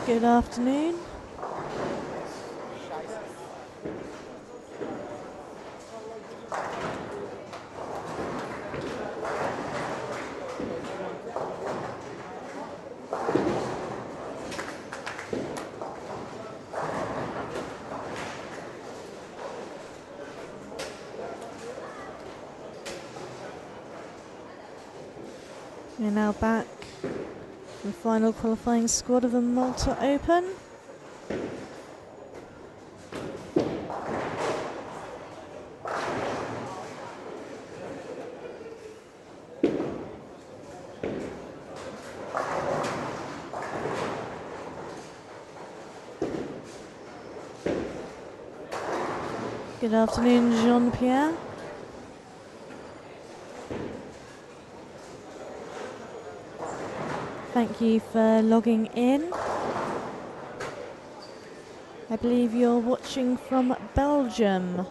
Good afternoon. We're now back in the final qualifying squad of the Malta Open. Good afternoon, Jean-Pierre. Thank you for logging in. I believe you're watching from Belgium.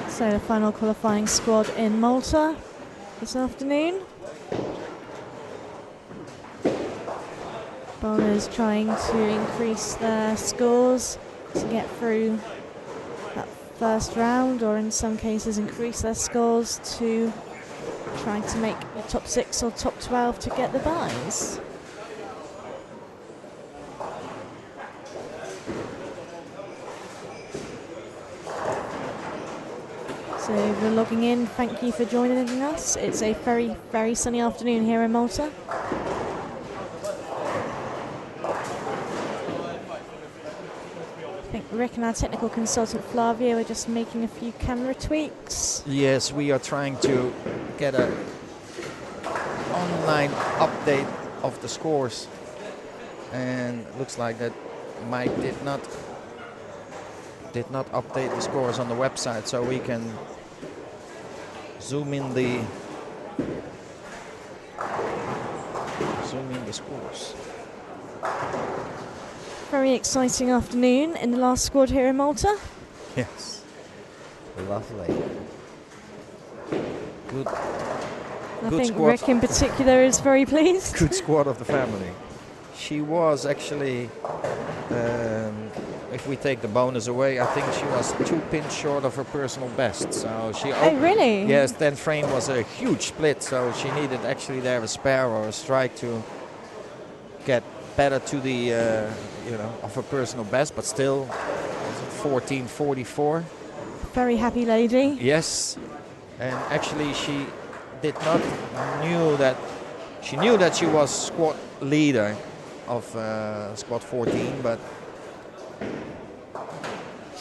So the final qualifying squad in Malta this afternoon. Bowlers trying to increase their scores to get through that first round, or in some cases increase their scores to try to make the top 6 or top 12 to get the buys. So if you're logging in, thank you for joining us. It's a very, very sunny afternoon here in Malta. I think Rick and our technical consultant Flavio are just making a few camera tweaks. Yes, we are trying to get an online update of the scores. And it looks like that Mike did not update the scores on the website, so we can zoom in the scores. Very exciting afternoon in the last squad here in Malta. Yes, lovely. Good. I good think squad. Rick in particular is very pleased. Good squad of the family. She was actually, if we take the bonus away, I think she was 2 pins short of her personal best. So she. Oh, really? Yes, 10th frame was a huge split, so she needed actually to have a spare or a strike to get better to the, of her personal best, but still 14.44. Very happy lady. Yes, and actually she did not knew that she was squad leader of squad 14, but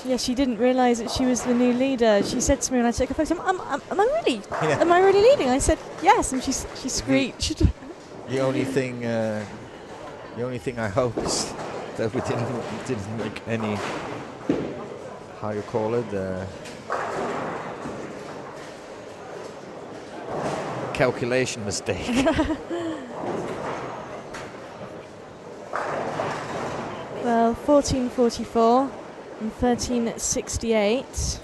yeah, she didn't realise that she was the new leader. She said to me when I took her photo, am I really? Yeah. Am I really leading? I said yes, and she screeched. The only thing I hope is that we didn't make any, how you call it, calculation mistake. Well, 14.44 and 13.68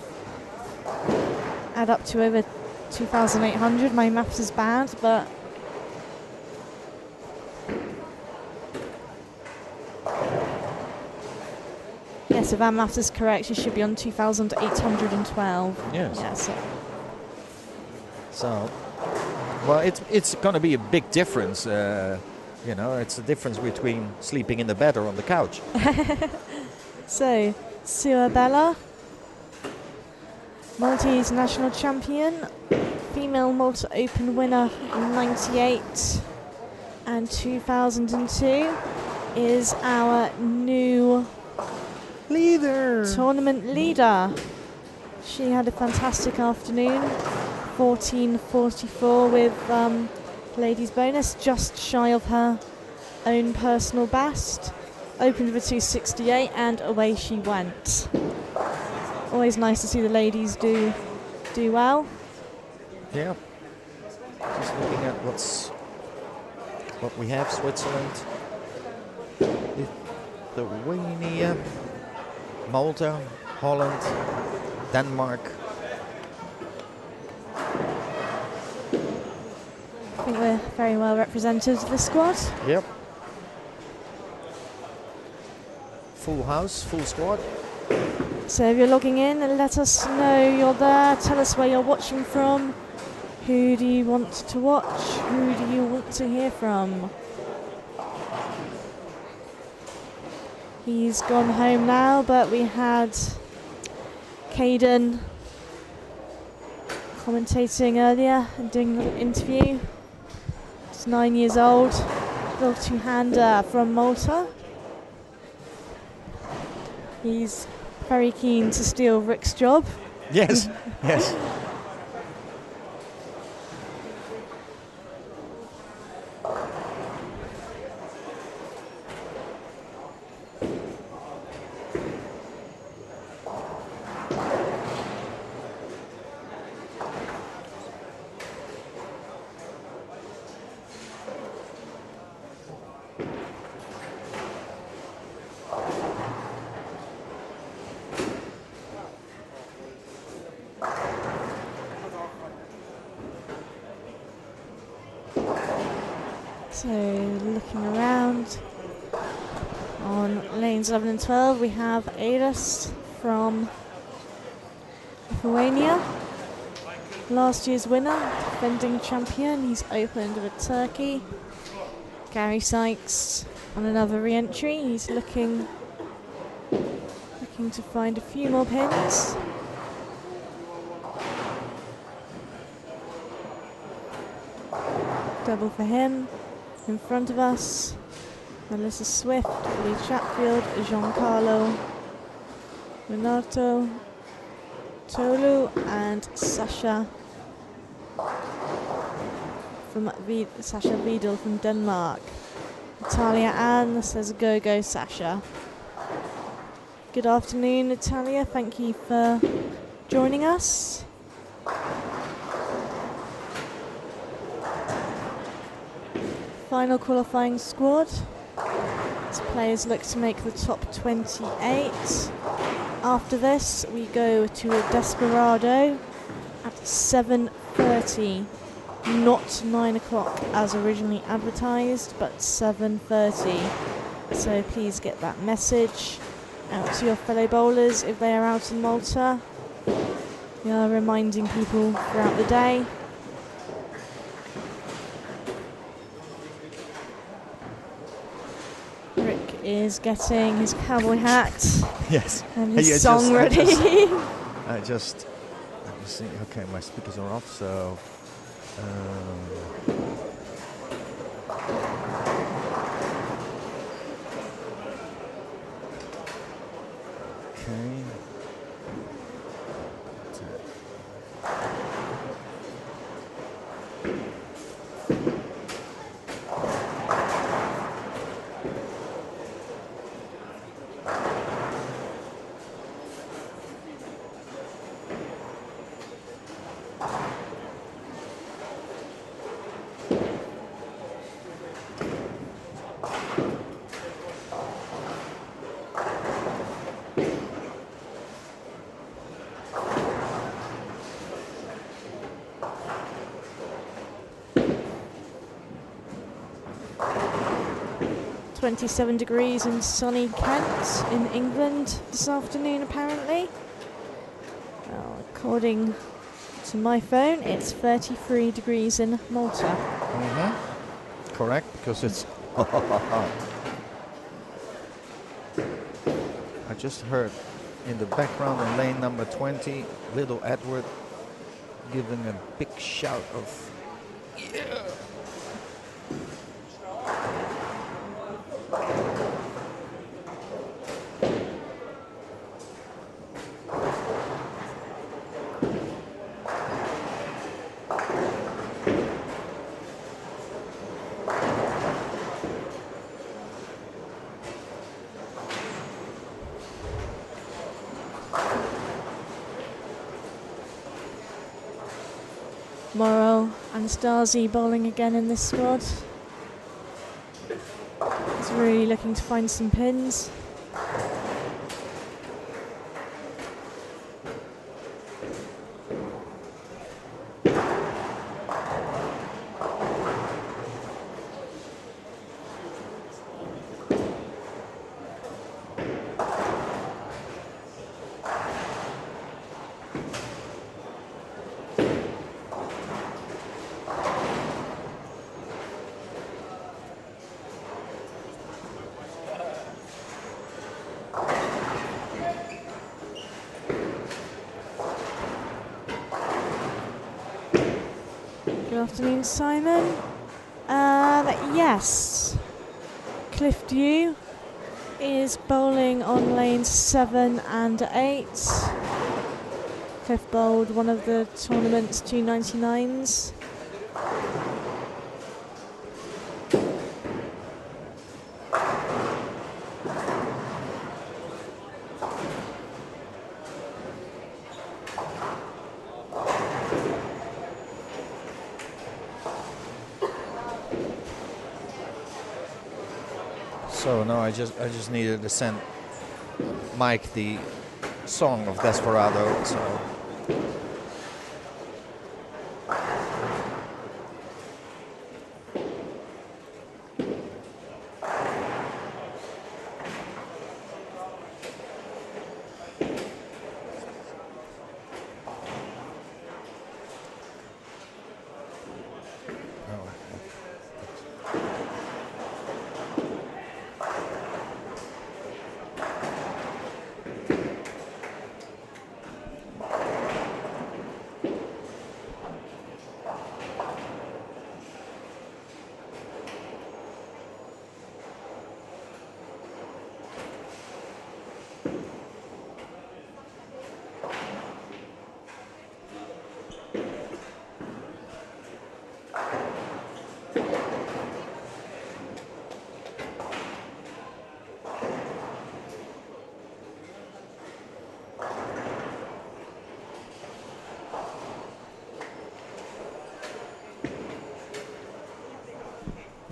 add up to over 2,800. My maths is bad, but yes, if our maths is correct, she should be on 2,812. Yes. Yeah, So Well, it's going to be a big difference. You know, it's a difference between sleeping in the bed or on the couch. So, Sue Abella, Maltese national champion, female Malta Open winner in '98 and 2002, is our new tournament leader. She had a fantastic afternoon, 14.44 with ladies bonus, just shy of her own personal best. Opened with 2.68 and away she went. Always nice to see the ladies do well. Yeah. Just looking at what we have. Switzerland, Lithuania, Malta, Holland, Denmark. I think we're very well represented, the squad. Yep. Full house, full squad. So if you're logging in, let us know you're there. Tell us where you're watching from. Who do you want to watch? Who do you want to hear from? He's gone home now, but we had Caden commentating earlier and doing a little interview. He's 9 years old, little two-hander from Malta. He's very keen to steal Rick's job. Yes, yes. So looking around on lanes 11 and 12, we have Adas from Lithuania, last year's winner, defending champion. He's opened with Turkey. Gary Sykes on another re-entry. He's looking to find a few more pins. Double for him. In front of us, Melissa Swift, Lee Chatfield, Giancarlo, Renato, Tolu, and Sasha Sasha Vidal from Denmark. Natalia Ann says, go Sasha. Good afternoon, Natalia. Thank you for joining us. Final qualifying squad. These players look to make the top 28. After this, we go to a Desperado at 7:30. Not 9 o'clock as originally advertised, but 7:30. So please get that message out to your fellow bowlers if they are out in Malta. We are reminding people throughout the day. Is getting his cowboy hat, yes, and his song ready. Let me see. Okay, my speakers are off, so okay. 27 degrees in sunny Kent in England this afternoon, apparently. Well, according to my phone, it's 33 degrees in Malta. Correct, because it's... I just heard in the background on lane number 20, little Edward giving a big shout of yeah. Morrow and Stasi bowling again in this squad. He's really looking to find some pins. Good afternoon, Simon. Yes, Cliff Dew is bowling on lanes 7 and 8. Cliff bowled one of the tournament's 299s. So no, I just needed to send Mike the song of Desperado. So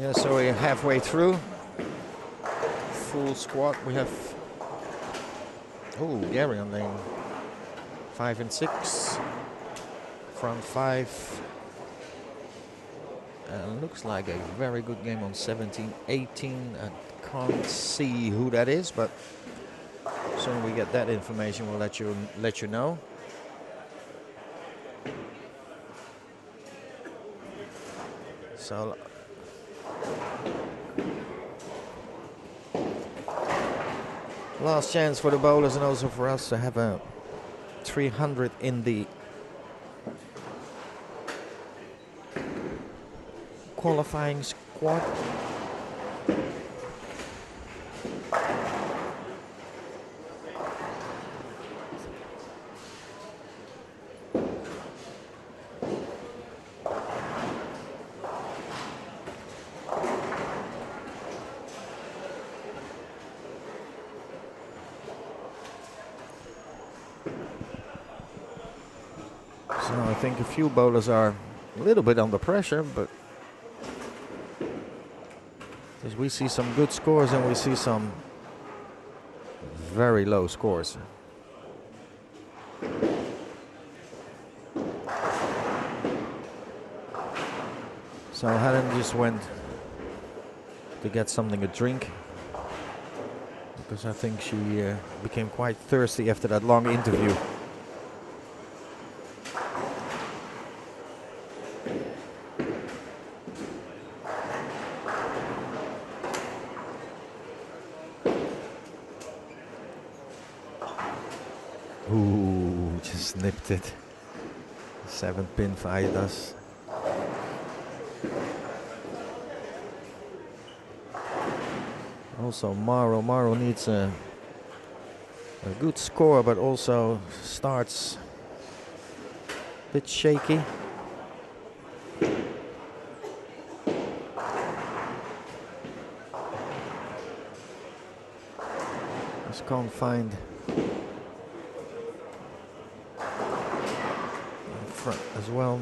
yeah, so we're halfway through. Full squad. We have Gary on lane 5 and 6. Front 5. Looks like a very good game on 17, 18. I can't see who that is, but as soon as we get that information, we'll let you know. So last chance for the bowlers and also for us to have a 300 in the qualifying squad. So I think a few bowlers are a little bit under pressure, but because we see some good scores and we see some very low scores. So Helen just went to get something to drink because I think she became quite thirsty after that long interview. Snipped it. 7-pin Faidas. Also Maro needs a good score, but also starts a bit shaky. Just can't find in front as well.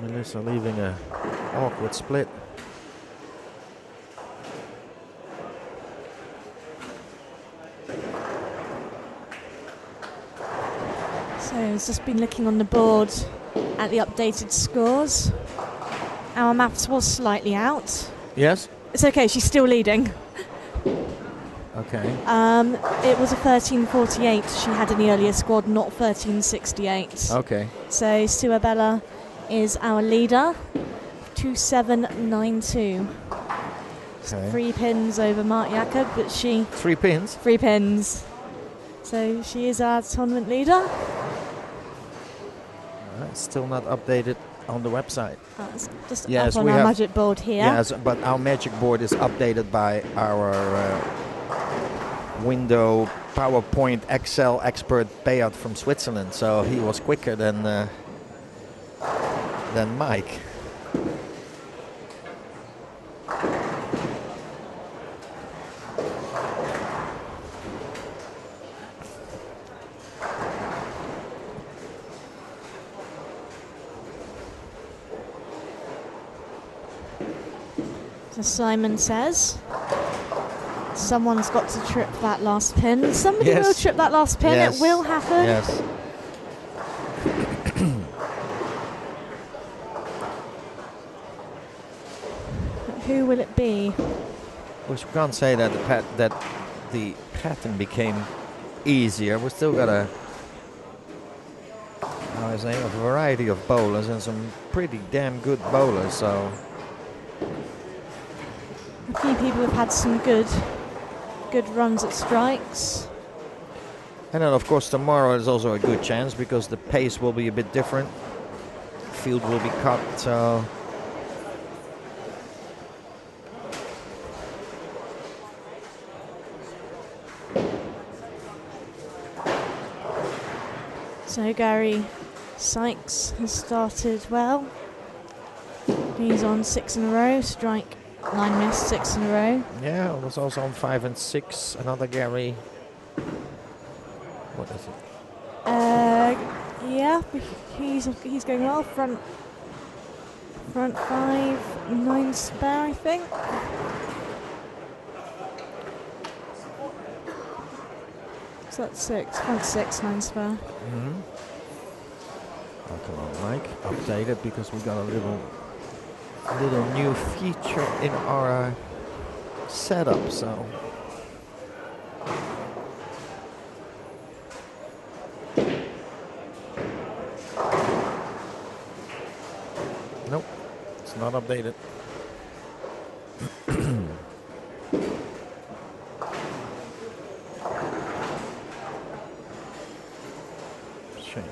Melissa leaving a awkward split. So it's just been looking on the board at the updated scores. Our maths was slightly out. Yes? It's okay, she's still leading. Okay. It was a 13:48 she had in the earlier squad, not 13:68. Okay. So Sue Abella is our leader, 2792. Okay. 3 pins over Mark Jakob, but she... 3 pins? 3 pins. So she is our tournament leader. It's still not updated on the website. It's just Yes, up on we our have magic board here. Yes, but our magic board is updated by our window PowerPoint Excel expert Beat from Switzerland. So he was quicker than Mike. So Simon says someone's got to trip that last pin. Somebody Yes. will trip that last pin. Yes. It will happen. Yes. Who will it be? Which we can't say that the pattern became easier. We still got a variety of bowlers and some pretty damn good bowlers. So A few people have had some good runs at strikes. and then of course tomorrow is also a good chance because the pace will be a bit different. Field will be cut. So Gary Sykes has started well. He's on 6 in a row. Strike 9 missed, 6 in a row. yeah, it was also on 5 and 6. Another Gary. What is it? Yeah, he's going well. Front 5, 9 spare, I think. So that's 6. Front 6, 9 spare. Mm-hmm. Oh, come on, Mike. Update it because we got a little new feature in our setup. So nope, it's not updated. Shame.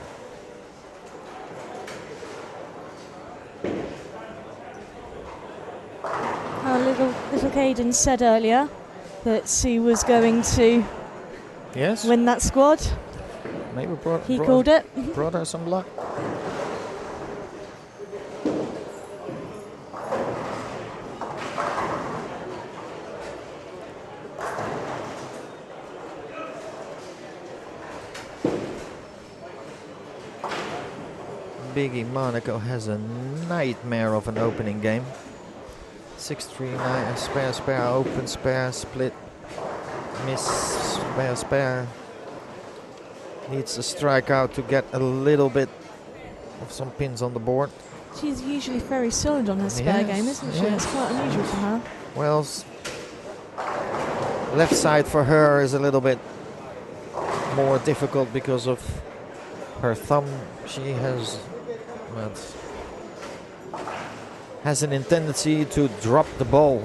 Our little Caden said earlier that Sue was going to Yes. win that squad. Maybe He called it. Brought her some luck. Biggie Monaco has a nightmare of an opening game. 6-3-9, spare, open, spare, split, miss, spare. Needs a strikeout to get a little bit of some pins on the board. She's usually very solid on her spare Yes, game, isn't she? yes. It's quite unusual for her. Well, left side for her is a little bit more difficult because of her thumb. She has an tendency to drop the ball.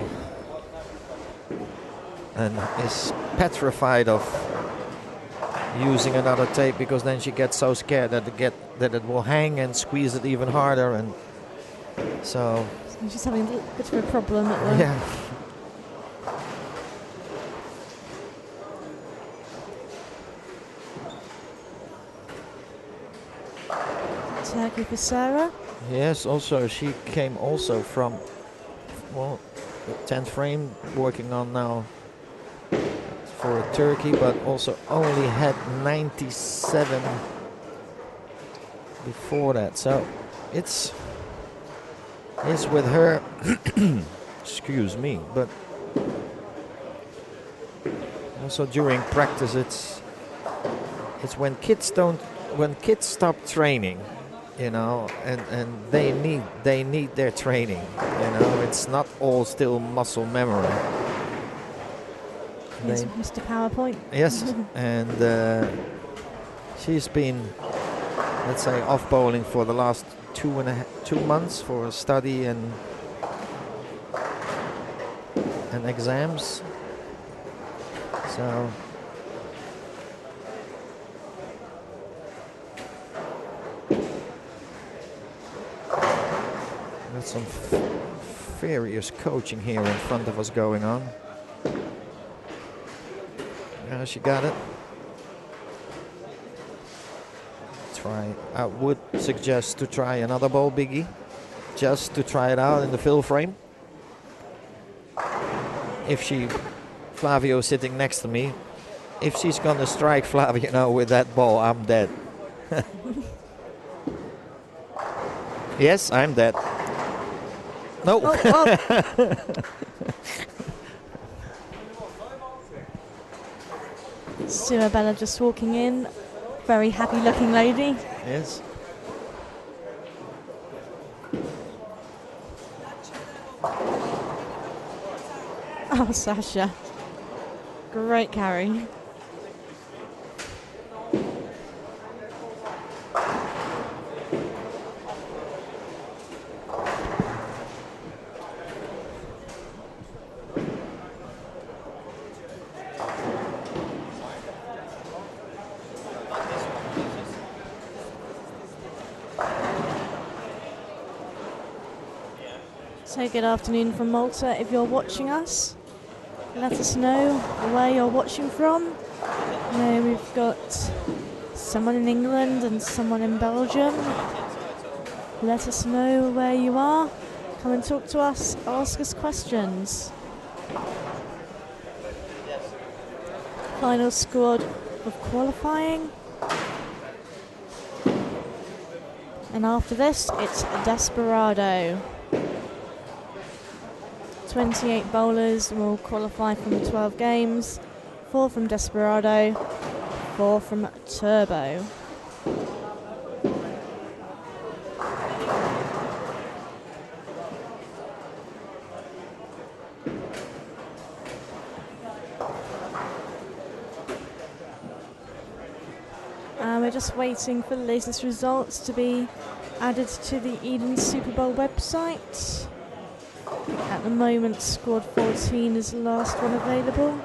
and is petrified of using another tape, because then she gets so scared that it will hang and squeeze it even harder, and so she's having a little bit of a problem at the yeah. Turkey for Sarah. Yes, also she came also from, well, the 10th frame working on now for Turkey, but also only had 97 before that. So it's with her excuse me, but also during practice it's when kids stop training, you know, and they need their training, you know. It's not all still muscle memory. Here's Mr. PowerPoint. Yes, and she's been, let's say, off bowling for the last 2 months for study and exams. So got some furious coaching here in front of us going on. Yeah, she got it. I would suggest to try another ball biggie, just to try it out in the fill frame. Flavio sitting next to me, if she's gonna strike Flavio now with that ball, I'm dead. Yes, I'm dead. No. Oh. Sue Abella just walking in. Very happy looking lady. Yes. Oh, Sasha. Great carry. So good afternoon from Malta. If you're watching us, let us know where you're watching from. I know we've got someone in England and someone in Belgium. Let us know where you are. Come and talk to us, ask us questions. Final squad of qualifying. And after this, it's Desperado. 28 bowlers will qualify from 12 games, 4 from Desperado, 4 from Turbo. We're just waiting for the latest results to be added to the Eden Superbowl website. At the moment, squad 14 is the last one available.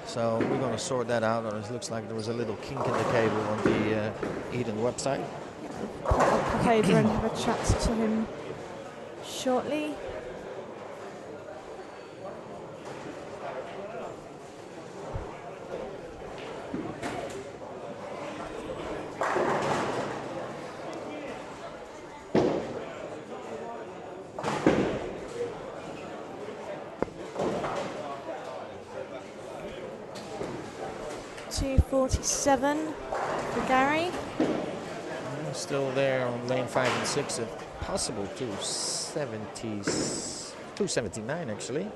So we're going to sort that out. It looks like there was a little kink in the cable on the Eden website. I'll pop over and have a chat to him shortly. 2:47 for Gary. Still there on lane 5 and 6, if possible 279 actually.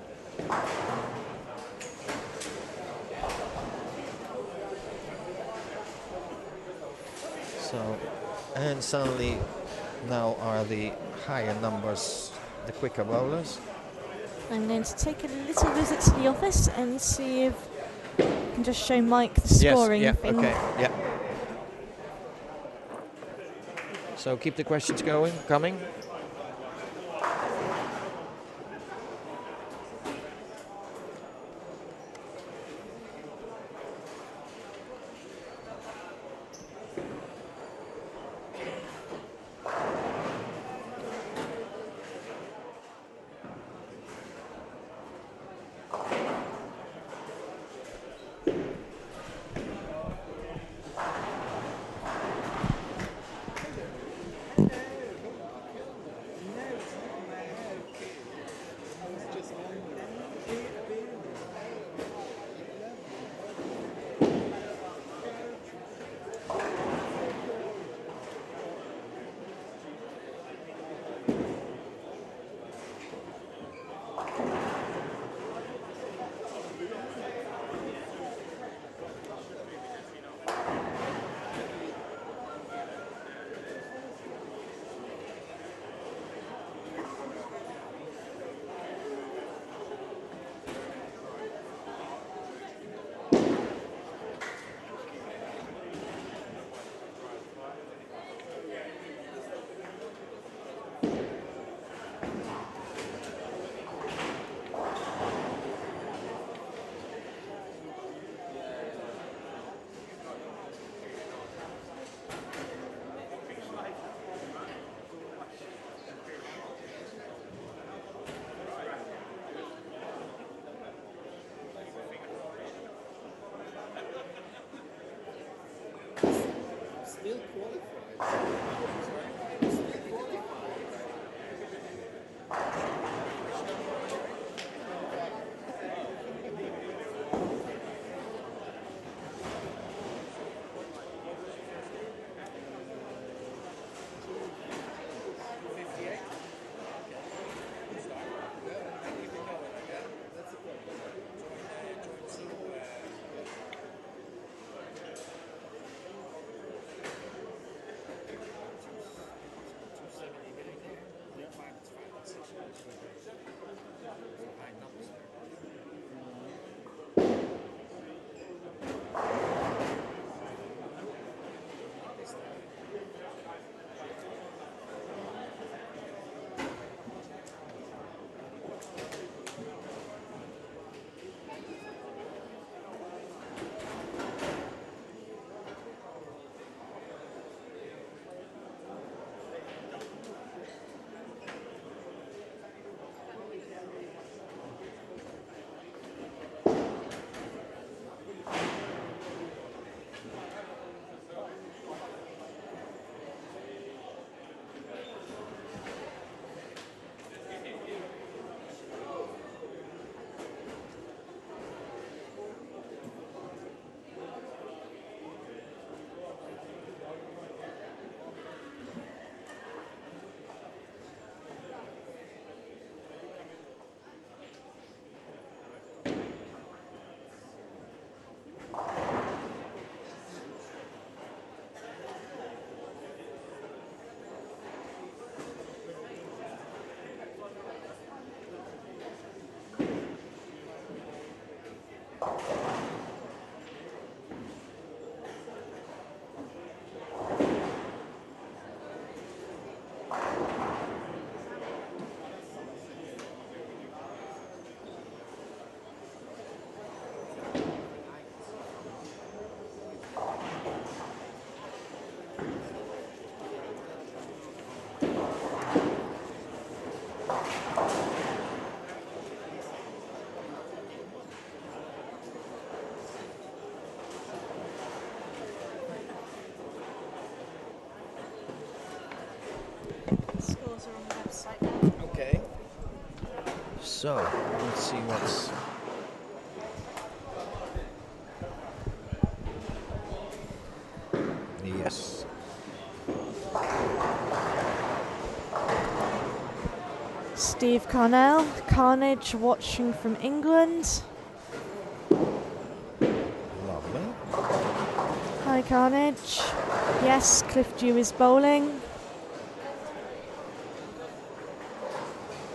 So, and suddenly now are the higher numbers, the quicker bowlers. I'm going to take a little visit to the office and see if I can just show Mike the scoring yes, thing. okay, yeah. So keep the questions coming. Scores are on the website now. Okay. So, let's see what's... Steve Carnell, Carnage, watching from England. Lovely. Hi, Carnage. Yes, Cliff Dew is bowling.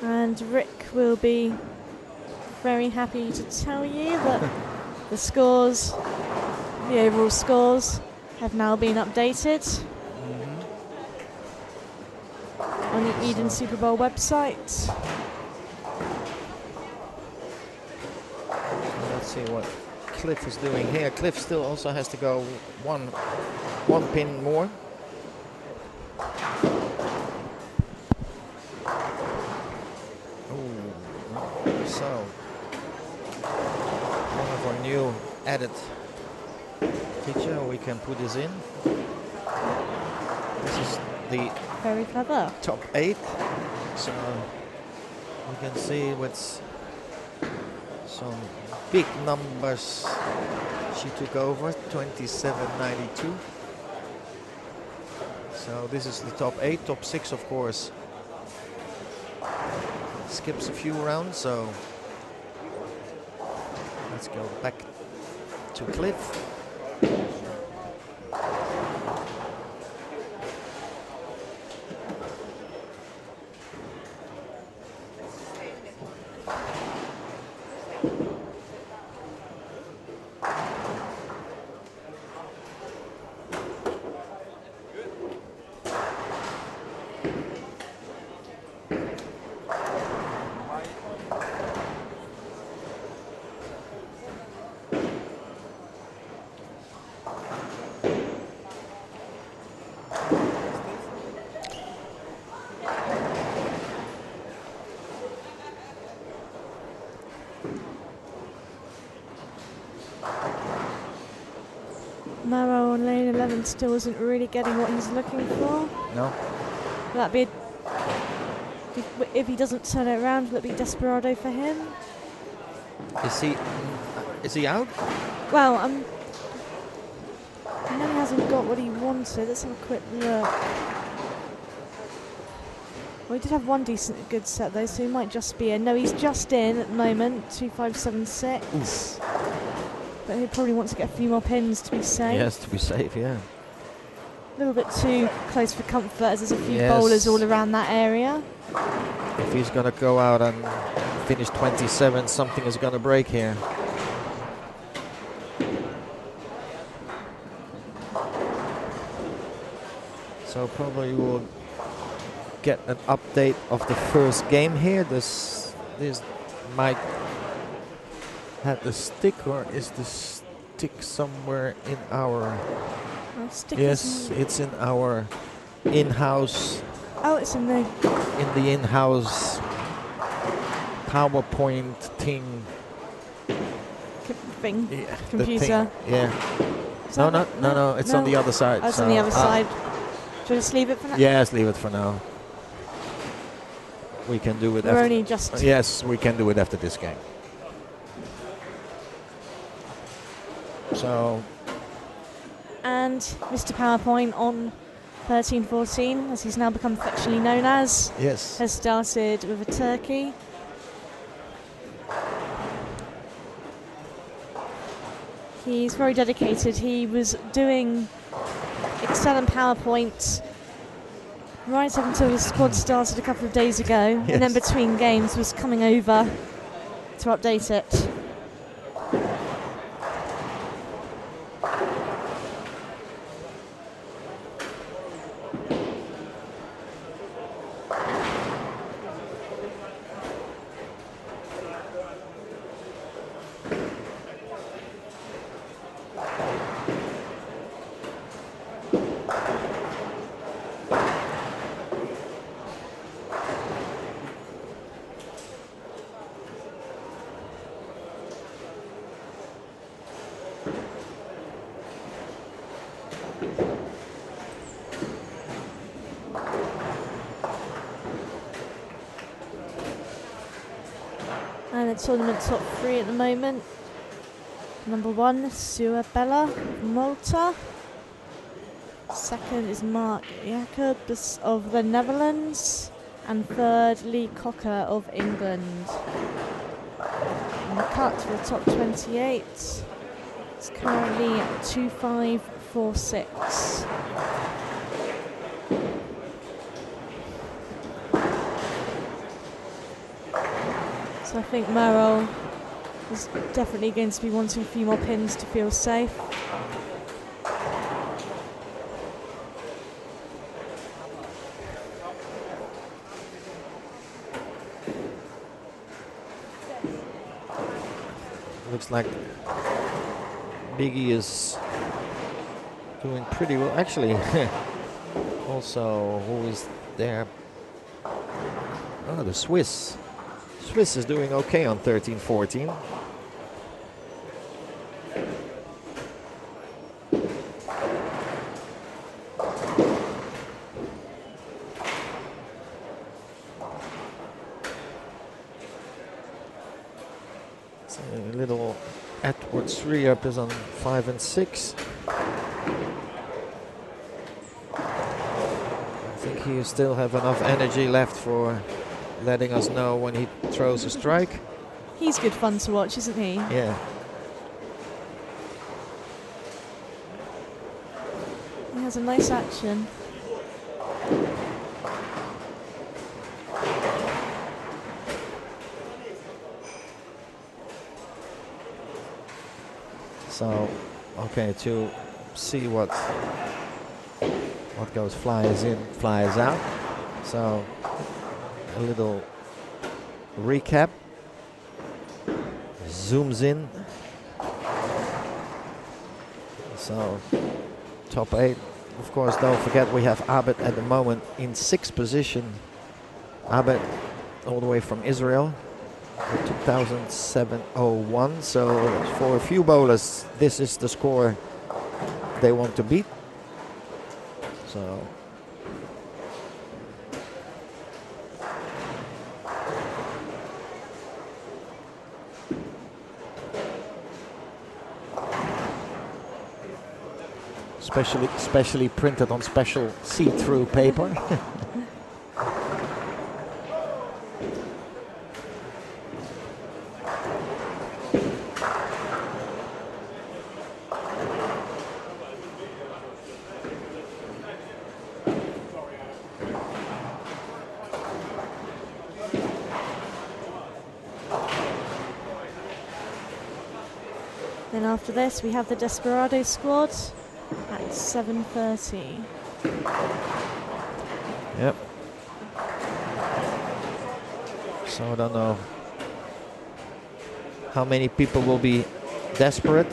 And Rick will be very happy to tell you that the scores, the overall scores, have now been updated on the Eden Superbowl website. Let's see what Cliff is doing here. Cliff still also has to go one pin more. So, one of our new added feature, we can put this in. This is the Very clever. top 8. So, we can see with some big numbers she took over, 27.92. So, this is the top 8. Top 6, of course, skips a few rounds, so let's go back to Cliff. Maro on lane 11 still isn't really getting what he's looking for. No. That'd be if he doesn't turn it around, will it be Desperado for him? Is he out? Well, I know he hasn't got what he wanted. Let's have a quick look. Well, he did have one good set though, so he might just be in. No, he's just in at the moment, 2576. But he'll probably want to get a few more pins to be safe. Yes, to be safe, yeah. A little bit too close for comfort, as there's a few bowlers all around that area. If he's going to go out and finish 27, something is going to break here. So probably we'll get an update of the first game here. This might have the stick, or is the stick somewhere in our... Yes, it's in our in-house... Oh, it's in the... In the in-house PowerPoint thing. Yeah, computer. Yeah. No, it's on the other side. Oh, it's on the other side. Should we just leave it for now? Yes, leave it for now. We can do it We're only just... Yes, we can do it after this game. So... And Mr. PowerPoint on 13-14, as he's now become affectionately known as, yes, has started with a turkey. He's very dedicated. He was doing Excel and PowerPoint right up until the squad started a couple of days ago, yes, and then between games was coming over to update it. And the tournament top 3 at the moment. Number 1, Sue Abella, Malta. Second is Mark Jacobs of the Netherlands. and third Lee Cocker of England. And the cut for the top 28 is currently 2.546. So I think Merrill is definitely going to be wanting a few more pins to feel safe. Looks like Biggie is doing pretty well. Actually, also, who is there? Oh, the Swiss. Swiss is doing okay on 13-14. So a little Edwards 3 up is on 5 and 6. I think he still have enough energy left for letting us know when he throws a strike. He's good fun to watch, isn't he? Yeah. He has a nice action. So, okay, to see what goes flies in, flies out. So, a little recap. Zooms in. So, top 8. Of course, don't forget we have Abed at the moment in 6th position. Abed all the way from Israel. 2007-01. So for a few bowlers, this is the score they want to beat. So specially printed on special see-through paper. Then after this, we have the Desperado squad at 7:30. Yep. So I don't know how many people will be desperate.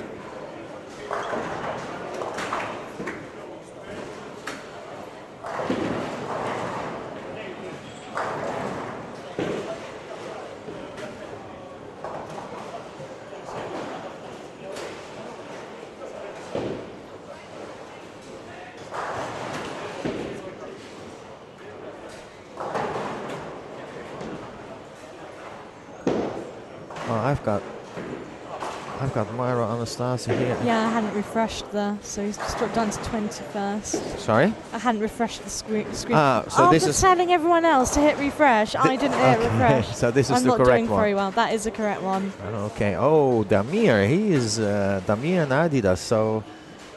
I've got Myra Anastasia here. Yeah, I hadn't refreshed so he's just dropped down to 21st. Sorry? I hadn't refreshed the screen. So After this is telling everyone else to hit refresh, I didn't hit refresh. So this is I'm the not correct doing one. very well. That is the correct one. Okay. Oh, Damir. He is Damir and Adidas. So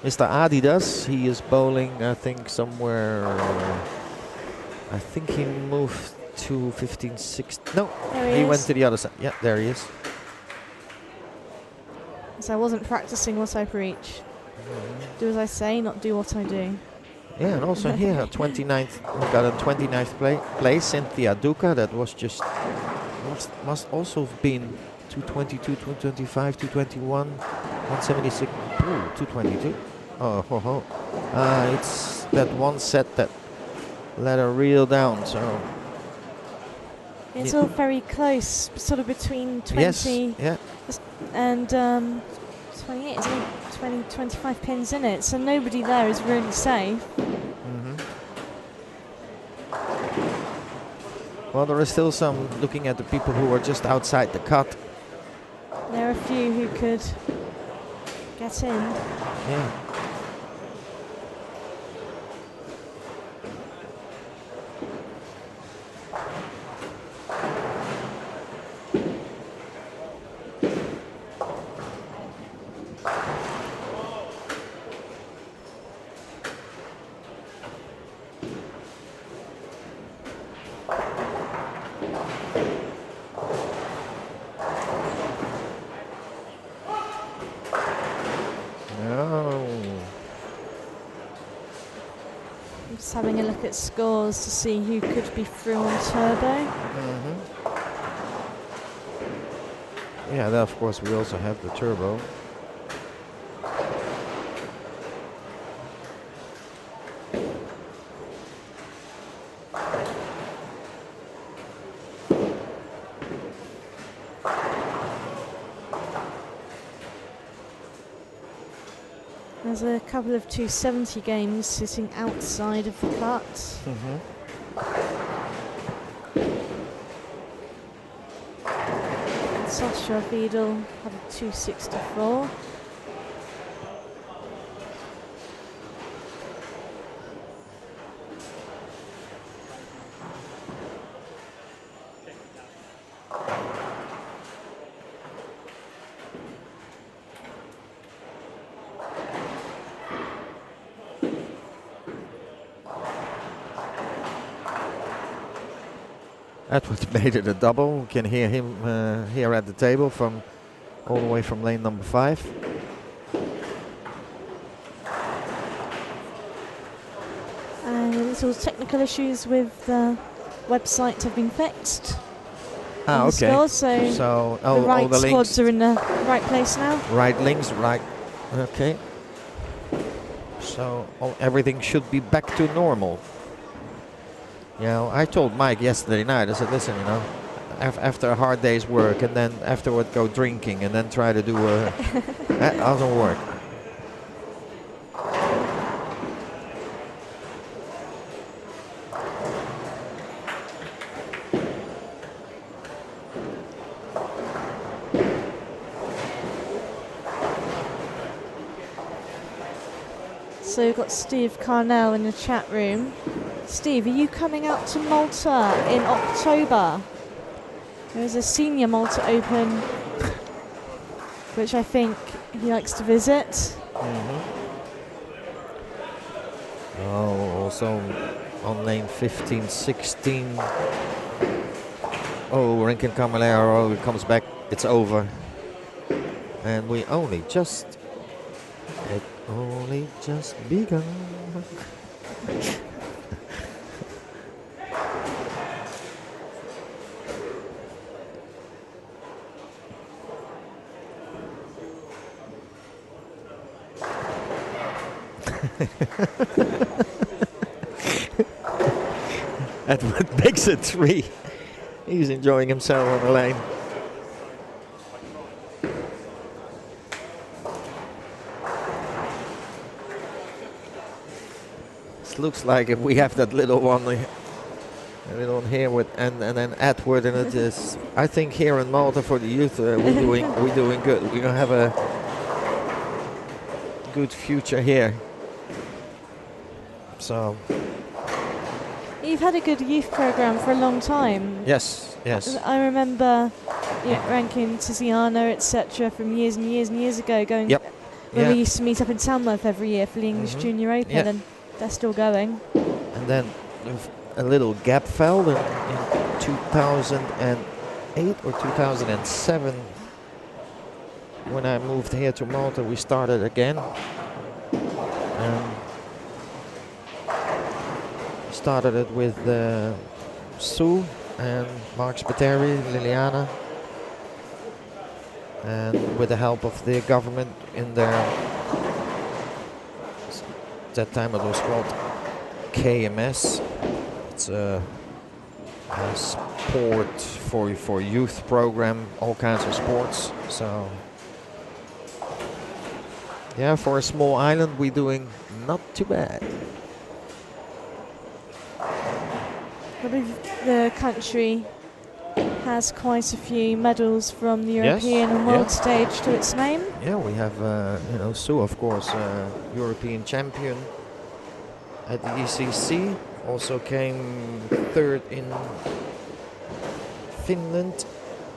Mr. Adidas, he is bowling, I think, somewhere. I think he moved to 15, 16. No, he went to the other side. Yeah, there he is. So I wasn't practicing what I preach. Do as I say, not do what I do. Yeah, and also here, 29th, we got a 29th place, Cynthia Duca. That was just, must also have been 222, 225, 221, 176, 222. Oh, ho, ho. It's that one set that let her reel down, so. It's all very close, sort of between 20 yes, yeah. and 28. There's only 20, 25 pins in it, so nobody there is really safe. Well, there is still some, looking at the people who are just outside the cut. There are a few who could get in. Yeah. Just having a look at scores to see who could be through on turbo. Yeah, then of course we also have the turbo. There's a couple of 270 games sitting outside of the cut. Sasha Fiedel had a 264. Edward made it a double. You can hear him here at the table from all the way from lane number 5. And little technical issues with the website have been fixed. Ah, okay. Scores, so the right the squads are in the right place now. Right links, right. Okay. So everything should be back to normal. You know, I told Mike yesterday night, I said, listen, you know, after a hard day's work and then afterward go drinking and then try to do a... that doesn't work. So we've got Steve Carnell in the chat room. Steve, are you coming out to Malta in October? There's a senior Malta Open, which I think he likes to visit. Oh, also on lane 15, 16. Oh, Rinkin Camilleri comes back. It's over. And we only just begun. Edward makes it 3. He's enjoying himself on the lane. This looks like if we have that little one here with and then Edward, and it is. I think here in Malta for the youth we're doing good. We're gonna have a good future here. So you've had a good youth program for a long time. Yes, yes. I remember ranking Tiziano, etc. from years and years and years ago. Going when we used to meet up in Tamworth every year for the English Junior Open, and they're still going. And then a little gap fell in 2008 or 2007. When I moved here to Malta, we started again. Started it with Sue and Mark Spiteri, Liliana, and with the help of the government in their, at that time it was called KMS. It's a sport for youth program, all kinds of sports. So yeah, for a small island we're doing not too bad. I believe the country has quite a few medals from the European and world stage to its name. Yeah, we have, Sue, of course, European champion at the ECC. Also came 3rd in Finland.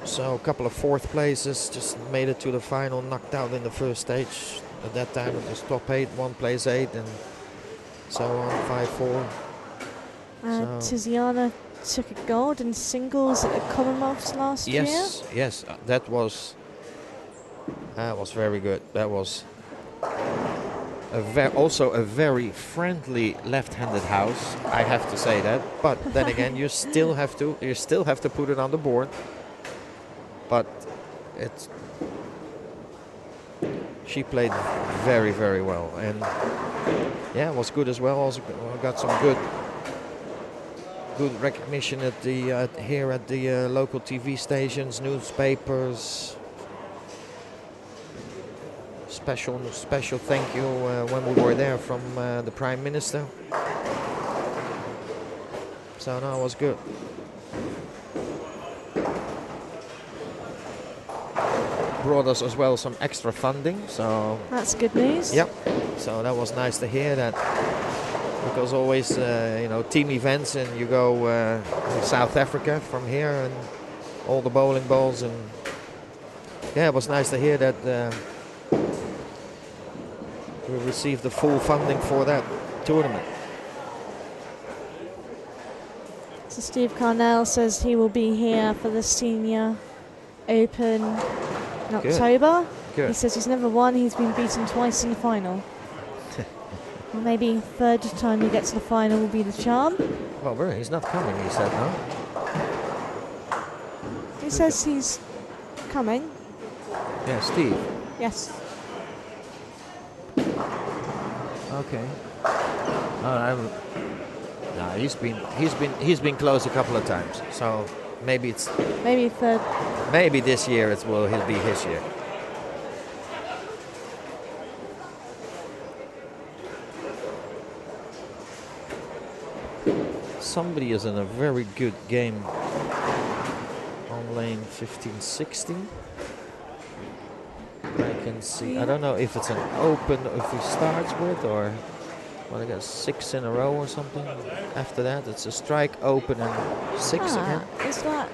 So a couple of fourth places, just made it to the final, knocked out in the first stage. At that time it was top 8, one place 8, and so on, 5-4. Tiziana took a gold in singles at the Commonwealths last year. Yes, that was very good. That was also a very friendly left-handed house. I have to say that. But then again, you still have to put it on the board. But she played very, very well, and yeah, was good as well. Also got some good recognition at the here at the local TV stations, newspapers. Special thank you when we were there from the Prime Minister. So no, it was good. Brought us as well some extra funding, so that's good news. Yep. So that was nice to hear that, because always team events, and you go to South Africa from here and all the bowling balls, and yeah, it was nice to hear that we received the full funding for that tournament. So Steve Carnell says he will be here for the Senior Open in October. Good. He says he's never won, he's been beaten twice in the final. Well, maybe third time he gets to the final will be the charm. Well, really, he's not coming, he said, no? He says he's coming. Yeah, Steve. Yes. Okay. No, he's been close a couple of times. So maybe third. Maybe this year he'll be his year. Somebody is in a very good game on lane 15-16. I can see. I don't know if it's an open, if he starts with, or I guess 6 in a row or something. After that, it's a strike, open, and 6 again. Is that?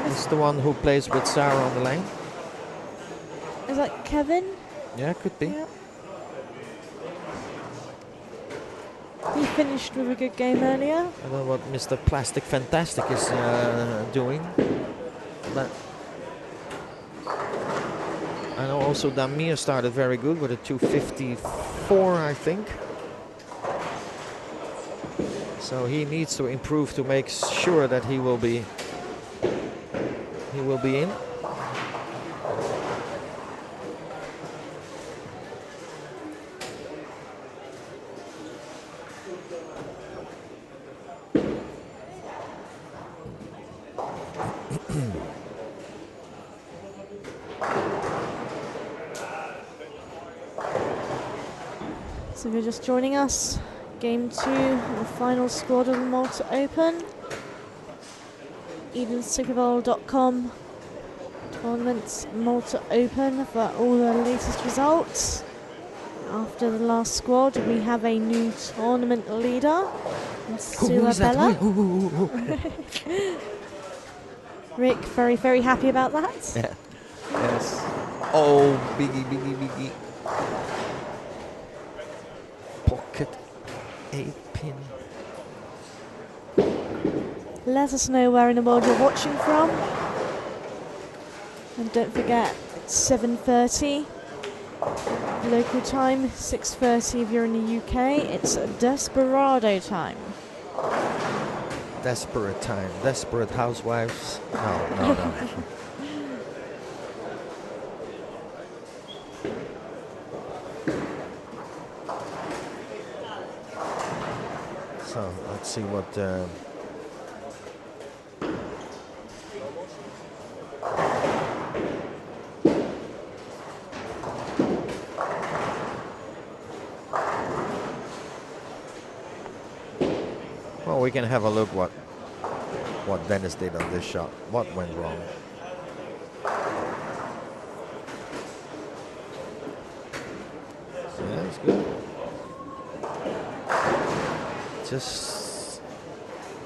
It's the one who plays with Sarah on the lane. Is that Kevin? Yeah, could be. Yep. He finished with a good game earlier. I don't know what Mr. Plastic Fantastic is doing. But I know also Damir started very good with a 254, I think. So he needs to improve to make sure that he will be in. So if you're just joining us, Game 2, the final squad of the Malta Open. EdenSuperbowl.com tournaments Malta Open for all the latest results. After the last squad, we have a new tournament leader, Sue Abella. Rick, very, very happy about that. Yeah. Yes. Oh, biggie. Pocket 8-pin. Let us know where in the world you're watching from. And don't forget, it's 7:30 local time, 6:30 if you're in the UK. It's Desperado time. Desperate time. Desperate housewives. No. So let's see what. Well, we can have a look what Dennis did on this shot. What went wrong? Yeah, it's good. just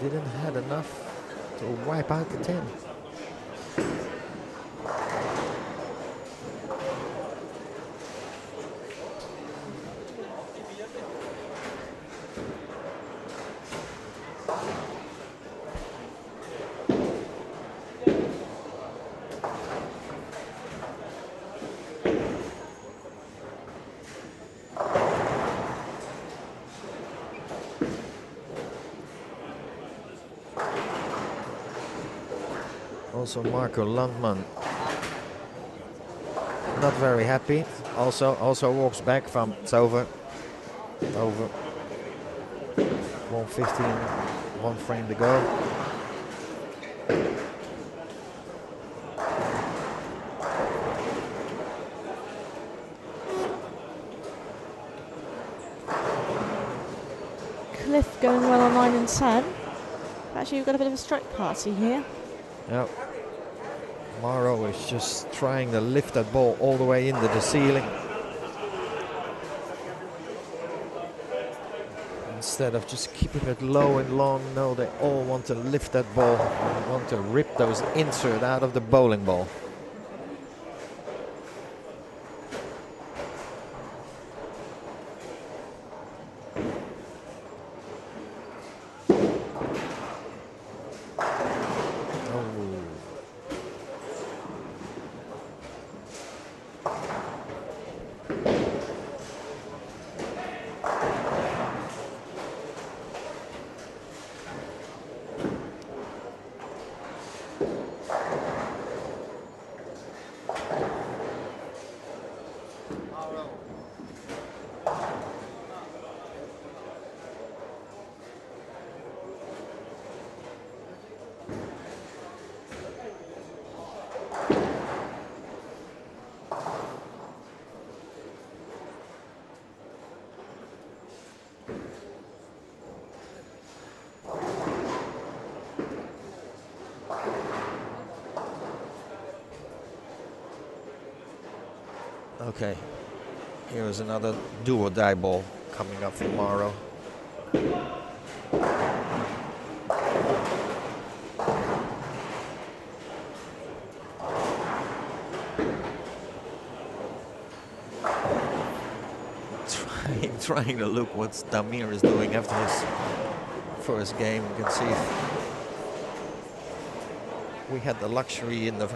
didn't have enough to wipe out the tin. Also Marco Landman, not very happy. Also walks back from it's over. 1:15, 1 frame to go. Cliff going well on 9 and 10. Actually, we've got a bit of a strike party here. Yep. Morrow is just trying to lift that ball all the way into the ceiling. Instead of just keeping it low and long, no, they all want to lift that ball. They want to rip those insert out of the bowling ball. Okay, here is another do or die ball coming up from Morrow. Trying to look what Damir is doing after his first game. You can see we had the luxury in the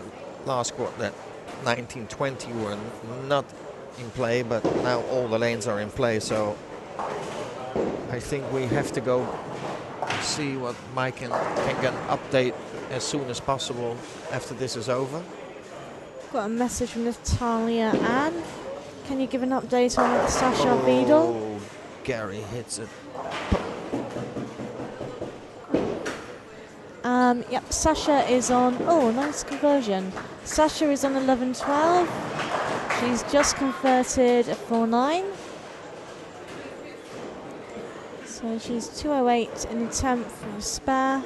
last quarter that 1920 were not in play, but now all the lanes are in play, so I think we have to go see what Mike can get an update as soon as possible after this is over. Got a message from Natalia Ann. Can you give an update on Sasha Beadle? Gary hits it. Yep, Sasha is on, oh, nice conversion. Sasha is on 11-12. She's just converted a 4-9. So she's 208 in the 10th for a spare.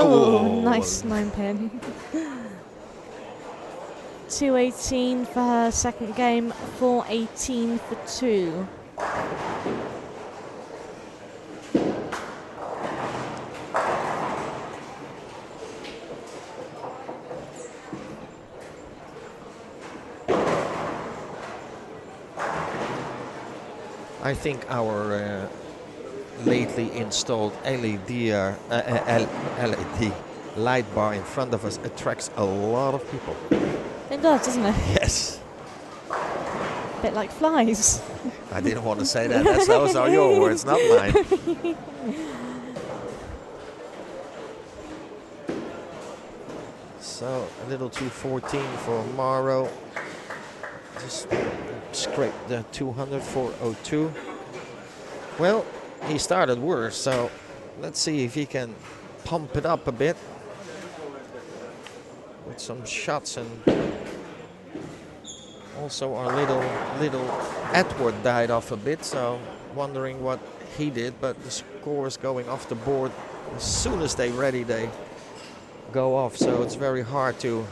Oh, nice 9-pin. 218 for her second game, 418 for 2. I think our lately installed LED light bar in front of us attracts a lot of people. It does, doesn't it? Yes. A bit like flies. I didn't want to say that. Those are your words, not mine. So a little 214 for Morrow. Just scraped the 200 for 02. Well, he started worse, so let's see if he can pump it up a bit with some shots and Also, our little Edward died off a bit, so wondering what he did. But the score is going off the board as soon as they're ready. They go off, so it's very hard to.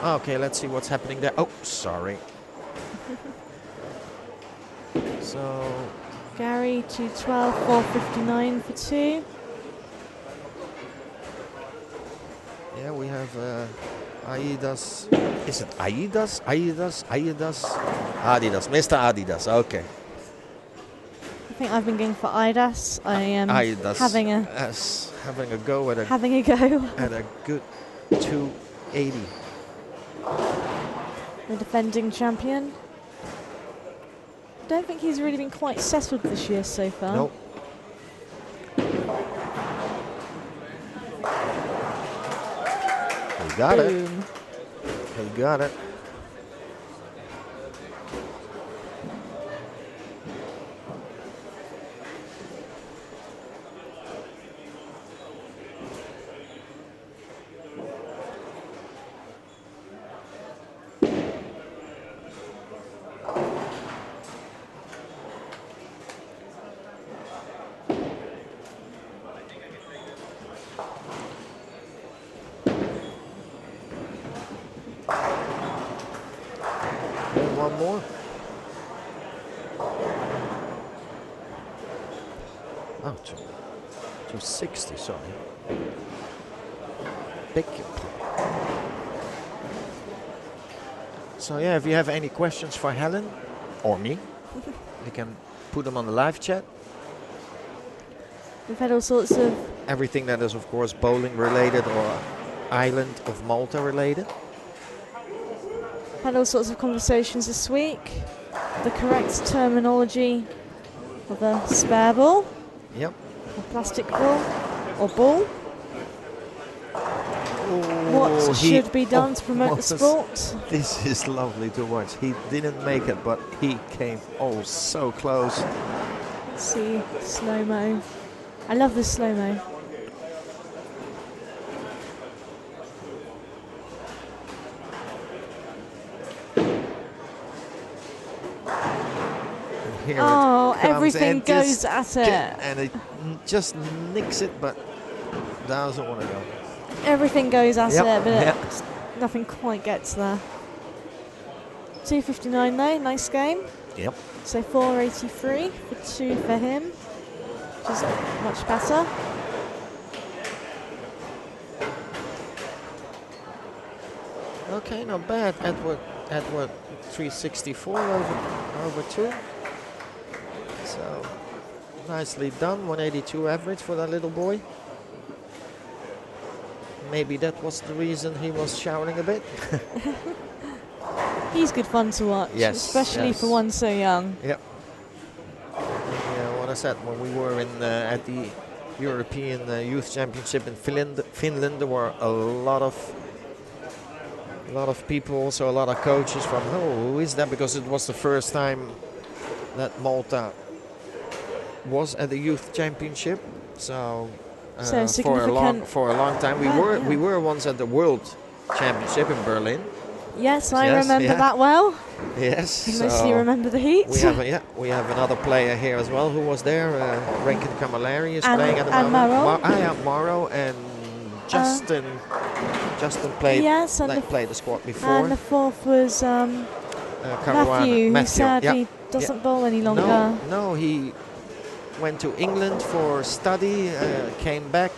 Okay, let's see what's happening there. Oh, sorry. So Gary to 12.459 for 2. yeah, we have Aidas. Is it Aidas? Adidas? Mr. Adidas. Okay. I think I've been going for Idas. I am Aidas having a go at a go. at a good 280. The defending champion. I don't think he's really been quite settled this year so far. Nope. He got it. Boom. He got it. One more. Oh, 260, sorry. Big. So yeah, if you have any questions for Helen or me, you can put them on the live chat. We've had all sorts of Everything that is, of course, bowling related or island of Malta related. conversations this week. The correct terminology of a spare ball, Yep. a plastic ball, or ball. What should be done to promote the sport? This is lovely to watch. He didn't make it, but he came so close. Let's see, slow-mo. I love the slow-mo. Here Oh, it comes everything and goes at it. And it just nicks it, but doesn't want to go. Everything goes at Yep, it, but yep. nothing quite gets there. 259 though, nice game. Yep. So 483 for 2 for him, which is much better. Okay, not bad. Edward 364 over 2. So nicely done. 182 average for that little boy. Maybe that was the reason he was shouting a bit. He's good fun to watch, Yes, especially yes. for one so young. Yep. Yeah, what I said when we were in at the European Youth Championship in Finland, there were a lot of people, also a lot of coaches from. Oh, who is that? Because it was the first time that Malta was at the Youth Championship. So, So for a long time we were once at the World Championship in Berlin. Yes, I remember that well. Yes. I mostly remember the heat. We have another player here as well who was there. Rankin Camilleri is playing at the and moment. Morrow and Justin. Justin played played the squad before. And the fourth was Matthew, who sadly doesn't bowl any longer. No, he went to England for study, came back,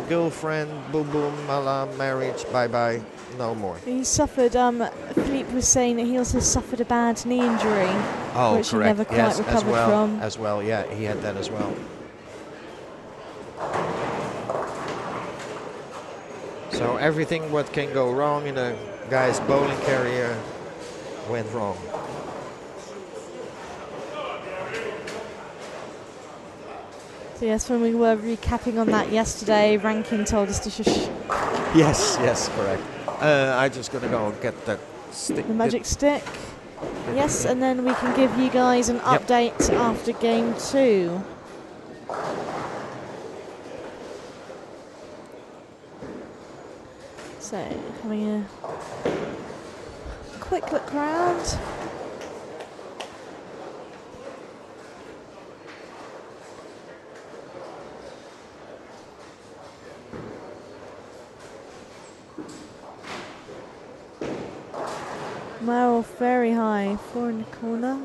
girlfriend, boom boom, mala, marriage, bye bye, no more. He suffered, Philippe was saying that he also suffered a bad knee injury, which he never quite recovered from. As well, yeah, he had that as well. So everything what can go wrong in a guy's bowling career went wrong. So yes, when we were recapping on that yesterday, Rankin told us to shush. Yes, correct. I just gotta go and get that stick. The magic stick. Yes, and then we can give you guys an update after game 2. So, having a quick look round. Merrill very high, 4 in the corner.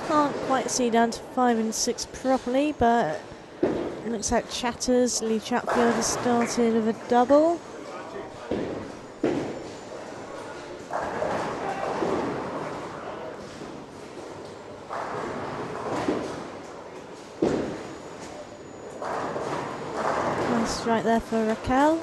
Can't quite see down to 5 and 6 properly, but it looks like Chatters, Lee Chatfield has started with a double. Nice strike there for Raquel.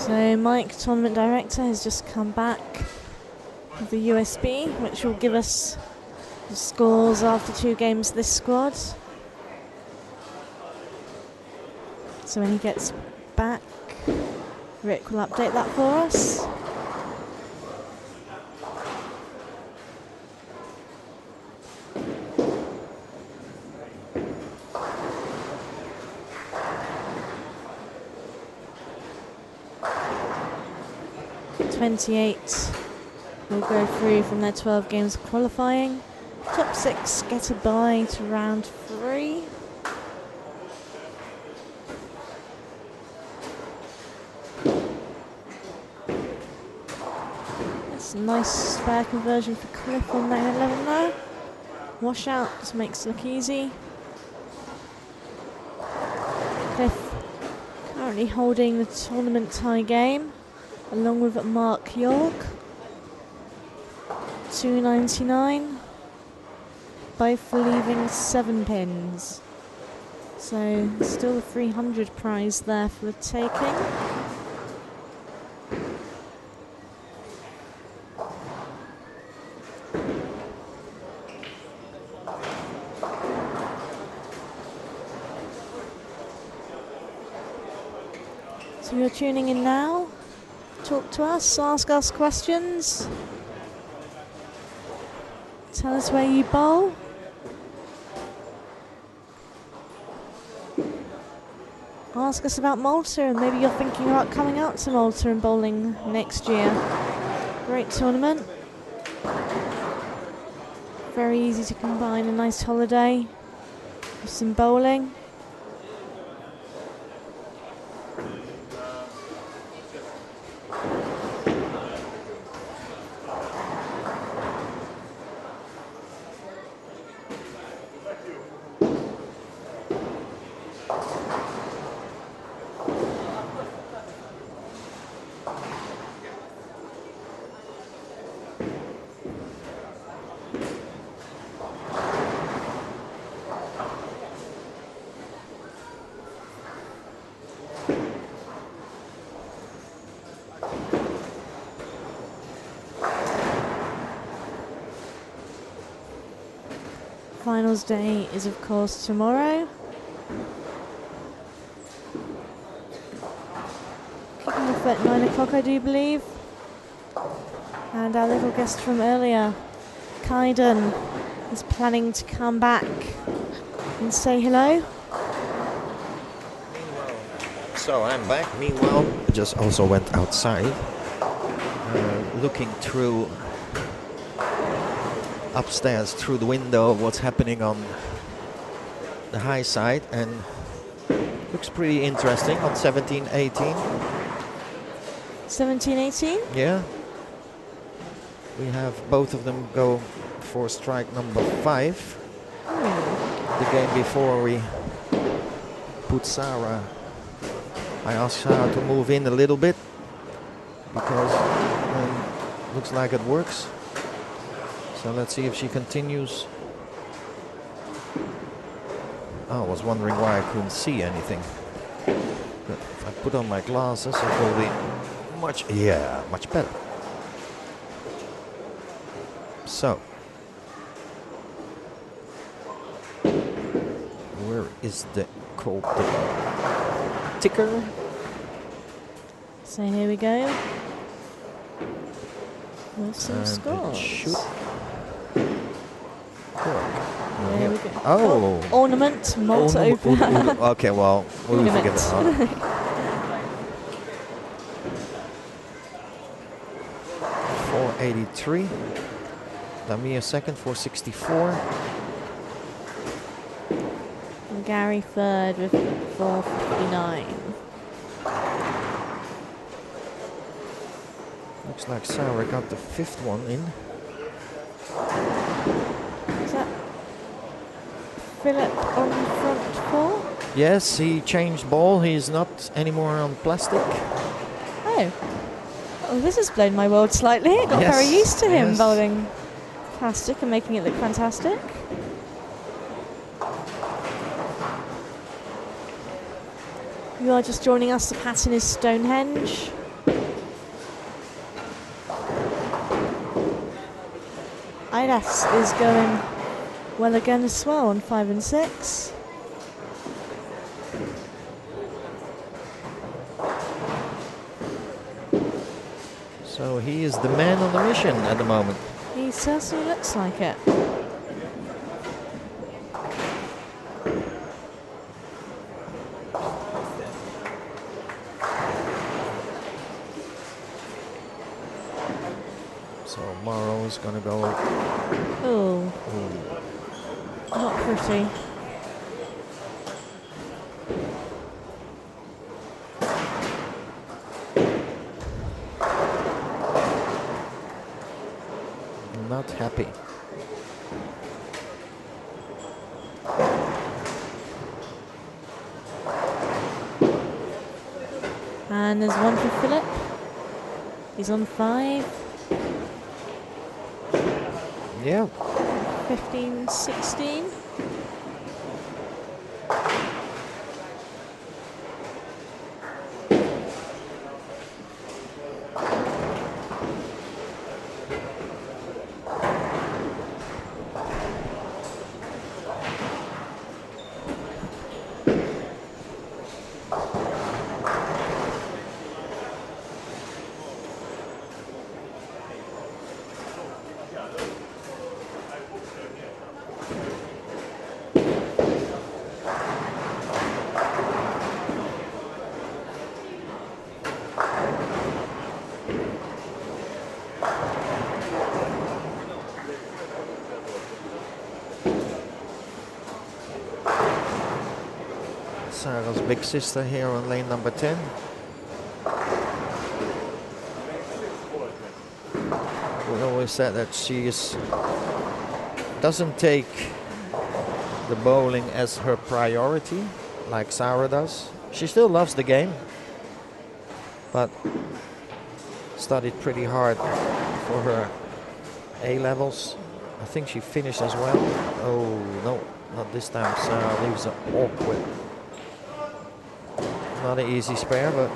So Mike, tournament director, has just come back with the USB, which will give us the scores after 2 games this squad. So when he gets back, Rick will update that for us. '28 will go through from their 12 games of qualifying. Top 6 get a bye to round 3. That's a nice spare conversion for Cliff on lane 11 there. Washout just makes it look easy. Cliff currently holding the tournament tie game, along with Mark York. 299. Both leaving 7 pins. So still a 300 prize there for the taking. So you're tuning in now. Talk to us, ask us questions. Tell us where you bowl. Ask us about Malta, and maybe you're thinking about coming out to Malta and bowling next year. Great tournament. Very easy to combine a nice holiday with some bowling. finals day is, of course, tomorrow. Kicking off at 9 o'clock, I do believe. And our little guest from earlier, Kaiden, is planning to come back and say hello. So I'm back. Meanwhile, I just also went outside, looking through upstairs through the window of what's happening on the high side, and looks pretty interesting on 17-18. 17-18? Yeah. We have both of them go for strike number 5. The game before we put Sarah, I asked Sarah to move in a little bit because looks like it works. So let's see if she continues. Oh, I was wondering why I couldn't see anything. But if I put on my glasses, it will be much better. So, where is the code ticker? So here we go. With some scores. It should work. There we go. Oh. Ornament, Malta Open. Okay, well, we'll forget that. 483. Damia second, 464. And Gary third with 459. Looks like Sarah got the 5th one in. Is that Philip on front 4? Yes, he changed ball. He's not anymore on plastic. Oh. Oh, this has blown my world slightly. I got very used to him bowling plastic and making it look fantastic. You are just joining us. The pattern is Stonehenge. Idas is going well again as well on 5 and 6. So he is the man on the mission at the moment. He certainly looks like it. So Morrow is going to go. Oh, not pretty. Not happy. And there's one for Philip. He's on 5. Yeah. 15, 16. Sarah's big sister here on lane number 10. We always said that she doesn't take the bowling as her priority like Sarah does. She still loves the game, but studied pretty hard for her A-levels. I think she finished as well. Oh no, not this time. Sarah leaves it awkward. Not an easy spare, but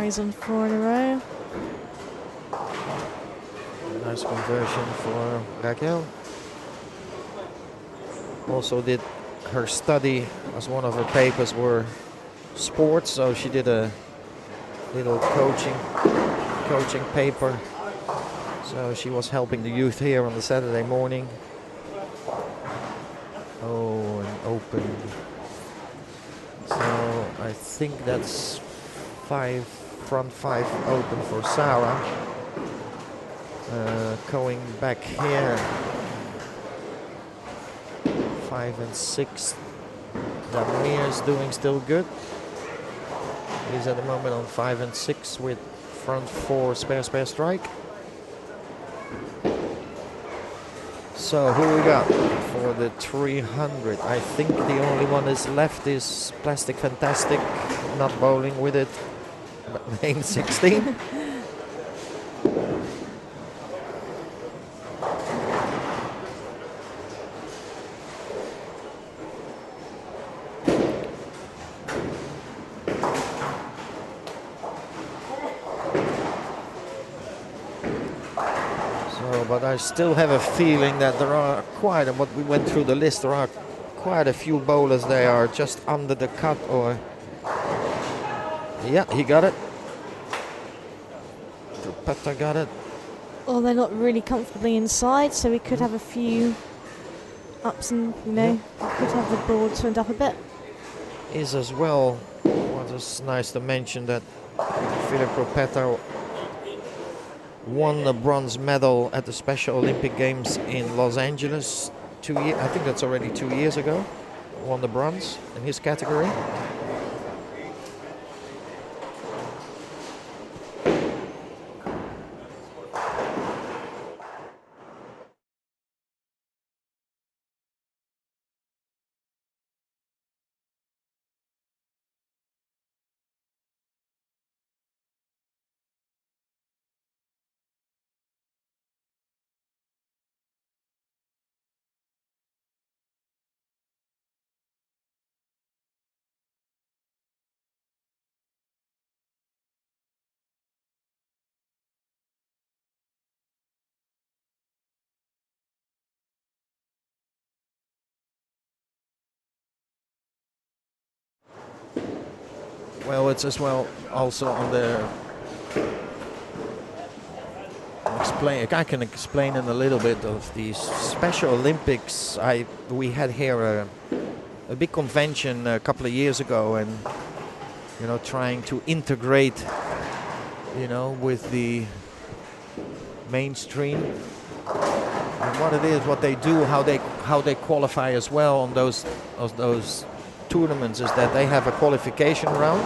carries on 4 in a row. Nice conversion for Raquel. Also did her study, as one of her papers were sports, so she did a little coaching paper. So she was helping the youth here on the Saturday morning. Oh, and open. So I think that's front 5 open for Sarah. Going back here, 5 and 6. Damir's doing still good. He's at the moment on 5 and 6 with front 4 spare strike. So who we got for the 300? I think the only one is left is Plastic Fantastic, not bowling with it, but lane 16. But I still have a feeling that there are quite, and what we went through the list, there are quite a few bowlers. They are just under the cut, or yeah, he got it. Petta got it. Or they're not really comfortably inside, so we could have a few ups and, you know, we could have the board turned up a bit. Is as well, what is nice to mention, that Filippo Petta won the bronze medal at the Special Olympic Games in Los Angeles I think that's already 2 years ago. Won the bronze in his category. Well, it's as well also on the I can explain in a little bit of these Special Olympics. We had here a big convention a couple of years ago, and you know, trying to integrate, you know, with the mainstream and what it is, what they do, how they qualify as well on those tournaments, is that they have a qualification round,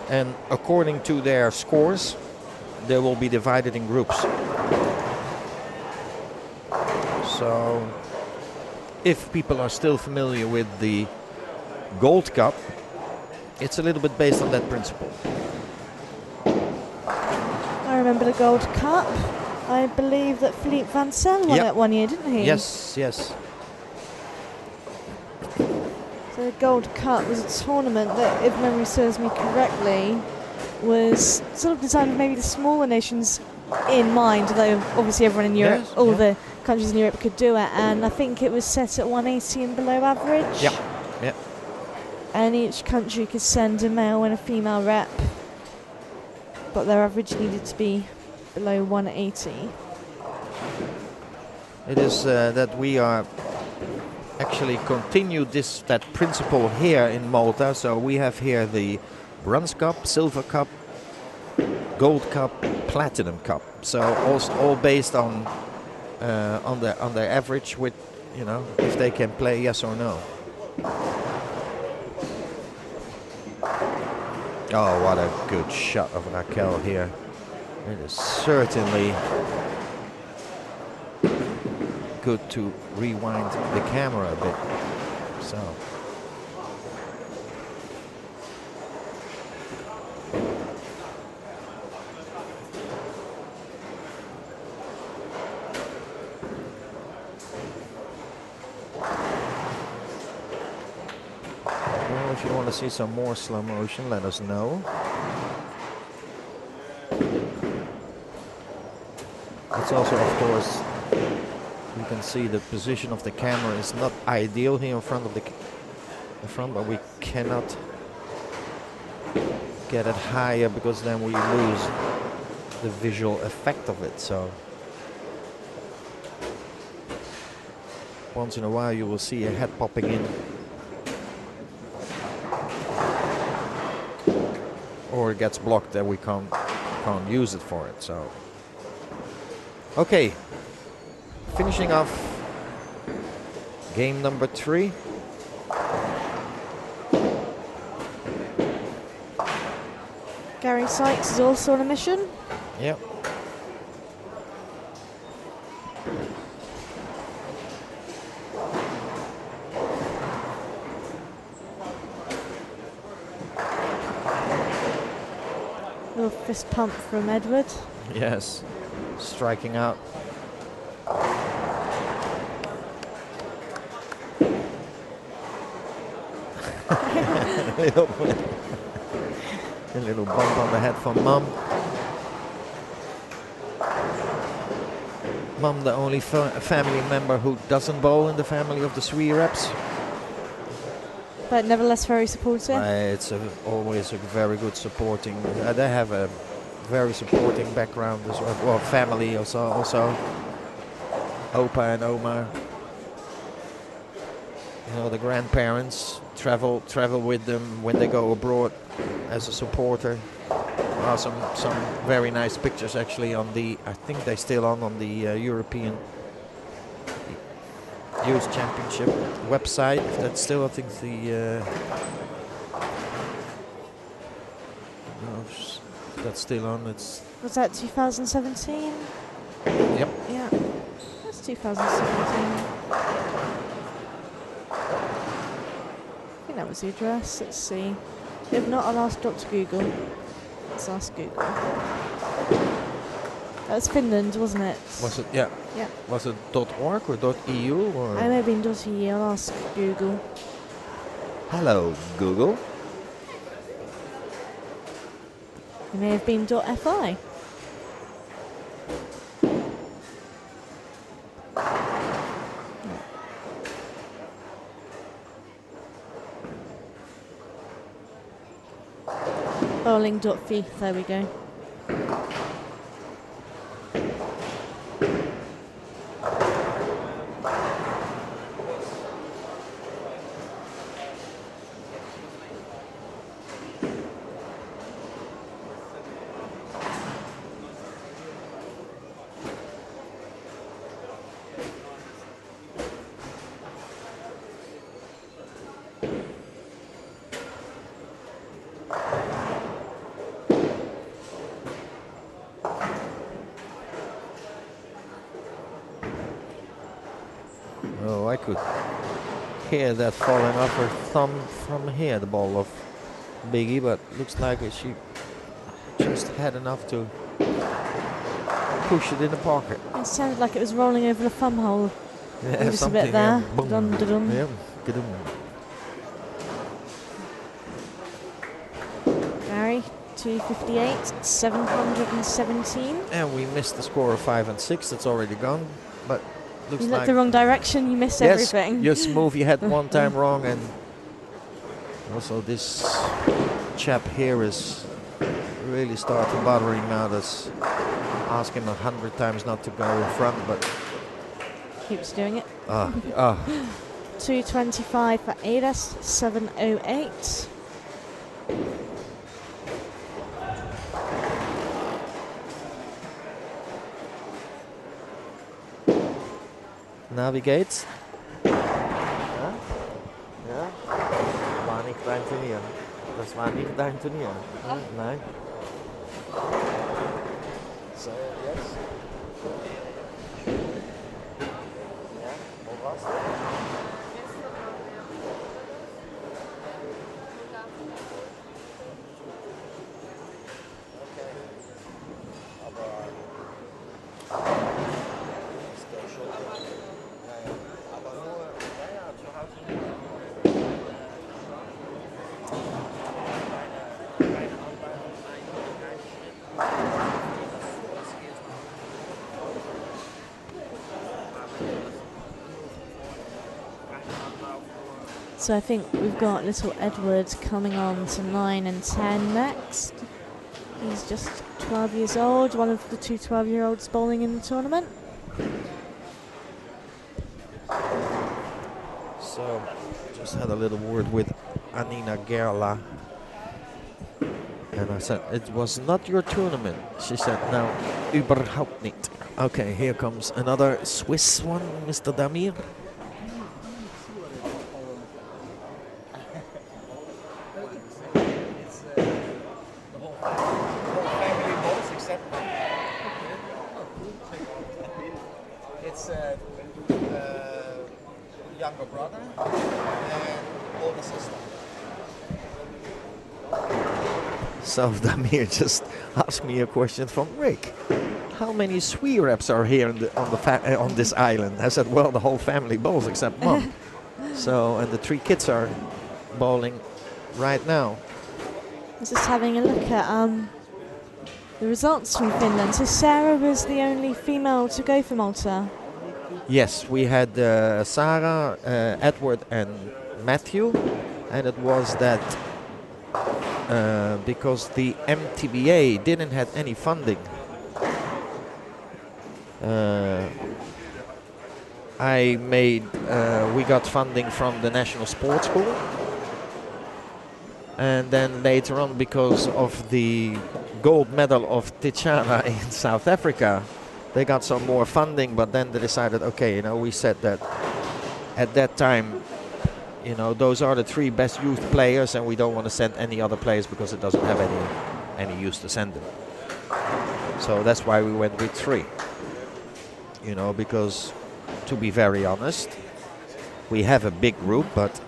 and according to their scores they will be divided in groups. So if people are still familiar with the Gold Cup, it's a little bit based on that principle. I remember the Gold Cup. I believe that Philippe Vancel won it one year, didn't he? Yes, yes. So the Gold Cup was a tournament that, if memory serves me correctly, was sort of designed with maybe the smaller nations in mind, though obviously everyone in Europe, all the countries in Europe could do it, and I think it was set at 180 and below average. Yeah, yeah. And each country could send a male and a female rep, but their average needed to be below 180. It is that we are actually continued that principle here in Malta. So we have here the Bronze Cup, Silver Cup, Gold Cup, Platinum Cup. So all based on their average, with, you know, if they can play yes or no. Oh, what a good shot of Raquel here. It is certainly good to rewind the camera a bit. So. Well, if you want to see some more slow motion, let us know. It's also, of course, you can see the position of the camera is not ideal here in front of the front, but we cannot get it higher because then we lose the visual effect of it. So once in a while you will see a head popping in, or it gets blocked that we can't use it for it. So okay, finishing off game number 3. Gary Sykes is also on a mission. Yep. Little fist pump from Edward. Yes, striking out. A little bump on the head from Mum. Mum, the only family member who doesn't bowl in the family of the Sue Reps. But nevertheless very supportive. It's always a very good supporting. They have a very supporting background as well. Well, family also. Opa and Oma. You know, the grandparents travel with them when they go abroad as a supporter. There are some very nice pictures actually on the, I think they're still on the European Youth Championship website. If that's still, I think the no, if that's still on. It's Was that 2017? Yep. Yeah, that's 2017. I think that was the address. Let's see. If not, I'll ask Dr. Google. Let's ask Google. That's Finland, wasn't it? Was it? Yeah. Yeah. Was it .org or .eu or? I may have been .eu. I'll ask Google. Hello, Google. It may have been .fi. Bowling.fi, there we go. Oh, I could hear that falling off her thumb from here, the ball of Biggie, but looks like she just had enough to push it in the pocket. It sounded like it was rolling over the thumb hole. Yeah, Just a bit there. Yeah. Boom. Dun, dun, dun. Yeah. Ga-dum. Gary, 258, 717. And we missed the score of 5 and 6. That's already gone, but looks You like looked the wrong direction, you missed everything. Yes, you move your head one time wrong, and also this chap here is really starting bothering now. That's ask him 100 times not to go in front, but Keeps doing it. 225 for Adas, 708. Navigate. Ja? Ja? War nicht dein Turnier. Das war nicht dein Turnier. Nein. So, yes. Ja, wo warst du? Okay. Aber ist der schon. Aber nur, ja, zu Hause nur. Keine Anleitung, kein Schritt. Das geht. So I think we've got little Edward coming on to 9 and 10 next. He's just 12 years old, one of the two 12-year-olds bowling in the tournament. So, just had a little word with Anina Gerla. And I said, it was not your tournament. She said, no, überhaupt nicht. Okay, here comes another Swiss one, Mr. Damir. Younger brother and older sister. So Damir just asked me a question from Rick. How many Sue reps are here on this island? I said, well, the whole family bowls except Mom. So, and the 3 kids are bowling right now. I was just having a look at the results from Finland. So Sarah was the only female to go for Malta. Yes, we had Sarah, Edward and Matthew, and it was that because the MTBA didn't have any funding. We got funding from the National Sports School, and then later on, because of the gold medal of Tichana in South Africa, they got some more funding, but then they decided, okay, you know, we said that at that time, you know, those are the 3 best youth players, and we don't want to send any other players because it doesn't have any use to send them. So that's why we went with 3. You know, because to be very honest, we have a big group, but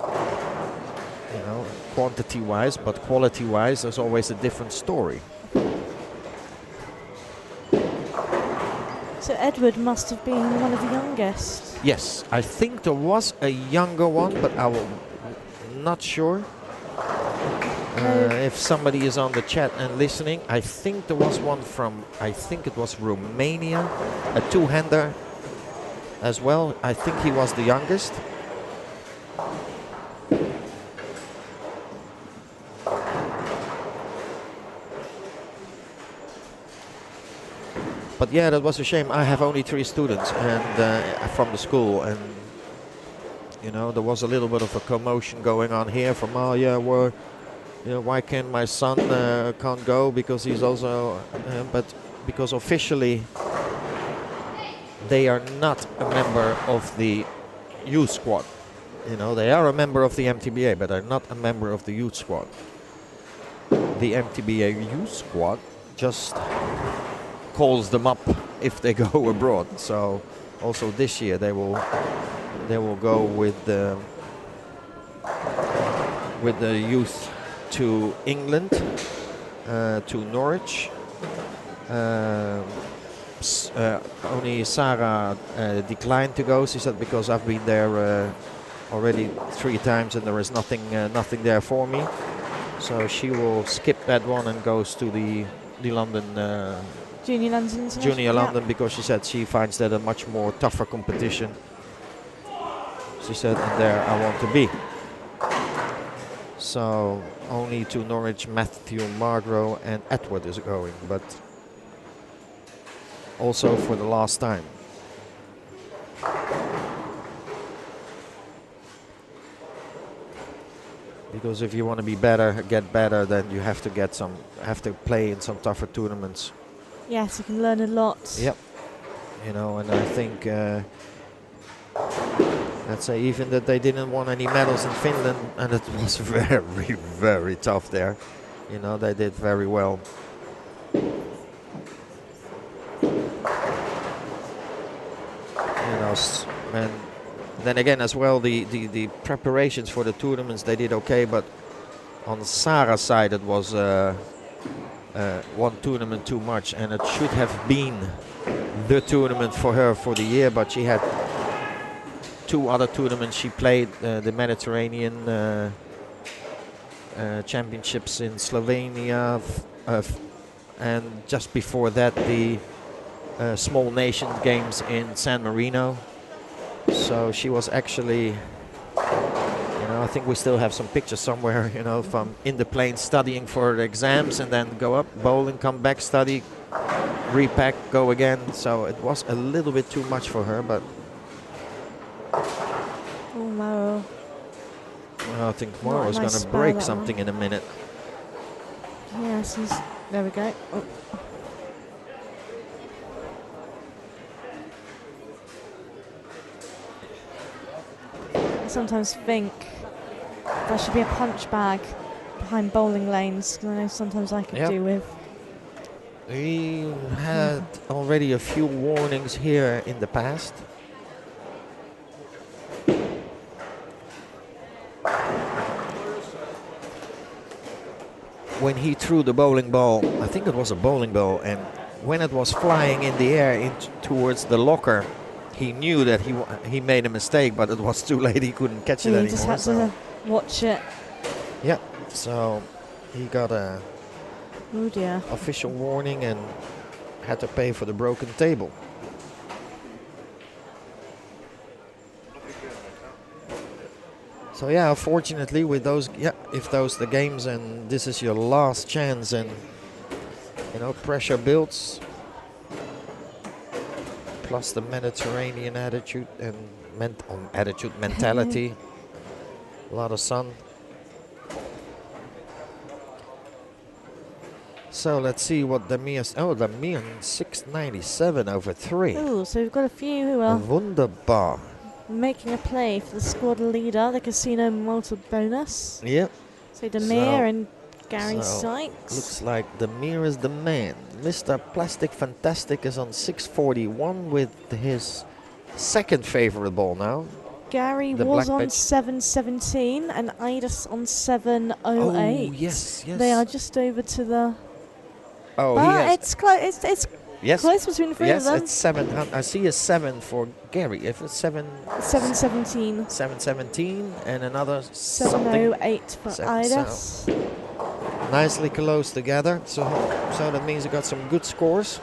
you know, quantity-wise, but quality-wise, there's always a different story. So Edward must have been one of the youngest. Yes, I think there was a younger one, but I'm not sure. If somebody is on the chat and listening, I think there was one from, I think it was Romania, a 2-hander as well. I think he was the youngest. But yeah, that was a shame. I have only 3 students and from the school, and you know, there was a little bit of a commotion going on here from, oh yeah, well, you know, why can't my son can't go because he's also, but because officially they are not a member of the youth squad. You know, they are a member of the MTBA, but they're not a member of the youth squad. The MTBA youth squad just calls them up if they go abroad. So also this year they will go with the youth to England, to Norwich. Only Sarah declined to go. She said, because I've been there already 3 times and there is nothing there for me. So she will skip that one and goes to the London Junior London. Junior London, because she said she finds that a much more tougher competition. She said, and there I want to be. So only to Norwich, Matthew, Margro and Edward is going, but also for the last time. Because if you want to be better, get better, then you have to play in some tougher tournaments. Yes, you can learn a lot. Yep. You know, and I think let's say even that they didn't want any medals in Finland, and it was very, very tough there. You know, they did very well. You know, and then again as well, the preparations for the tournaments, they did okay, but on Sarah's side it was one tournament too much, and it should have been the tournament for her for the year, but she had 2 other tournaments she played, the Mediterranean championships in Slovenia, and just before that the Small Nation Games in San Marino. So she was actually You know, I think we still have some pictures somewhere, you know, from in the plane studying for the exams and then go up, bowling, come back, study, repack, go again. So it was a little bit too much for her, but Oh, Maro. well, I think Not Mara a was nice going to spell, break that something one. in a minute. Yes, there we go. Oh. I sometimes think there should be a punch bag behind bowling lanes, 'cause I know sometimes I could Yep. do with. We had already a few warnings here in the past. When he threw the bowling ball, I think it was a bowling ball, and when it was flying in the air towards the locker, he knew that he made a mistake, but it was too late. He couldn't catch it You anymore. just had so to watch it. yeah, so he got a Oh dear. official warning and had to pay for the broken table. So yeah, unfortunately with those, yeah, if those the games and this is your last chance and you know pressure builds, plus the Mediterranean attitude and mentality, a lot of sun. So let's see what the Mia's, oh the Mian 697 over 3. Oh, so we've got a few who are Wunderbar. making a play for the squad leader, the Casino Malta bonus. Yep. So Demir So- and Gary so Sykes. Looks like the mirror is the man. Mr. Plastic Fantastic is on 641 with his second favorite ball now. Gary the was black on badge. 717 and Idas on 708. Oh, yes, yes. They are just over to the. Oh, But he has. it's close. It's Yes, close between the three yes, of them. it's 700. I see a 7 for Gary. If it's 717. 717 and another something 708 for Seven, Idas. nicely close together. So that means you got some good scores.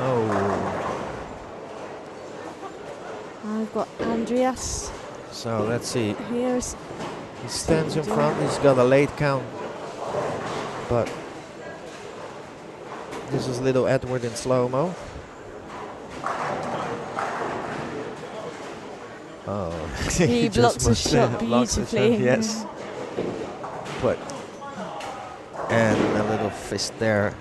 Oh, I've got Andreas. so let's see. Here's He stands in front. He's got a late count, but this is little Edward in slow-mo. Oh, he just blocks a must, shot blocks the shot, beautifully. yes, but and a little fist there.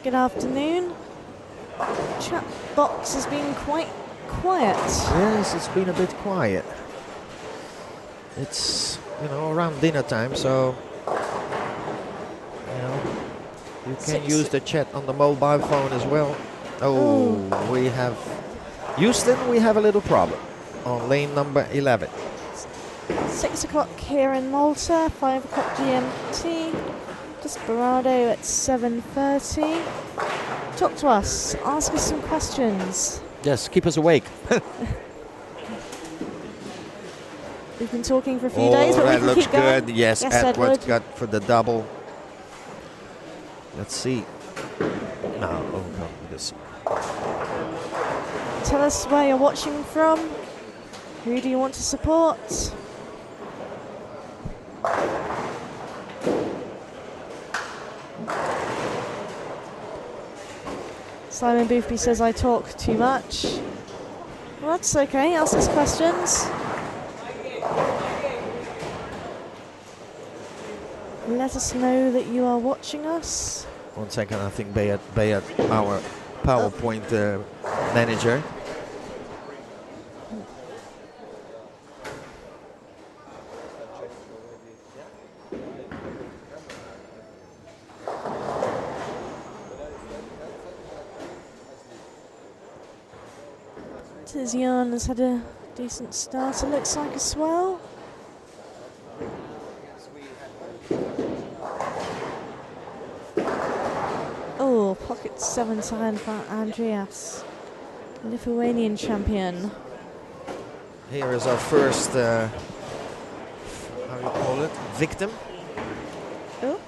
Good afternoon. Chat box has been quite quiet. Yes, it's been a bit quiet. It's around dinner time, so you can use the chat on the mobile phone as well. Oh, we have Houston. We have a little problem on lane number 11. 6 o'clock here in Malta, 5 o'clock GMT. Desperado at 7:30. Talk to us. Ask us some questions. Yes, keep us awake. We've been talking for a few days, but we that can looks keep going. good. Yes, Yes, Edward's Edward. got for the double. Let's see. No, oh no, this. Tell us where you're watching from. Who do you want to support? Simon Boothby says I talk too much. Well, that's okay. Ask us questions. Let us know that you are watching us. 1 second, I think Bayat, our PowerPoint manager. Tizian has had a decent start, it looks like, as well. Oh, pocket 7 to hand for Andreas. Lithuanian champion. Here is our first, how do you call it, victim. Oh,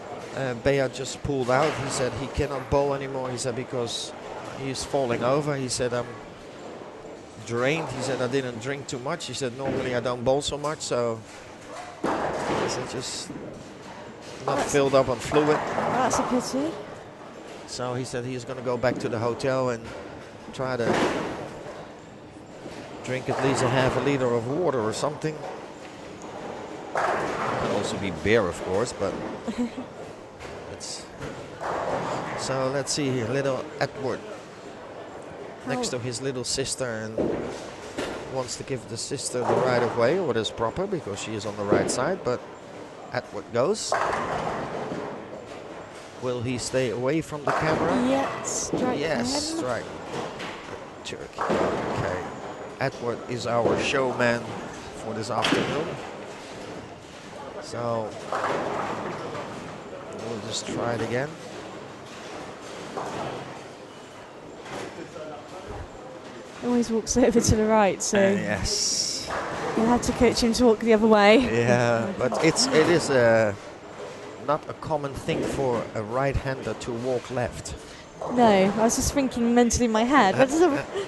Bea just pulled out. He said he cannot bowl anymore. He said because he's falling over. He said I'm drained. He said I didn't drink too much. He said normally I don't bowl so much, so he said just not filled up on fluid. that's a pity. So he said he's going to go back to the hotel and try to drink at least a half a liter of water or something. Could also be beer, of course, but it's. So let's see here, little Edward next to his little sister and wants to give the sister the right of way, what is proper because she is on the right side, but Edward goes. Will he stay away from the camera? Yeah, strike. Yes, ahead. strike. Turkey. Okay. Edward is our showman for this afternoon. So we'll just try it again. Always walks over to the right, so Yes. you'll have to coach him to walk the other way. Yeah, but it is not a common thing for a right-hander to walk left. No, I was just thinking mentally in my head. But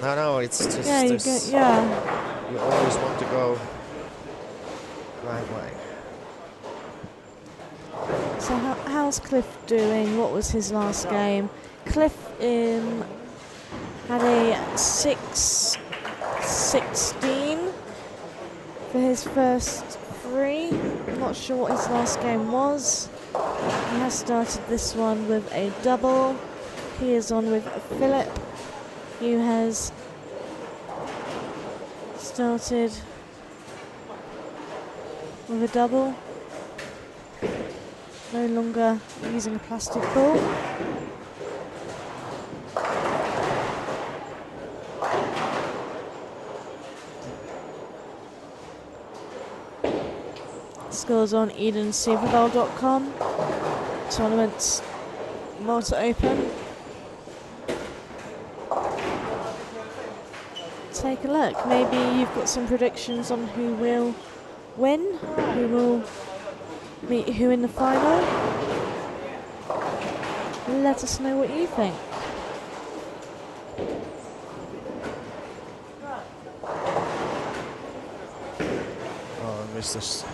No, it's just yeah, you go, yeah. you always want to go right way. So how's Cliff doing? What was his last game? Cliff had a 6-16 for his first 3. I'm not sure what his last game was. He has started this one with a double. He is on with Philip, who has started with a double. No longer using a plastic ball. Scores on EdenSuperbowl.com. Tournament Malta Open. Take a look. Maybe you've got some predictions on who will win, who will meet who in the final. Let us know what you think. Oh, I missed this.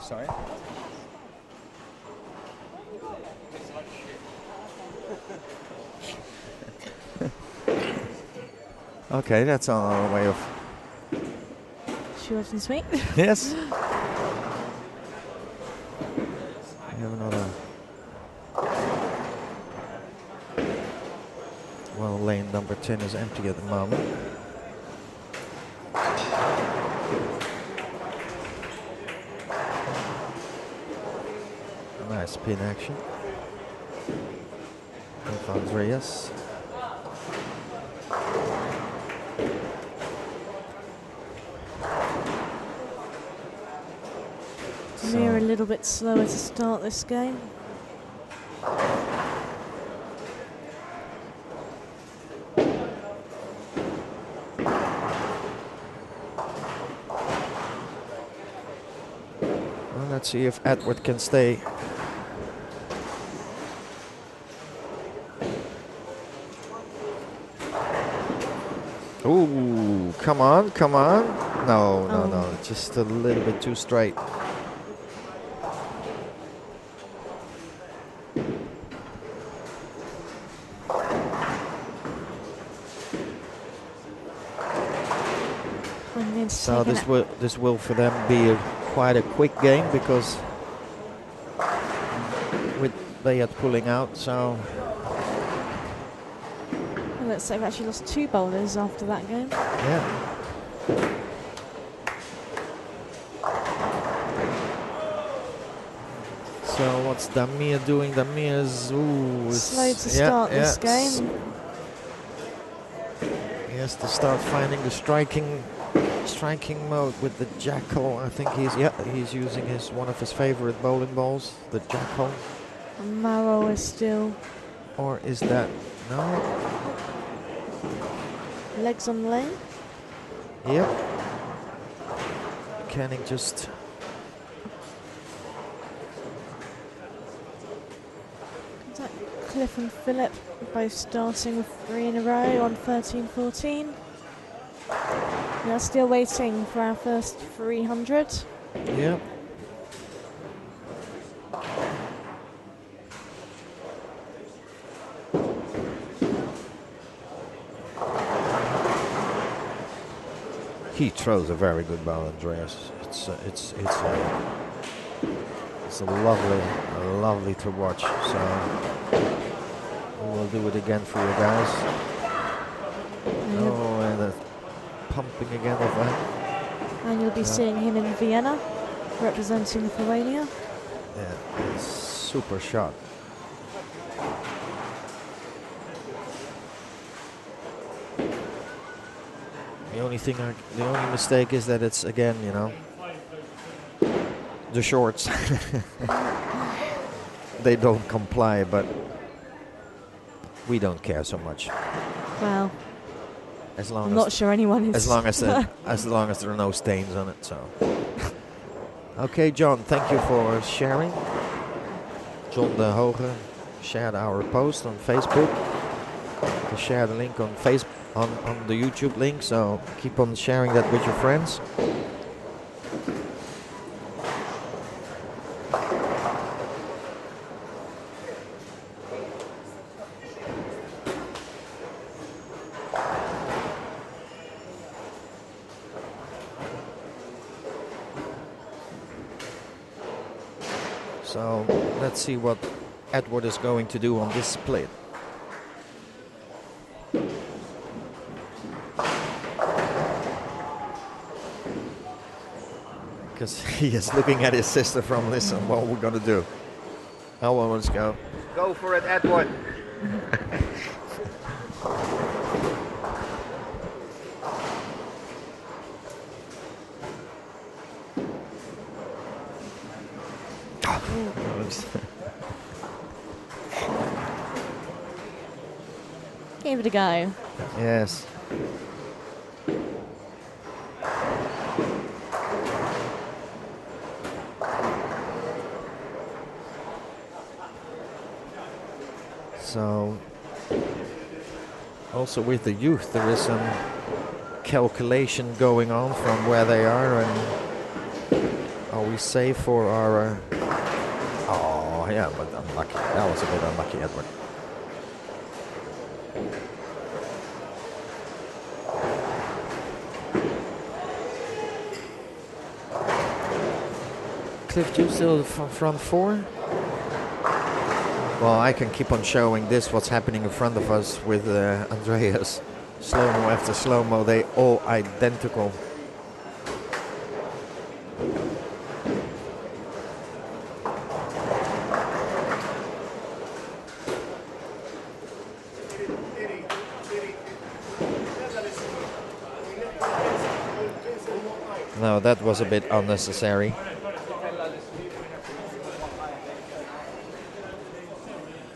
Sorry? Okay, that's our way of. Short and sweet. Yes. We have another. Well, lane number 10 is empty at the moment. Nice pin action with Andreas. We're a little bit slower to start this game. Well, let's see if Edward can stay. Ooh, come on, come on. No, no, no, just a little bit too straight. So this will for them be quite a quick game because they are pulling out. So It looks like they've actually lost 2 bowlers after that game. yeah. So what's Damir doing? Damir's Slow to start this game. He has to start finding the striking mode with the jackal. I think he's using one of his favorite bowling balls, the jackal. And Maro is still Or is that no? legs on lane. Yep. Canning just Cliff and Philip both starting with 3 in a row on 13-14. We are still waiting for our first 300. yep. He throws a very good ball, Andreas. It's lovely to watch. So we'll do it again for you guys. Oh, and the pumping again of that. And you'll be seeing him in Vienna, representing Lithuania. Yeah, it's super shot. The only mistake is that it's again, the shorts. They don't comply, but we don't care so much. Well, As long I'm as not sure anyone is. as long as there are no stains on it. So, okay, John, thank you for sharing. John de Hoge shared our post on Facebook. To share the link on Facebook. On the YouTube link, so keep on sharing that with your friends. So let's see what Edward is going to do on this split. Because he is looking at his sister from, listen, what we're going to do. Oh, well, let's go. Go for it, Edward. Give it a go. Yes. So, also with the youth, there is some calculation going on from where they are, and are we safe for our? Oh, yeah, but unlucky. That was a bit unlucky, Edward. Cliff, do you still front 4? Well, I can keep on showing this, what's happening in front of us with Andreas. Slow-mo after slow-mo, they all identical. No, that was a bit unnecessary.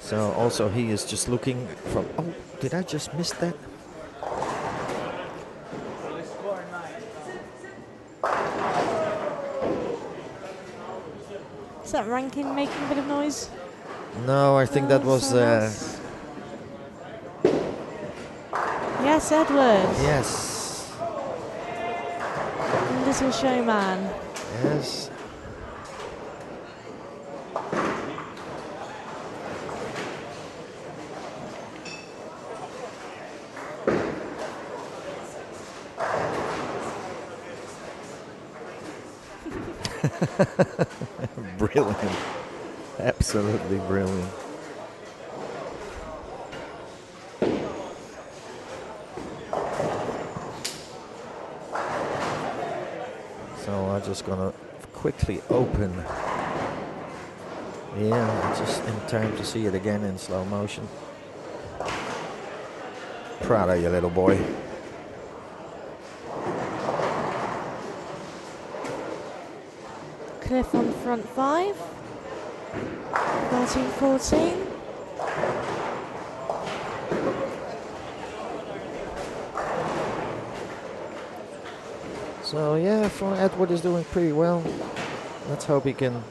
So also he is just looking from, oh, did I just miss that? Is that Rankin making a bit of noise? No, I think that was, yes, Edward. yes, Little showman. yes. Brilliant. Absolutely brilliant. So I'm just gonna quickly open. Yeah, just in time to see it again in slow motion. Proud of you, little boy. Cliff on front 5. 13-14. So yeah, for Edward is doing pretty well. Let's hope he can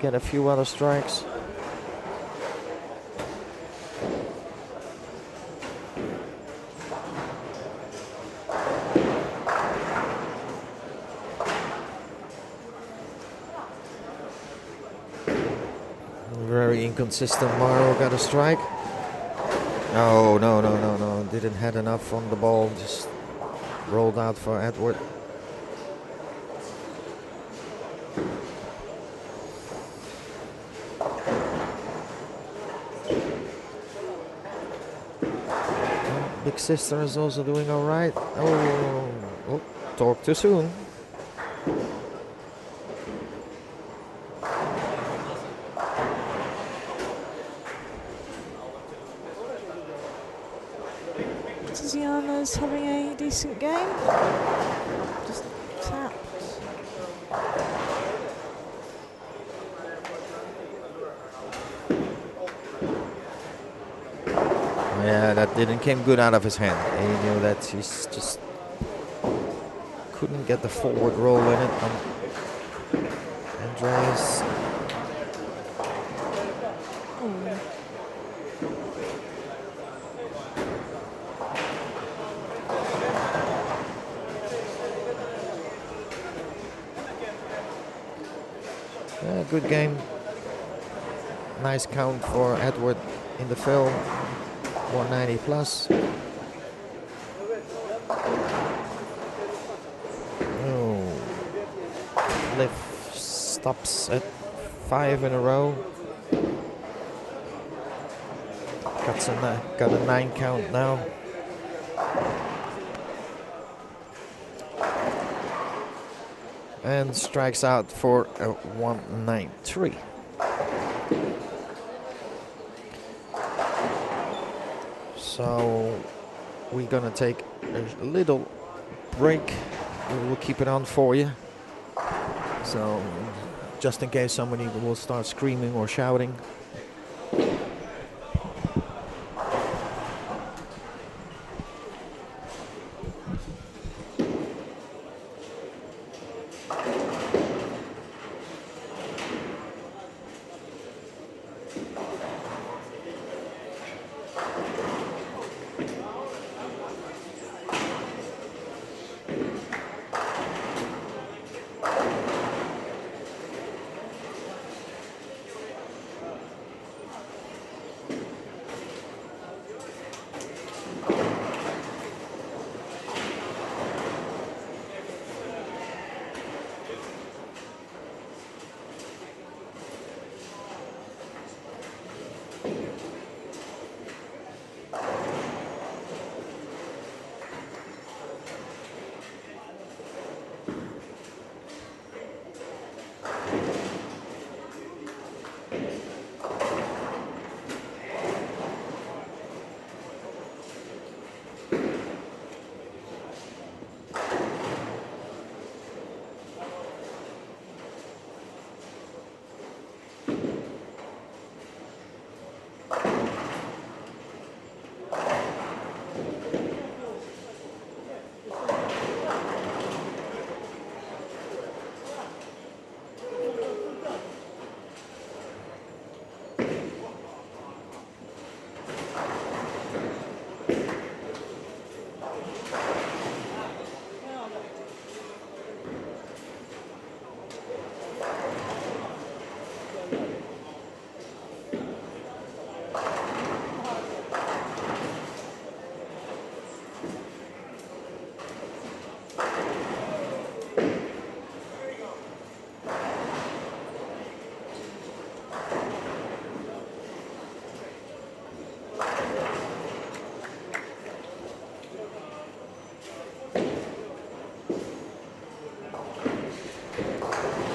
get a few other strikes. Very inconsistent. Morrow got a strike. No, no, no, no, no. Didn't had enough on the ball. Just rolled out for Edward. Big sister is also doing all right. Oh, talk too soon. Tiziana's having a decent game. Just tapped. Yeah, that didn't came good out of his hand. He knew that he's just couldn't get the forward roll in it. Andreas. Yeah, good game. Nice count for Edward in the fill. 190 plus. Oh, Cliff stops at 5 in a row. Got a 9 count now. And strikes out for a 193. So we're gonna take a little break. We will keep it on for you. So just in case somebody will start screaming or shouting.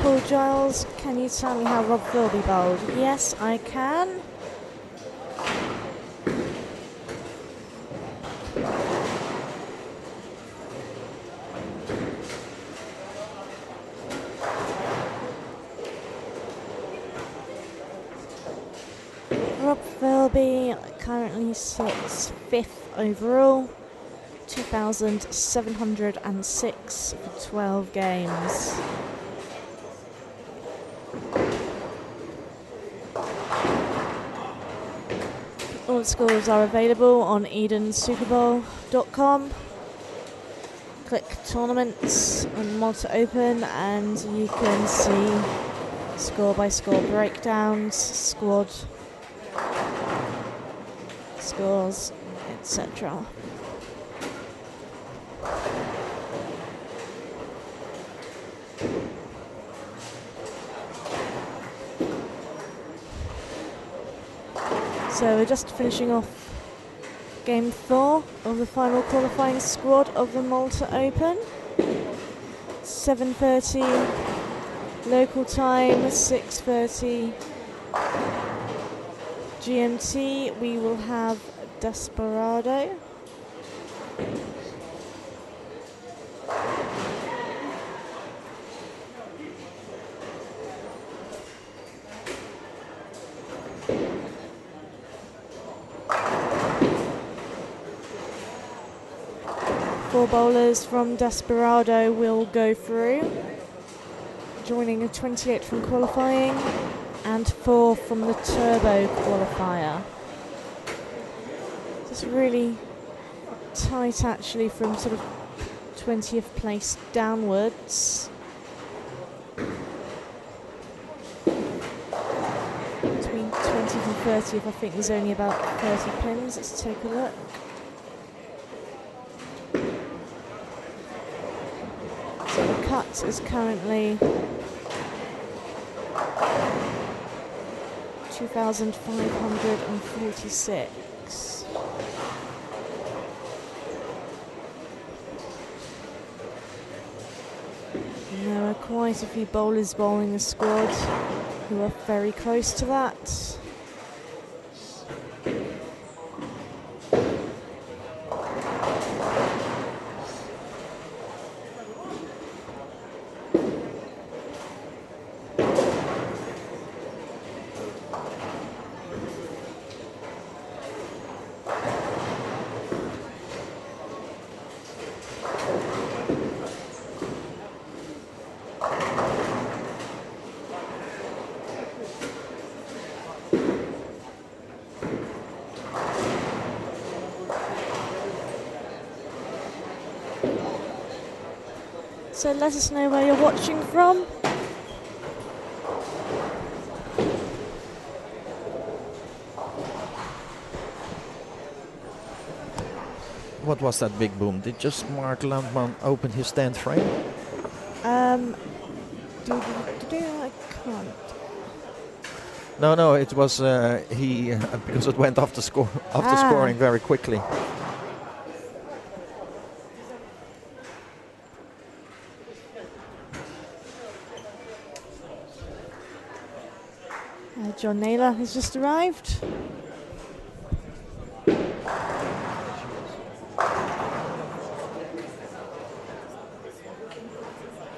Paul Giles, can you tell me how Rob Philby bowled? Yes, I can. Rob Philby currently sits 5th overall, 2,706 for 12 games. All scores are available on EdenSuperbowl.com. Click tournaments on Malta Open and you can see score by score breakdowns, squad scores, etc. So we're just finishing off game 4 of the final qualifying squad of the Malta Open. 7:30 local time, 6:30 GMT. We will have Desperado. Four bowlers from Desperado will go through, joining a 28 from qualifying and 4 from the Turbo qualifier. It's really tight actually from sort of 20th place downwards. Between 20th and 30th I think there's only about 30 pins. Let's take a look. So the cut is currently 2,546. And there are quite a few bowlers bowling the squad who are very close to that. So let us know where you're watching from. What was that big boom? Did just Mark Landman open his 10th frame? I can't. No, it was he because it went after scoring very quickly. John Naylor has just arrived.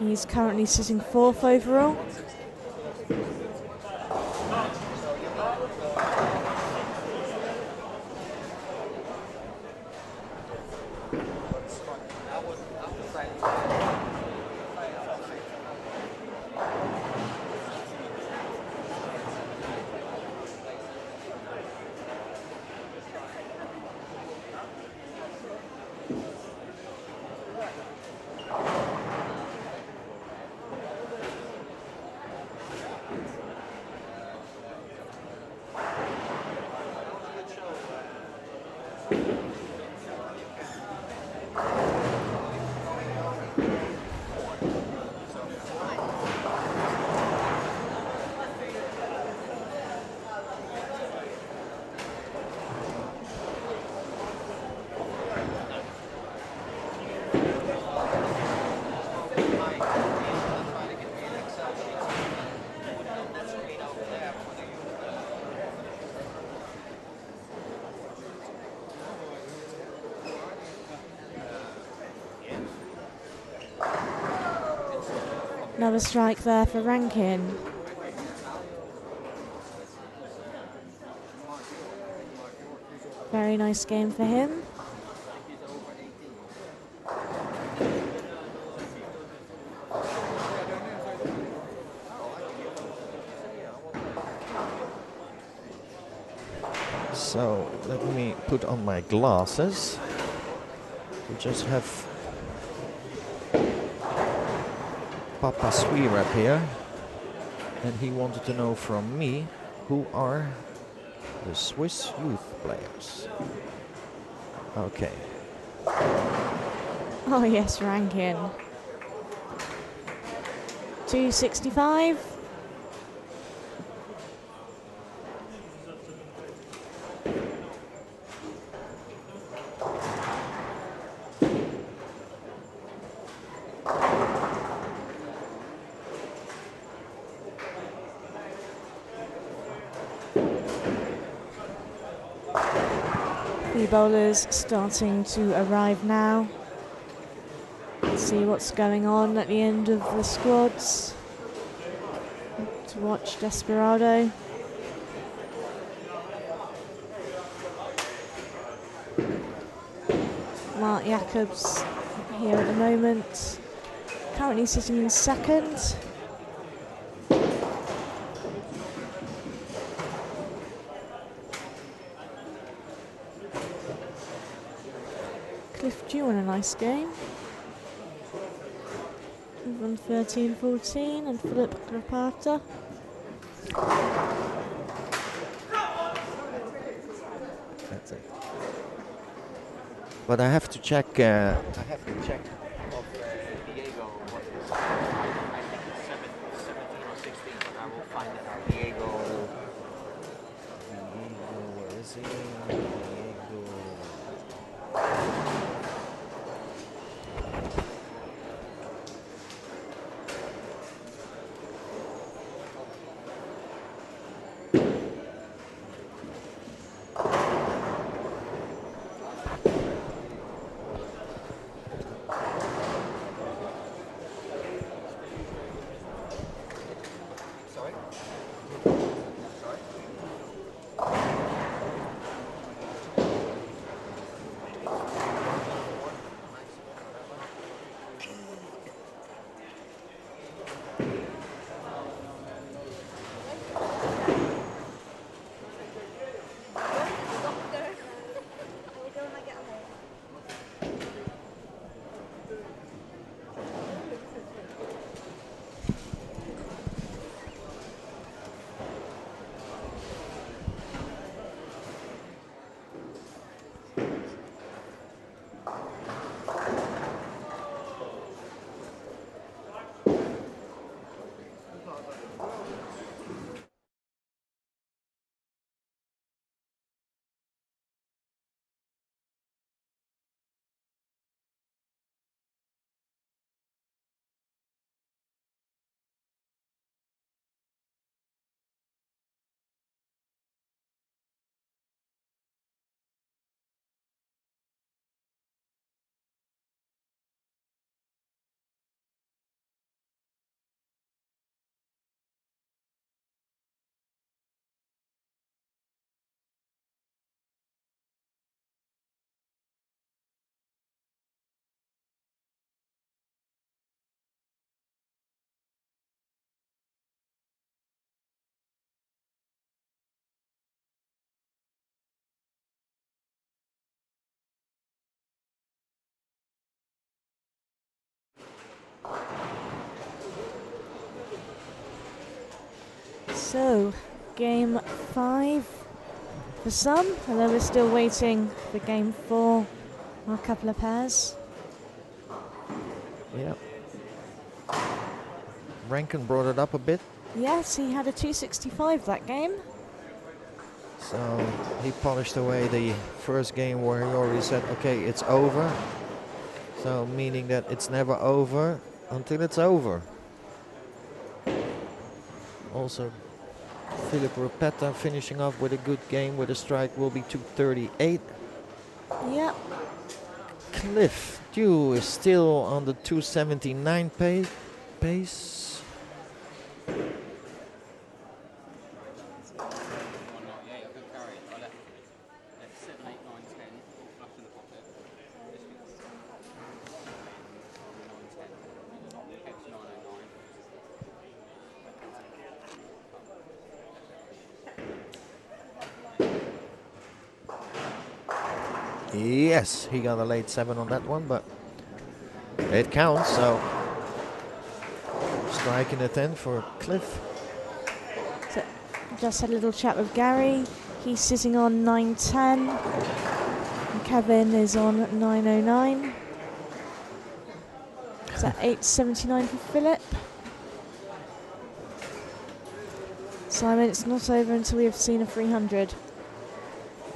He's currently sitting 4th overall. Another strike there for Rankin. Very nice game for him. So let me put on my glasses. We just have Papa Swirap here, and he wanted to know from me who are the Swiss youth players. Okay. Oh yes, Rankin. 265. The bowlers starting to arrive now. Let's see what's going on at the end of the squads. To watch Desperado. Mark Jacobs here at the moment. Currently sitting in second. Cliff Dew in a nice game. We've won 13-14 and Philip Rapata. That's it. But I have to check. Diego. What is? I think it's 17 or 16. But I will find it out. Diego. Where is he? Diego. So, game 5 for some, although we're still waiting for game 4 on a couple of pairs. Yeah. Rankin brought it up a bit. Yes, he had a 265 that game. So he polished away the first game where he already said, okay, it's over. So meaning that it's never over until it's over. Also, Philip Rapetta finishing off with a good game with a strike will be 238. Yep. Cliff Dew is still on the 279 pace. Yes, he got a late 7 on that one, but it counts, so striking a 10 for Cliff. So just had a little chat with Gary. He's sitting on 9.10. And Kevin is on 9.09. Is that 8.79 for Philip? Simon, it's not over until we have seen a 300.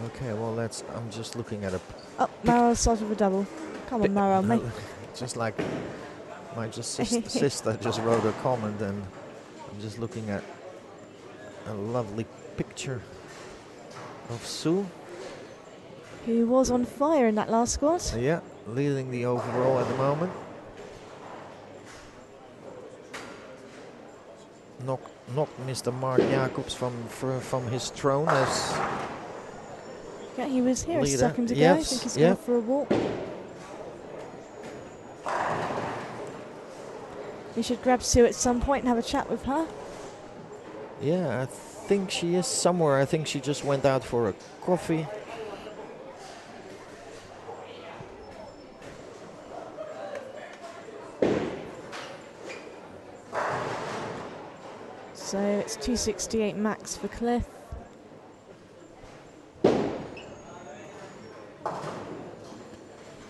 Okay, well, I'm just looking at a... Oh, Maro started with a double. Come on, Maro, mate. Just like my sister just wrote a comment, and I'm just looking at a lovely picture of Sue. Who was on fire in that last squad. Yeah, leading the overall at the moment. Knocked Mr. Mark Jacobs from his throne as... Yeah, he was here a leader. second ago. Yes, I think he's yeah. gone for a walk. We should grab Sue at some point and have a chat with her. Yeah, I think she is somewhere. I think she just went out for a coffee. So it's 268 max for Cliff.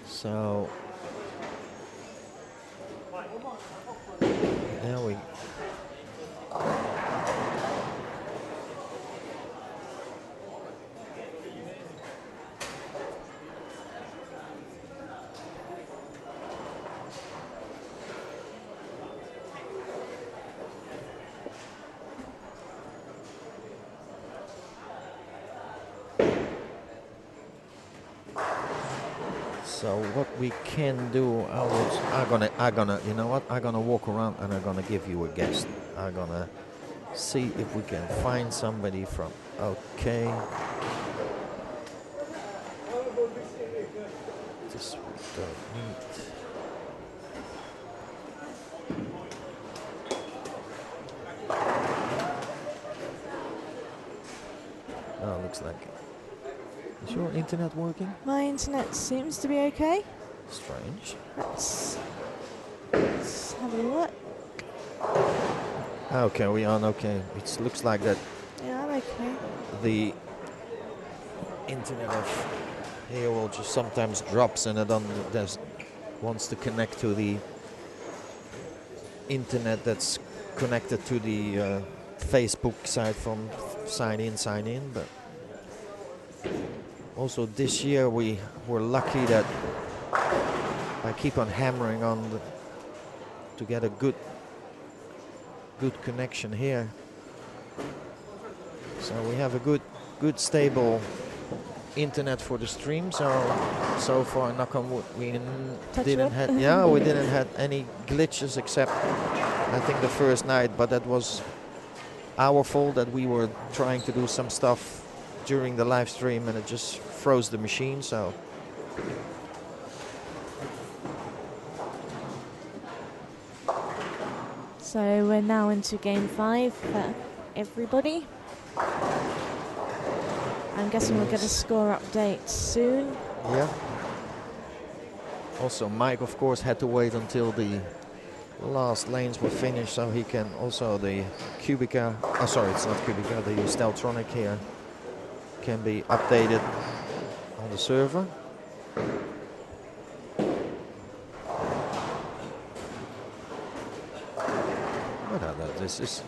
So there we So what we can do, I'm gonna, you know what? I'm gonna walk around and I'm gonna give you a guess. I'm gonna see if we can find somebody from. Okay. This we don't need. Oh, looks like. Is your internet working? My internet seems to be okay. Strange. Let's have a look. Okay, we on. Okay, it looks like that Yeah, I'm okay. the internet of here will just sometimes drops and it wants to connect to the internet that's connected to the Facebook site from sign in, but also this year we were lucky that I keep on hammering on to get a good connection here. So we have a good stable internet for the stream. So far, knock on wood, we didn't have any glitches except I think the first night, but that was our fault that we were trying to do some stuff during the live stream and it just froze the machine. So we're now into game 5 for everybody. I'm guessing we'll get a score update soon. yeah. Also, Mike, of course, had to wait until the last lanes were finished so he can also the Cubica. Oh, sorry, it's not Cubica. The Steltronic here can be updated on the server. This is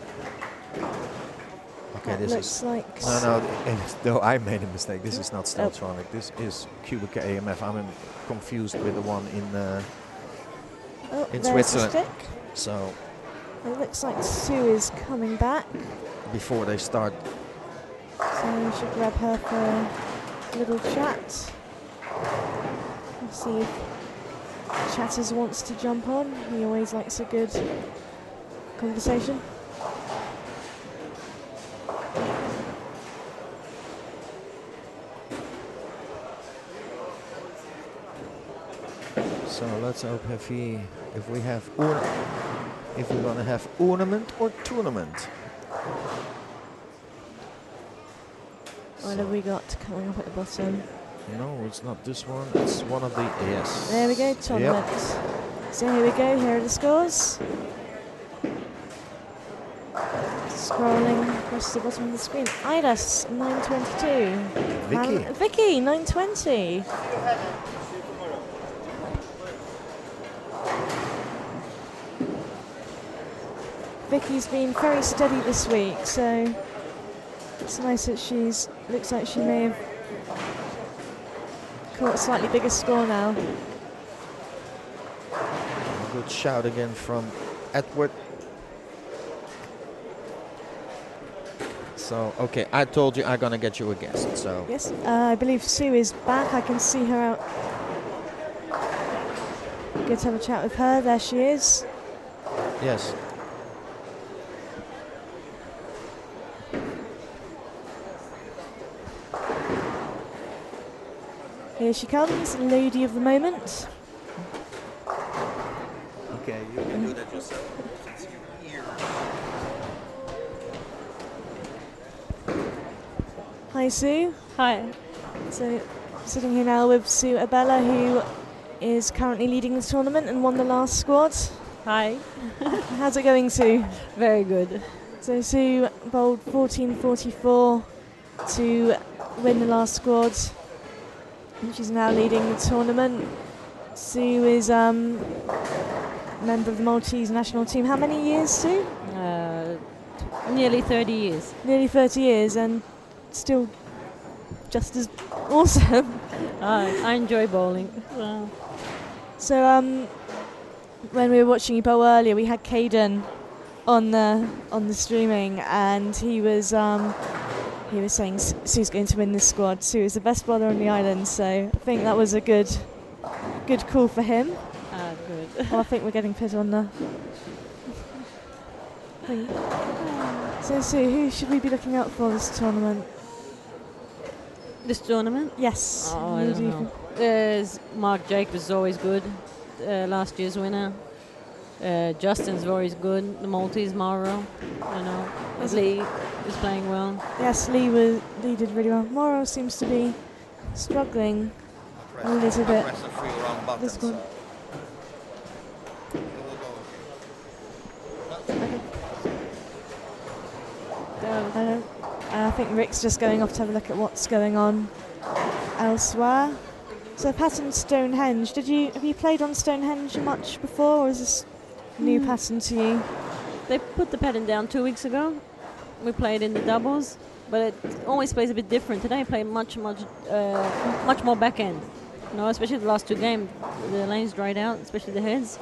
okay. That This looks is like no. I made a mistake. This is not Steltronic. This is Cubica AMF. I'm confused with the one in there's Switzerland. the stick. So It looks like Sue is coming back. before they start. So we should grab her for a little chat. Let's see if Chatters wants to jump on. He always likes a good conversation. So let's hope if we're gonna have ornament or tournament. What have we got coming up at the bottom? No, it's not this one. It's one of the yes. There we go, tournament. So here we go. Here are the scores. Scrolling across the bottom of the screen. Idas 922. Vicky 920. Vicky's been very steady this week, so it's nice that looks like she may have caught a slightly bigger score now. Good shout again from Edward. So, okay, I told you I'm gonna get you a guest, so. Yes, I believe Sue is back. I can see her out. Good to have a chat with her. There she is. Yes. Here she comes, lady of the moment. Okay, you can do that yourself. Hi, Sue. Hi. So, sitting here now with Sue Abella, who is currently leading the tournament and won the last squad. Hi. How's it going, Sue? Very good. So, Sue bowled 14.44 to win the last squad. And she's now leading the tournament. Sue is member of the Maltese national team. How many years, Sue? Nearly 30 years. Nearly 30 years, and still just as awesome. I enjoy bowling. Wow. So when we were watching you bowl earlier, we had Caden on the streaming, and he was saying Sue's going to win this squad. Sue is the best bowler on the island, so I think that was a good call for him. Good. Well, I think we're getting put on the thing. So Sue, who should we be looking out for this tournament? This tournament? Yes. Oh, I don't know. Mark Jacobs is always good. Last year's winner. Justin's always good. The Maltese Mauro. Lee is playing well. Yes, Lee did really well. Mauro seems to be struggling a little bit. This one. I think Rick's just going off to have a look at what's going on elsewhere. So pattern Stonehenge. Have you played on Stonehenge much before, or is this new pattern to you? They put the pattern down 2 weeks ago. We played in the doubles, but it always plays a bit different. Today I played much more backhand. Especially the last two games, the lanes dried out, especially the heads.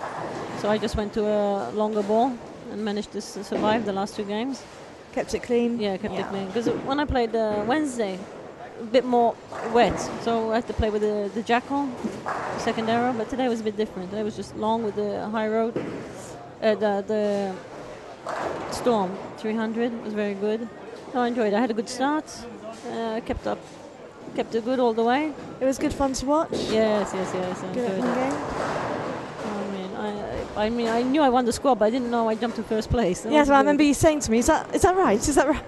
So I just went to a longer ball and managed to survive the last two games. Kept it clean? Yeah, kept it clean. Because when I played Wednesday, a bit more wet, so I had to play with the jackal, second arrow, but today was a bit different. Today was just long with the high road. The Storm 300 was very good. No, I enjoyed it. I had a good start, kept it good all the way. It was good fun to watch? Yes. I Good enjoyed it. game? I knew I won the squad, but I didn't know I jumped to first place. Yes, well, I remember you saying to me, is that right? Is that right?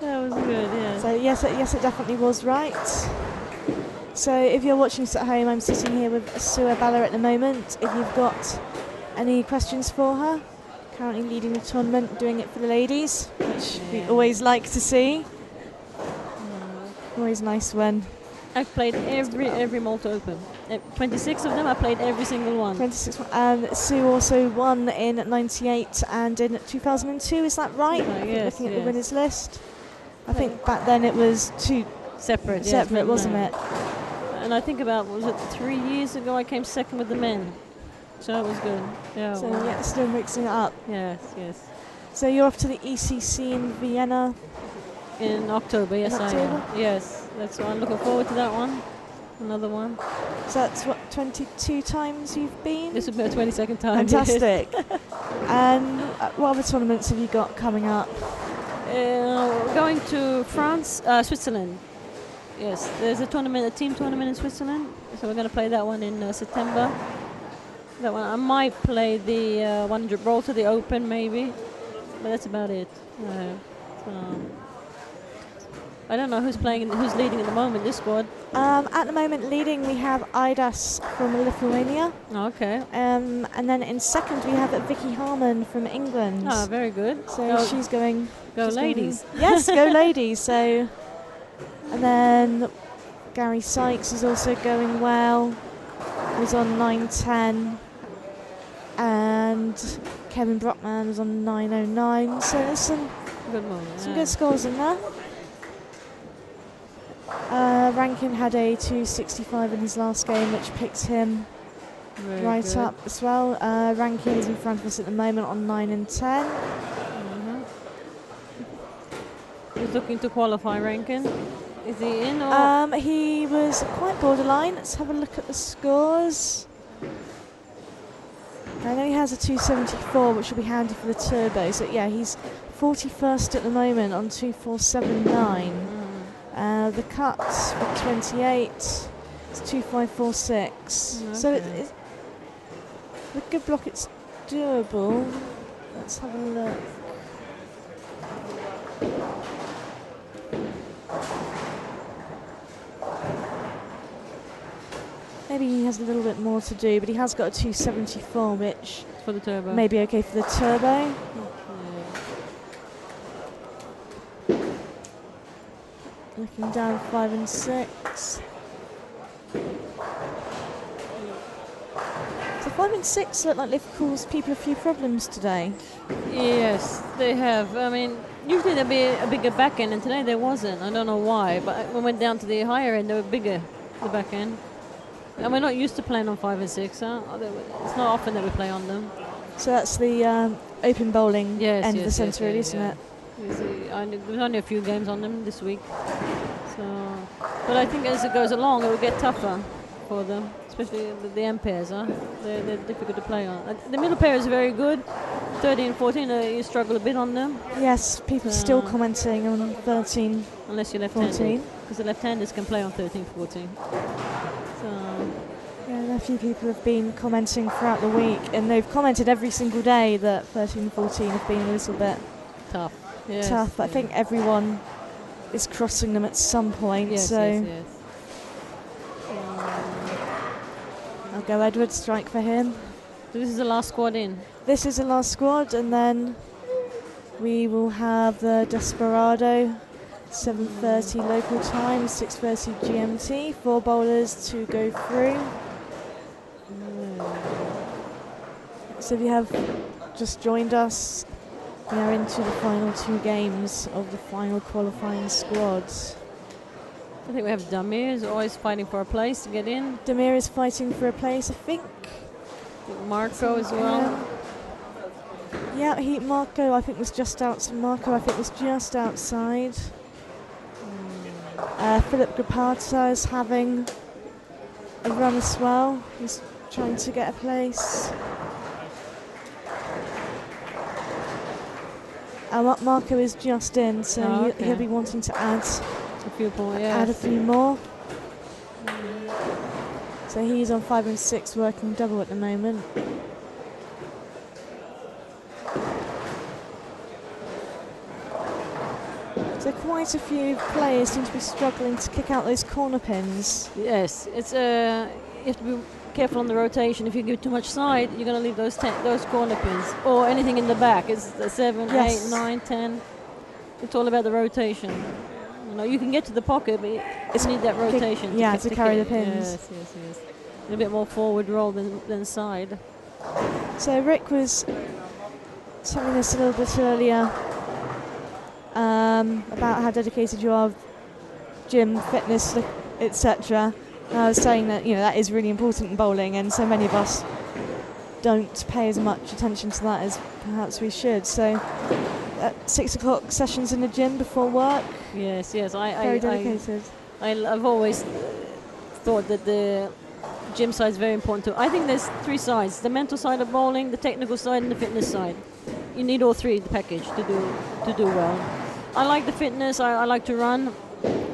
That was good, yeah. So yes, it definitely was right. So if you're watching this at home, I'm sitting here with Sue Abella at the moment. If you've got any questions for her, currently leading the tournament, doing it for the ladies, which we always like to see. Always nice when. I've played every Malta Open. 26 of them, I played every single one. 26. And Sue also won in '98 and in 2002. Is that right? Yes, looking at the winners list. I think back then it was two separate, wasn't it? And I think about, was it 3 years ago I came second with the men. So it was good. Yeah. So still mixing it up. Yes. So you're off to the ECC in Vienna in October, yes, I am. Yes, that's why I'm looking forward to that one. Another one. So that's what, 22 times you've been? This will be my 22nd time. Fantastic. And what other tournaments have you got coming up? We're going to France, Switzerland. Yes, there's a team tournament in Switzerland. So we're going to play that one in September. That one, I might play the 100 Malta, the Open maybe, but that's about it. So I don't know who's playing, who's leading at the moment. This squad. At the moment, leading we have Idas from Lithuania. Okay. And then in second we have Vicky Harmon from England. Ah, very good. So she's going. Go ladies. Yes, go ladies. So, and then Gary Sykes is also going well. Was on 9:10, and Kevin Brockman was on 9:09. So there's some good scores in there. Rankin had a 265 in his last game, which picked him right good. up as well. Rankin is in front of us at the moment on 9 and 10. He's looking to qualify, Rankin. Is he in or? He was quite borderline. Let's have a look at the scores. I know he has a 274, which will be handy for the turbo. So yeah, he's 41st at the moment on 2479. The cut for 28 is 2546. So it's a good block. It's doable. Let's have a look. Maybe he has a little bit more to do, but he has got a 274, which for the turbo. may be okay for the turbo. Looking down 5 and 6. So 5 and 6 look like they've caused people a few problems today. Yes, they have. I mean, usually there'd be a bigger back end, and today there wasn't. I don't know why, but when we went down to the higher end, they were bigger, the back end. And we're not used to playing on 5 and 6, huh? It's not often that we play on them. So that's the open bowling end of the centre, really, isn't it? There's only a few games on them this week. So, but I think as it goes along, it will get tougher for them, especially the end pairs, huh? They're difficult to play on. The middle pair is very good. 13, 14, you struggle a bit on them. Yes, people still commenting on 13, unless you're left-handed, because the left-handers can play on 13, 14. So. Yeah, a few people have been commenting throughout the week, and they've commented every single day that 13 and 14 have been a little bit tough. But I think everyone is crossing them at some point. Yes, so yes. I'll go Edward, strike for him. So this is the last squad in? This is the last squad, and then we will have the Desperado, 7:30 local time, 6:30 GMT, 4 bowlers to go through. So if you have just joined us, we are into the final 2 games of the final qualifying squads. I think we have Damir is always fighting for a place to get in. Damir is fighting for a place, I think. Marco as well. Yeah, Marco I think was just outside. Philip Grapata is having a run as well. He's trying to get a place. Marco is just in, so he'll be wanting to add a few more. Add a few more. So he's on 5 and 6, working double at the moment. So quite a few players seem to be struggling to kick out those corner pins. Yes, it's you have to be careful on the rotation. If you give too much side, you're going to leave those corner pins or anything in the back. It's 7, 8, 9, 10. It's all about the rotation. You know, you can get to the pocket, but you need that rotation. To carry the pins. Yes. A bit more forward roll than side. So Rick was telling us a little bit earlier about how dedicated you are, gym, fitness, etc. I was saying that that is really important in bowling, and so many of us don't pay as much attention to that as perhaps we should. So, at 6 o'clock sessions in the gym before work. Yes. Very dedicated. I've always thought that the gym side is very important too. I think there's three sides: the mental side of bowling, the technical side, and the fitness side. You need all three in the package to do well. I like the fitness. I like to run.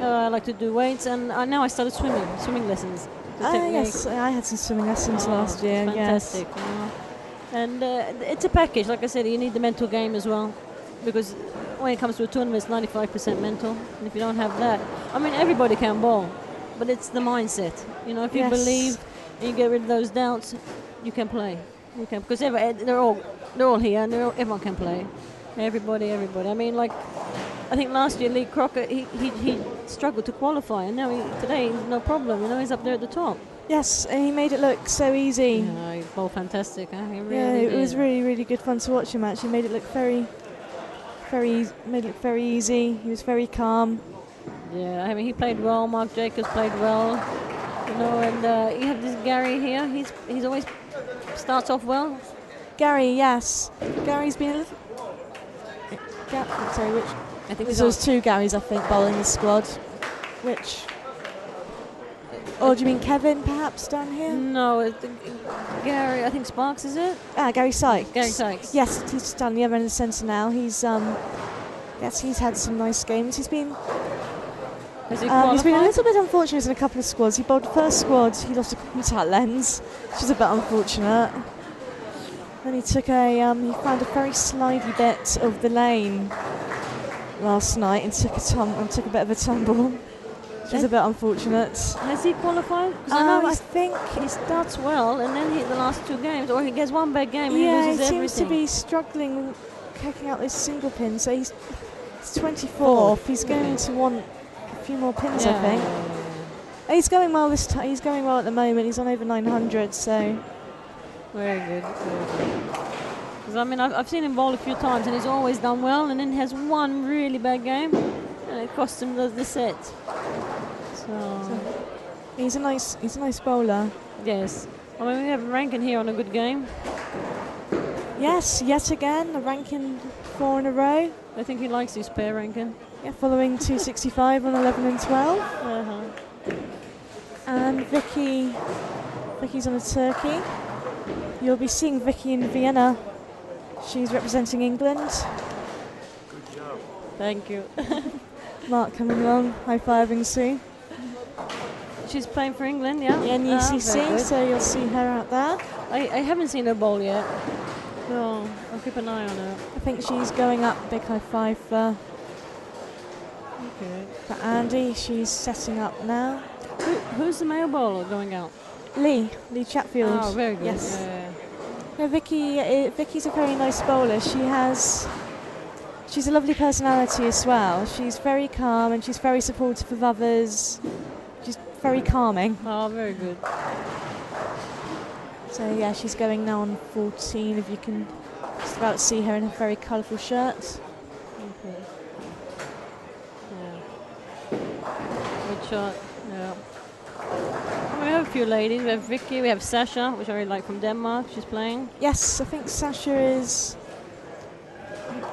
I like to do weights, and now I started swimming lessons. Yes, I had some swimming lessons last year. Fantastic. Yes. You know. And it's a package. Like I said, you need the mental game as well, because when it comes to a tournament, it's 95% mental. And if you don't have that, I mean, everybody can bowl, but it's the mindset. You know, if you believe and you get rid of those doubts, you can play. You can, because they're all here, and everyone can play. Everybody. I mean, like, I think last year Lee Crocker, he struggled to qualify, and now today he's no problem. You know, he's up there at the top. Yes, and he made it look so easy. Yeah, he bowled fantastic. Huh? He really it did. was really, really good fun to watch him. Actually, made it look very easy. He was very calm. Yeah, I mean, he played well. Mark Jacobs played well. You know, and you have this Gary here. He's always starts off well. Gary, yes. Gary's been a little... sorry, which... I think There was two Garys, I think, bowling the squad. Which... Or do you mean Kevin, perhaps, down here? No, Gary, I think Sparks, is it? Gary Sykes. Gary Sykes. Yes, he's down the other end of the centre now. He's he's had some nice games. He's been Has he he's been a qualified? little bit unfortunate in a couple of squads. He bowled the first squad, he lost a contact lens, which is a bit unfortunate. Then he took he found a very slidey bit of the lane last night and took a bit of a tumble, which is a bit unfortunate. Has he qualified? 'Cause I know I think he starts well, and then the last two games, or he gets one bad game and he he loses seems everything. to be struggling kicking out this single pin. So he's 24th. He's going to want a few more pins, I think. Yeah. He's going well this time. He's going well at the moment. He's on over 900. So Very good. Because I mean, I've seen him bowl a few times, and he's always done well, and then he has one really bad game, and it costs him the set. So he's a nice bowler. yes, I mean, we have Rankin here on a good game. Yes, yet again a ranking 4 in a row. I think he likes his pair, Rankin. Yeah, following 265 on 11 and 12. Uh-huh. And Vicky's on a turkey. You'll be seeing Vicky in Vienna. She's representing England. Thank you. Mark coming along, high-fiving Sue. She's playing for England, yeah? The Very NUCC, good. so you'll see her out there. I haven't seen her bowl yet, so I'll keep an eye on her. I think she's going up. Big high five for Andy. She's setting up now. Who's the male bowler going out? Lee Chatfield. Oh, very good. Yes. Yeah. No, Vicky's a very nice bowler. She's a lovely personality as well. She's very calm and she's very supportive of others. She's very calming. Oh, very good. So yeah, she's going now on 14. If you can just about see her in a very colourful shirt. Okay. Yeah. Good shot. Yeah. We have a few ladies. We have Vicky. We have Sasha, which I really like, from Denmark. She's playing. Yes, I think Sasha is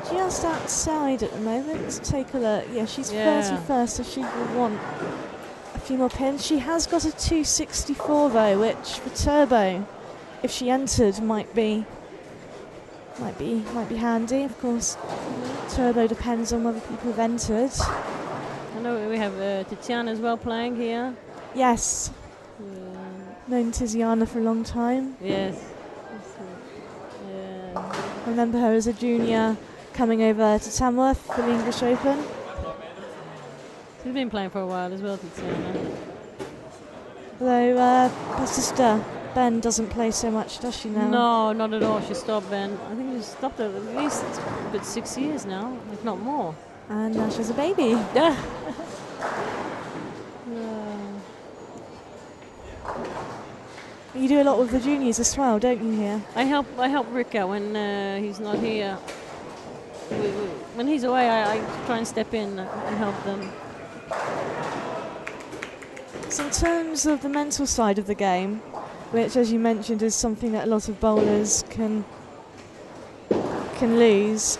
just outside at the moment. Let's take a look. Yeah, she's 31st, so she will want a few more pins. She has got a 264 though, which for Turbo, if she entered, might be handy. Of course, Turbo depends on whether people have entered. I know we have Tiziana as well playing here. Yes, known Tiziana for a long time. Yes. I remember her as a junior coming over to Tamworth for the English Open. She's been playing for a while as well, Tiziana. Although her sister Ben doesn't play so much, does she now? No, not at all. She stopped Ben. I think she stopped at least a good 6 years now, if not more. And now she has a baby. Yeah. You do a lot with the juniors as well, don't you, here? I help Rick out when he's not here. When he's away, I try and step in and help them. So in terms of the mental side of the game, which, as you mentioned, is something that a lot of bowlers can lose,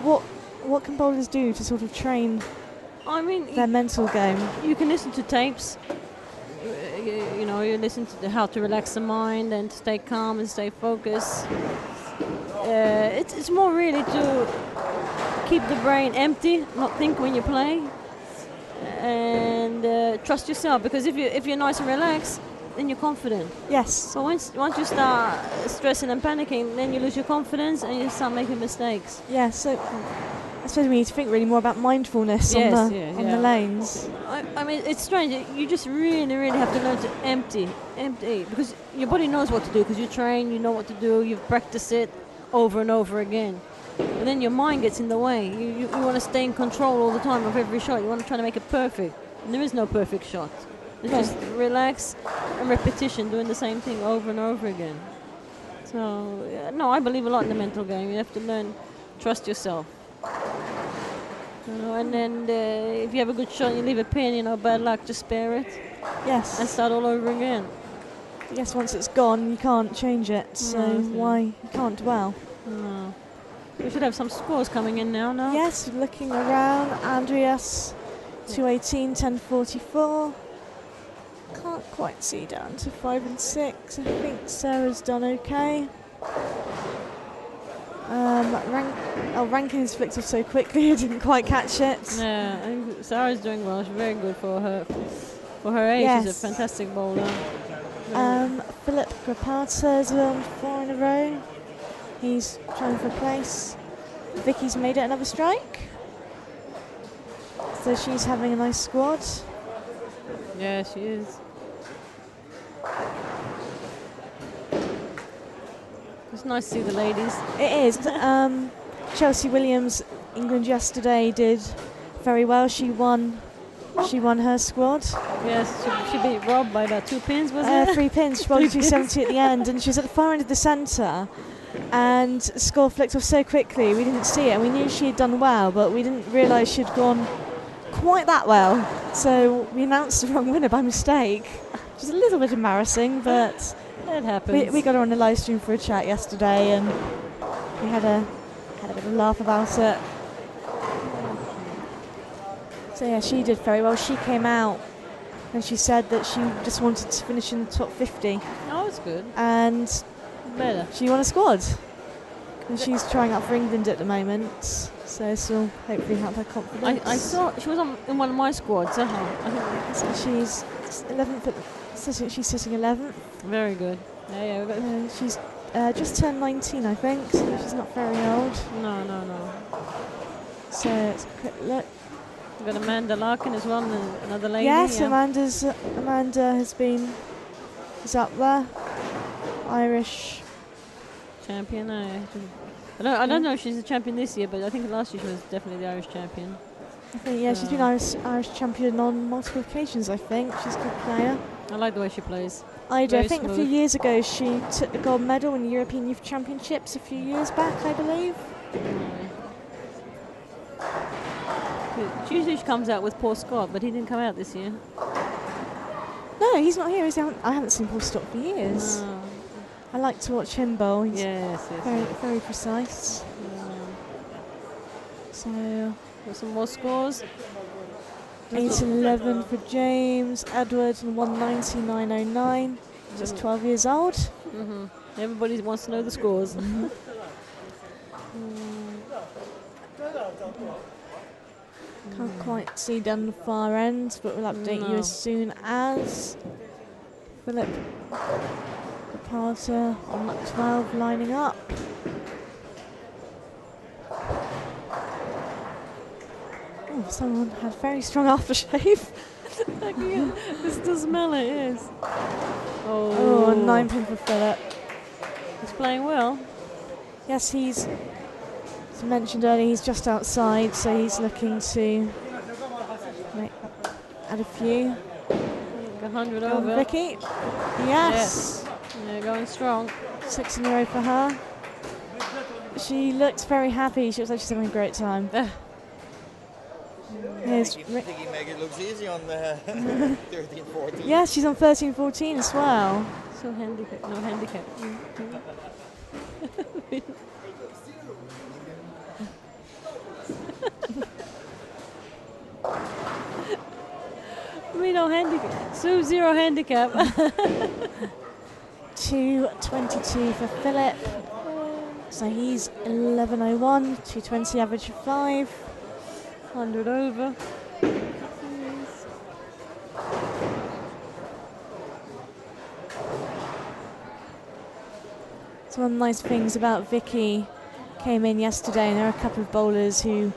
what can bowlers do to sort of train I mean, their mental game? you can listen to tapes. You know, you listen to how to relax the mind and to stay calm and stay focused. It's more really to keep the brain empty, not think when you play, and trust yourself. Because if you're nice and relaxed, then you're confident. Yes. So once you start stressing and panicking, then you lose your confidence and you start making mistakes. Yeah. So I suppose we need to think really more about mindfulness on the lanes. I mean, it's strange. You just really, really have to learn to empty, because your body knows what to do. Because you train, you know what to do. You've practiced it over and over again. But then your mind gets in the way. You want to stay in control all the time of every shot. You want to try to make it perfect. And there is no perfect shot. It's just relax and repetition, doing the same thing over and over again. So, no, I believe a lot in the mental game. You have to learn, trust yourself. And then if you have a good shot and you leave a pin, bad luck, just spare it. Yes. And start all over again. Yes, once it's gone, you can't change it. So why you can't dwell? No. We should have some scores coming in now, no? Yes, looking around. Andreas, 218, 1044. Can't quite see down to 5 and 6. I think Sarah's done okay. Rankings flicked off so quickly I didn't quite catch it. Yeah, I think Sarah's doing well. She's very good for her age. Yes. She's a fantastic bowler. Philip Grapata's won 4 in a row. He's trying for place. Vicky's made it another strike. So she's having a nice squad. Yeah, she is. It's nice to see the ladies. It is. Chelsea Williams, England yesterday, did very well. She won her squad. Yes, she beat Rob by about 2 pins, was it? 3 pins. She rolled 270 at the end, and she was at the far end of the centre. And the score flicked off so quickly, we didn't see it. We knew she had done well, but we didn't realise she'd gone quite that well. So we announced the wrong winner by mistake, which is a little bit embarrassing, but it happens. We got her on the live stream for a chat yesterday, and we had a bit of a laugh about it. So yeah, she did very well. She came out and she said that she just wanted to finish in the top 50. Oh, that's good. And better. She won a squad. And she's trying out for England at the moment, so this will hopefully help her confidence. I saw she was in one of my squads. I think she's 11th. She's sitting 11th. Very good. Yeah. She's just turned 19, I think, so she's not very old. No. So it's a quick look. We've got Amanda Larkin as well, another lady. Yes, yeah. Amanda is up there. Irish champion. I don't know if she's a champion this year, but I think last year she was definitely the Irish champion. I think, she's been Irish champion on multiple occasions, I think. She's a good player. I like the way she plays. I do. I think a few years ago she took the gold medal in the European Youth Championships a few years back, I believe. Usually she comes out with Paul Scott, but he didn't come out this year. No, he's not here. I haven't seen Paul Scott for years. No. I like to watch him bowl. He's very precise. So, got some more scores. 8-11 for James Edwards and 199.09. Just 12 years old. Mm-hmm. Everybody wants to know the scores. Mm-hmm. Can't quite see down the far end, but we'll update you as soon as. Philip Parter on lap 12 lining up. Oh, someone had very strong aftershave. I can still smell it, yes. Oh, 9 pin for Philip. He's playing well. Yes, he's, as mentioned earlier, he's just outside, so he's looking to add a few. 100 over. Vicky. Yes. Yeah, going strong. 6 in a row for her. She looks very happy. She looks like she's having a great time. Here's Vicky make it looks easy on the 13-14. Yeah, she's on 13-14 as well. So handicap, no handicap. We don't handicap. Sue 0 handicap. 222 for Philip. So he's 1101, 220 average of 5. 100 over. So one of the nice things about Vicky came in yesterday, and there are a couple of bowlers who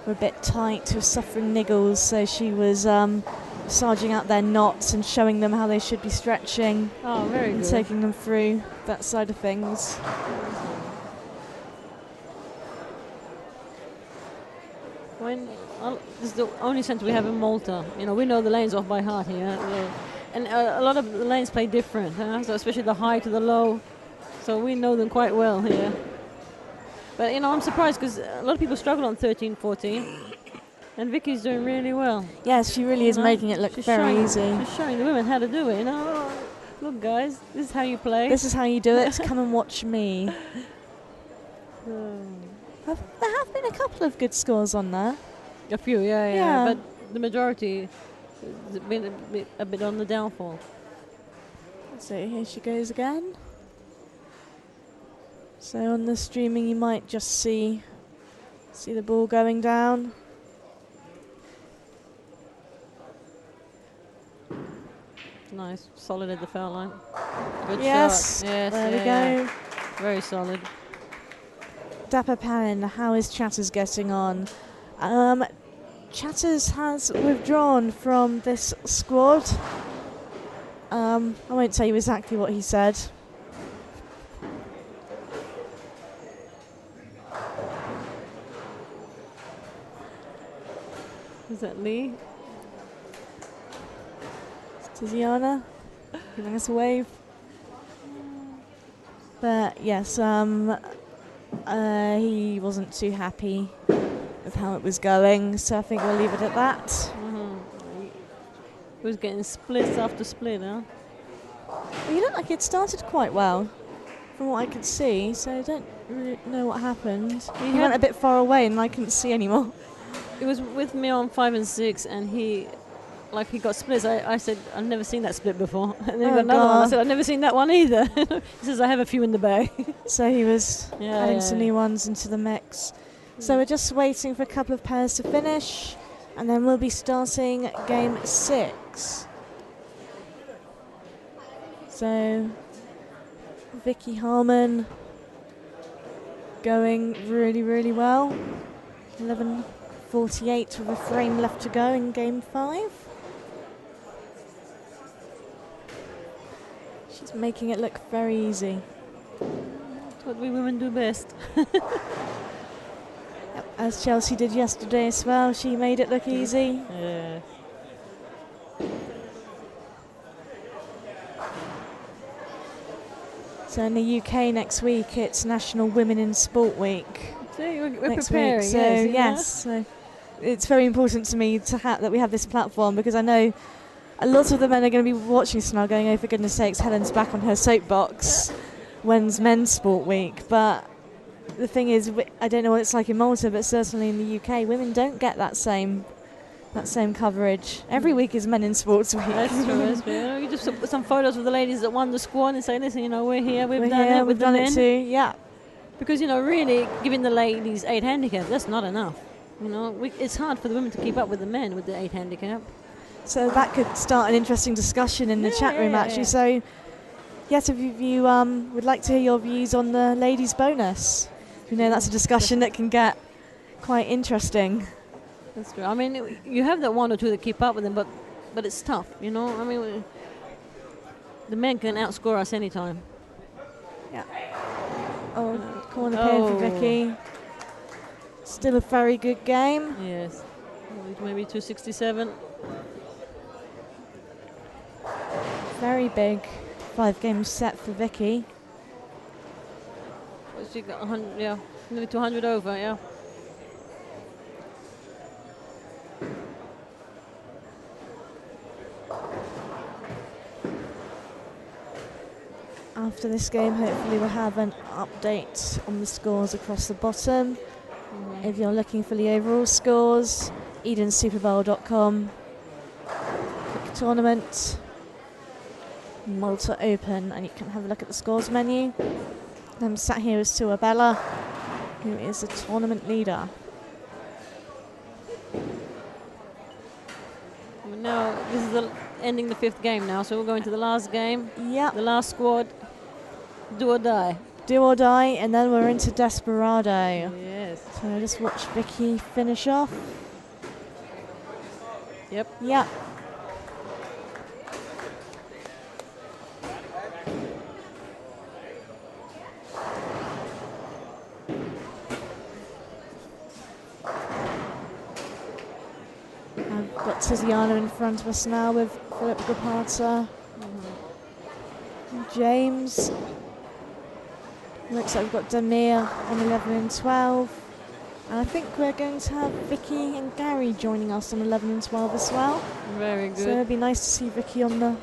were a bit tight, who were suffering niggles, so she was massaging out their knots and showing them how they should be stretching. Oh, very and good. taking them through that side of things. This is the only centre we have in Malta. You know, we know the lanes off by heart here. And a lot of the lanes play different, so especially the high to the low. So we know them quite well here. But, you know, I'm surprised because a lot of people struggle on 13, 14. And Vicky's doing really well. Yes, she really is making it look very easy. She's showing the women how to do it, you know. Oh, look, guys, this is how you play. This is how you do it. Come and watch me. There have been a couple of good scores on there. A few, yeah. But the majority has been a bit on the downfall. So here she goes again. So on the streaming you might just see the ball going down. Nice, solid at the foul line. Good Yes, shot. Yes, there we go. Very solid. Dapper Pan, how is Chatters getting on? Chatters has withdrawn from this squad. I won't tell you exactly what he said. Is that Lee? Tiziana giving us a wave. But yes, he wasn't too happy with how it was going, so I think we'll leave it at that. He was getting splits after split, huh? Well, you looked like it started quite well, from what I could see, so I don't really know what happened. He went a bit far away and I couldn't see anymore. It was with me on 5 and 6, and he got splits. I said, I've never seen that split before. And then he got another one. I said, I've never seen that one either. He says, I have a few in the bag. So he was adding some new ones into the mix. So we're just waiting for a couple of pairs to finish, and then we'll be starting game 6. So Vicky Harmon going really, really well. 11:48 with a frame left to go in game 5. She's making it look very easy. That's what we women do best. As Chelsea did yesterday as well, she made it look easy. Yeah. So in the UK next week, it's National Women in Sport Week. See, we're next preparing. Week. So yes, so it's very important to me that we have this platform, because I know a lot of the men are going to be watching this now going, oh, for goodness sakes, Helen's back on her soapbox. When's Men's Sport Week? But the thing is, I don't know what it's like in Malta, but certainly in the UK, women don't get that same coverage. Every week is Men in Sports Week. That's true, that's true. You know, you just put some photos of the ladies that won the squad and say, listen, you know, we're here, we've done it. We've done it too, yeah. Because, you know, really, giving the ladies 8 handicap, that's not enough. You know, it's hard for the women to keep up with the men with the 8 handicap. So that could start an interesting discussion in the chat room, actually. So, yes, if you would like to hear your views on the ladies' bonus, you know, that's a discussion that can get quite interesting. That's true. I mean, you have that 1 or 2 that keep up with them, but it's tough, you know. I mean, the men can outscore us anytime. Yeah. Oh, corner pair for Vicky. Still a very good game. Yes. Maybe 267. Very big 5-game set for Vicky. What's she got? 100, yeah, nearly 200 over, yeah. After this game, hopefully we'll have an update on the scores across the bottom. If you're looking for the overall scores, EdenSuperbowl.com. Click tournament, Malta Open, and you can have a look at the scores menu. I'm sat here with Sue Abella, who is the tournament leader. Now, this is ending the 5th game now, so we're going to the last game. Yep. The last squad, do or die. Do or die, and then we're into Desperado. Yes. So just watch Vicky finish off. Yep. Yep. I've got Tiziana in front of us now with Philip Gapata. James. Looks like we've got Damir on 11 and 12. And I think we're going to have Vicky and Gary joining us on 11 and 12 as well. Very good. So it'd be nice to see Vicky on the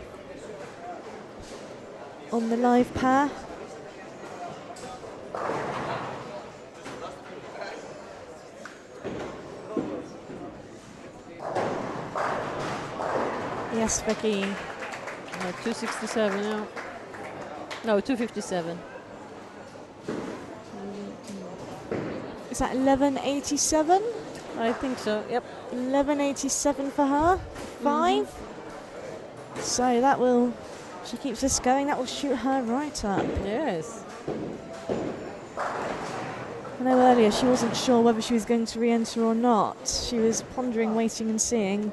live pair. Yes, Vicky. 267 now. No, 257. Is that 1187? I think so, yep. 1187 for her. 5. So that will, if she keeps this going, that will shoot her right up. Yes. I know earlier she wasn't sure whether she was going to re-enter or not. She was pondering, waiting and seeing.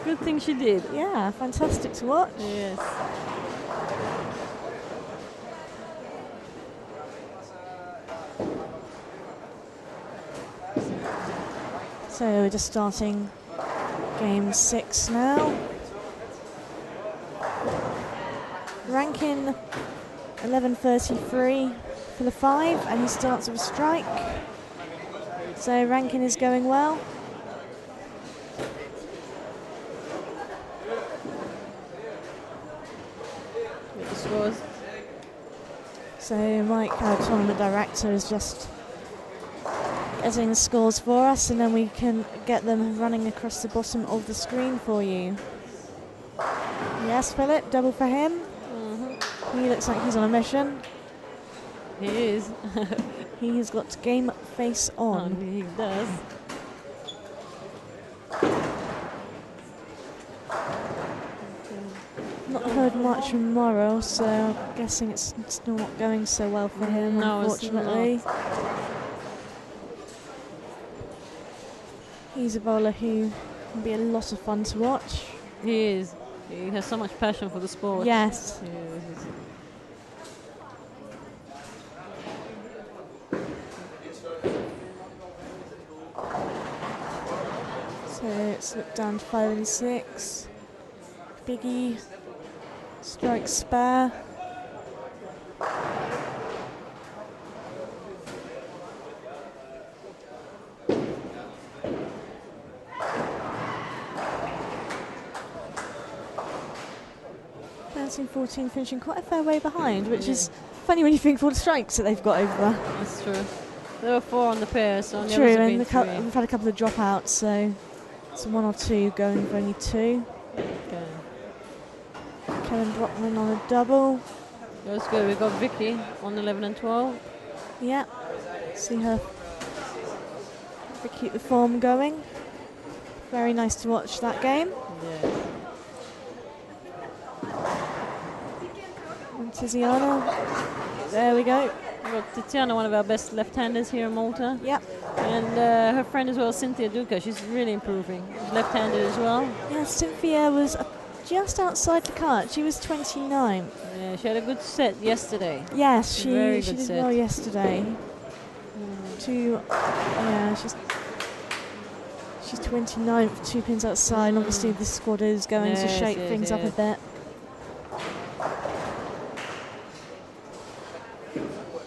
Good thing she did. Yeah, fantastic to watch. Yes. So we're just starting game 6 now. Rankin 11:33 for the 5, and he starts with a strike. So Rankin is going well. With the scores. So Mike, our tournament director, is just getting the scores for us, and then we can get them running across the bottom of the screen for you. Yes, Philip, double for him. He looks like he's on a mission. He is. He has got game face on. He does. Not heard much from Morrow, so I'm guessing it's still not going so well for him, No, unfortunately. He's a bowler who can be a lot of fun to watch. He is. He has so much passion for the sport. Yes. Yes. So it's slipped down to 5 and 6. Biggie strikes spare. Bouncing 14, finishing quite a fair way behind, which is funny when you think of all the strikes that they've got over there. That's true. There were 4 on the pair, so on the True, others have and been 3. we've had a couple of dropouts, so it's 1 or 2 going for only 2. Okay. Kevin Brockman on a double. That's good. We've got Vicky on 11 and 12. Yeah, see her keep the form going. Very nice to watch that game. Yeah. And Tiziana, there we go. We've got Tatiana, one of our best left-handers here in Malta. Yep. And her friend as well, Cynthia Duca. She's really improving. She's left-handed as well. Yeah, Cynthia was just outside the cut. She was 29. Yeah, she had a good set yesterday. Yes, she Very did good set. well yesterday. She's 29 for 2 pins outside. And obviously, this squad is going to Yes, shake yes, things up a yes. bit.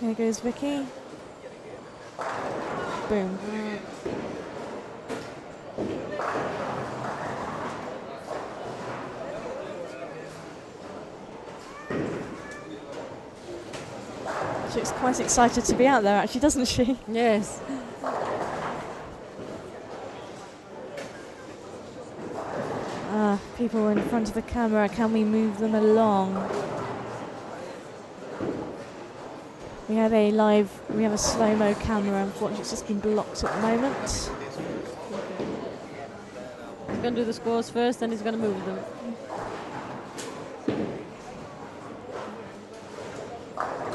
Here goes Vicky. Boom. She looks quite excited to be out there, actually, doesn't she? Yes. People in front of the camera, can we move them along? We have a slow-mo camera, unfortunately it's just been blocked at the moment. He's going to do the scores first, then he's going to move them.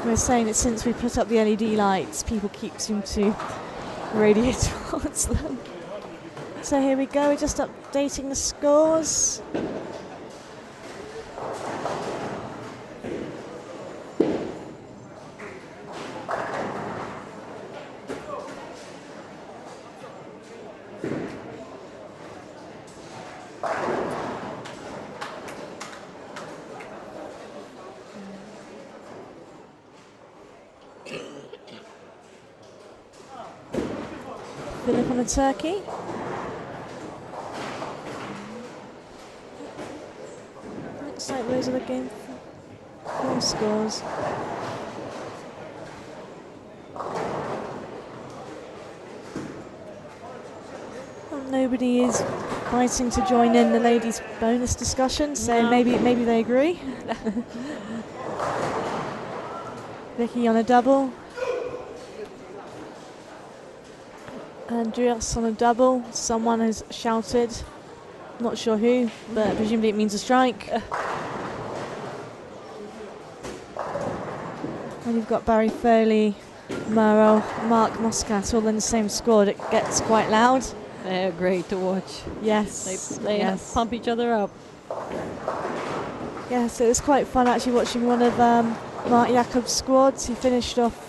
We're saying that since we put up the LED lights, people seem to radiate towards them. So here we go, we're just updating the scores. Philip on a turkey. Looks like those are the game scores. Well, nobody is biting to join in the ladies' bonus discussion, so No. maybe they agree. Vicky on a double. Andreas on a double. Someone has shouted. Not sure who, but presumably it means a strike. And you've got Barry Foley, Murrow, Mark Muscat all in the same squad. It gets quite loud. They're great to watch. Yes. They yes. pump each other up. Yes, it was quite fun actually watching one of Mark Jacobs' squads. He finished off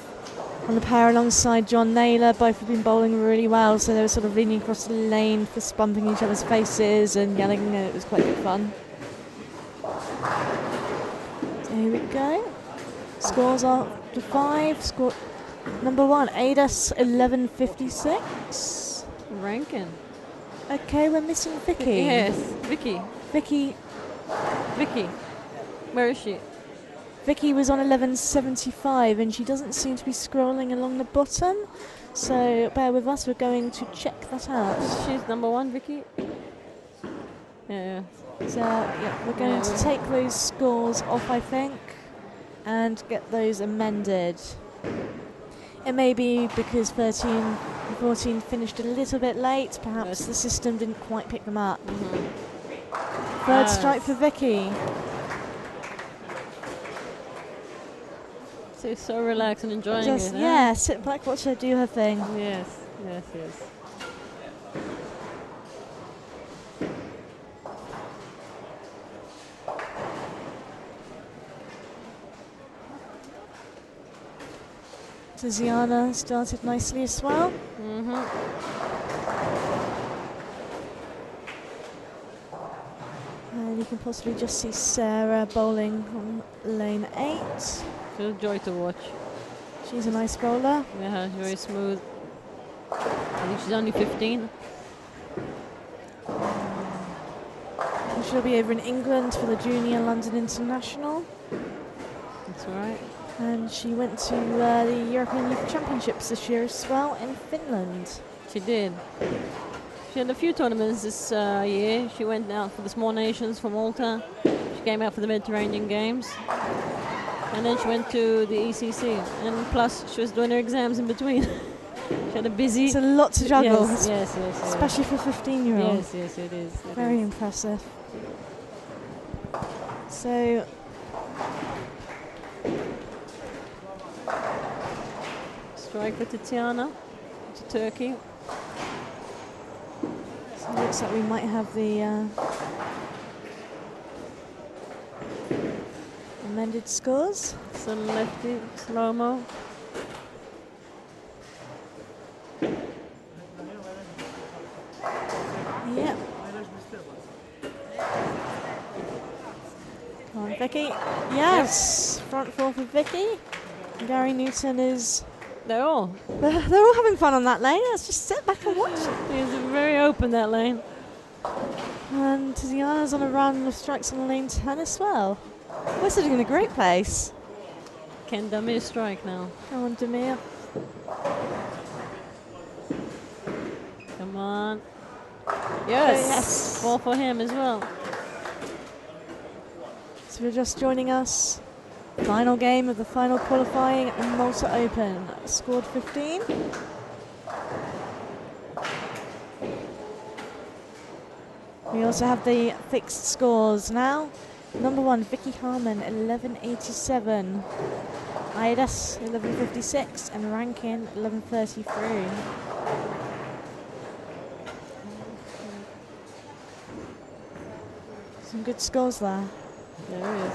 on the pair alongside John Naylor. Both have been bowling really well, so they were sort of leaning across the lane, fist bumping each other's faces and yelling, and it was quite good fun. So here we go. Scores are to 5. Score number 1, ADAS 1156. Ranking. Okay, we're missing Vicky. Yes, Vicky. Vicky Where is she? Vicky was on 1175 and she doesn't seem to be scrolling along the bottom. So bear with us, we're going to check that out. She's number 1, Vicky. Yeah. So yeah, we're going to take those scores off, I think, and get those amended. It may be because 13 and 14 finished a little bit late. Perhaps the system didn't quite pick them up. Third strike for Vicky. She's so relaxed and enjoying Just, it. yeah, sit back, watch her do her thing. Yes. Tiziana started nicely as well. And you can possibly just see Sarah bowling on lane 8. She's a joy to watch. She's a nice bowler. Yeah, very smooth. I think she's only 15. And she'll be over in England for the Junior London International. That's right. And she went to the European Youth Championships this year as well in Finland. She did. She had a few tournaments this year. She went out for the Small Nations for Malta. She came out for the Mediterranean Games. And then she went to the ECC. And plus, she was doing her exams in between. She had a busy... It's a lot to juggle. Yes. Especially for a 15-year-old. Yes, it is. Very impressive. So... Strike for Tatiana to Turkey. So it looks like we might have the amended scores. Some lefty, slow-mo. Yep. Come on, Vicky. Yes! Front four for Vicky. Gary Newton is... They're all having fun on that lane. Let's just sit back and watch it. It's very open, that lane. And Tiziana's on a run of strikes on lane 10 as well. We're sitting in a great place. Can Damir strike now? Come on, Damir. Come on. Yes. Yes. Ball for him as well. if you're just joining us, final game of the final qualifying Malta Open. Scored 15. We also have the fixed scores now. Number 1, Vicky Harmon, 1187. Aidas, 1156. And Rankin, 1133. Some good scores there. There it is.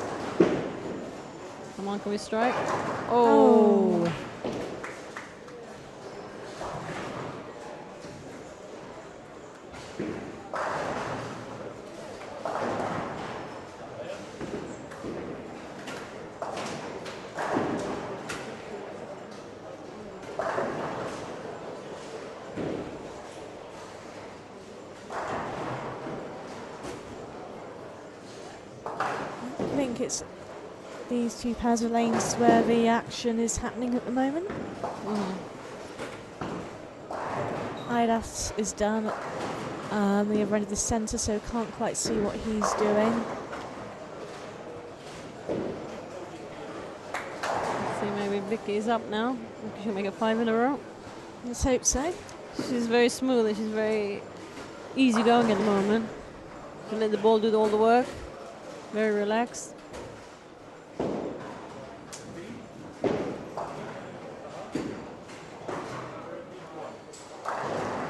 Come on, can we strike? Oh. I think it's these two pairs of lanes where the action is happening at the moment. Aidas is done the other end of the centre, so can't quite see what he's doing. Let's see, maybe Vicky's up now. She'll make it 5 in a row. Let's hope so. She's very smooth and she's very easygoing at the moment. She let the ball do all the work. Very relaxed.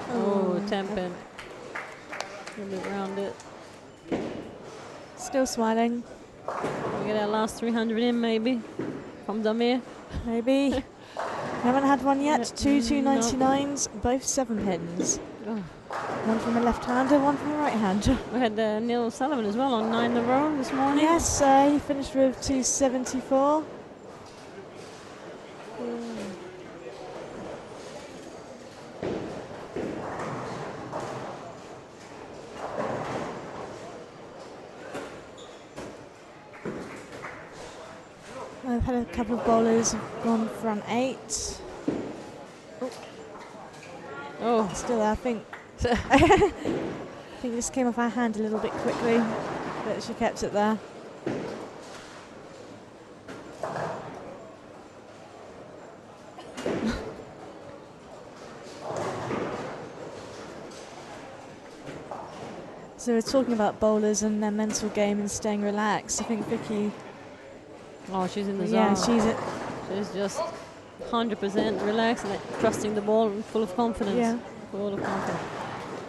Oh, Tenpin. A little bit round it. Still smiling. We get our last 300 in maybe from Damir. Maybe. We haven't had one yet. Yeah, Two 299s, both 7 pins. Oh. One from a left-hander, one from a right-hander. We had Neil Sullivan as well on 9 in a row this morning. Yes, he finished with 274. I've had a couple of bowlers have gone front 8. Oh, Still there, I think. I think this came off our hand a little bit quickly, but she kept it there. So we're talking about bowlers and their mental game and staying relaxed. I think Vicky, oh, she's in the zone. yeah, She's just 100% relaxed and trusting the ball and full of confidence. Yeah. Full of confidence.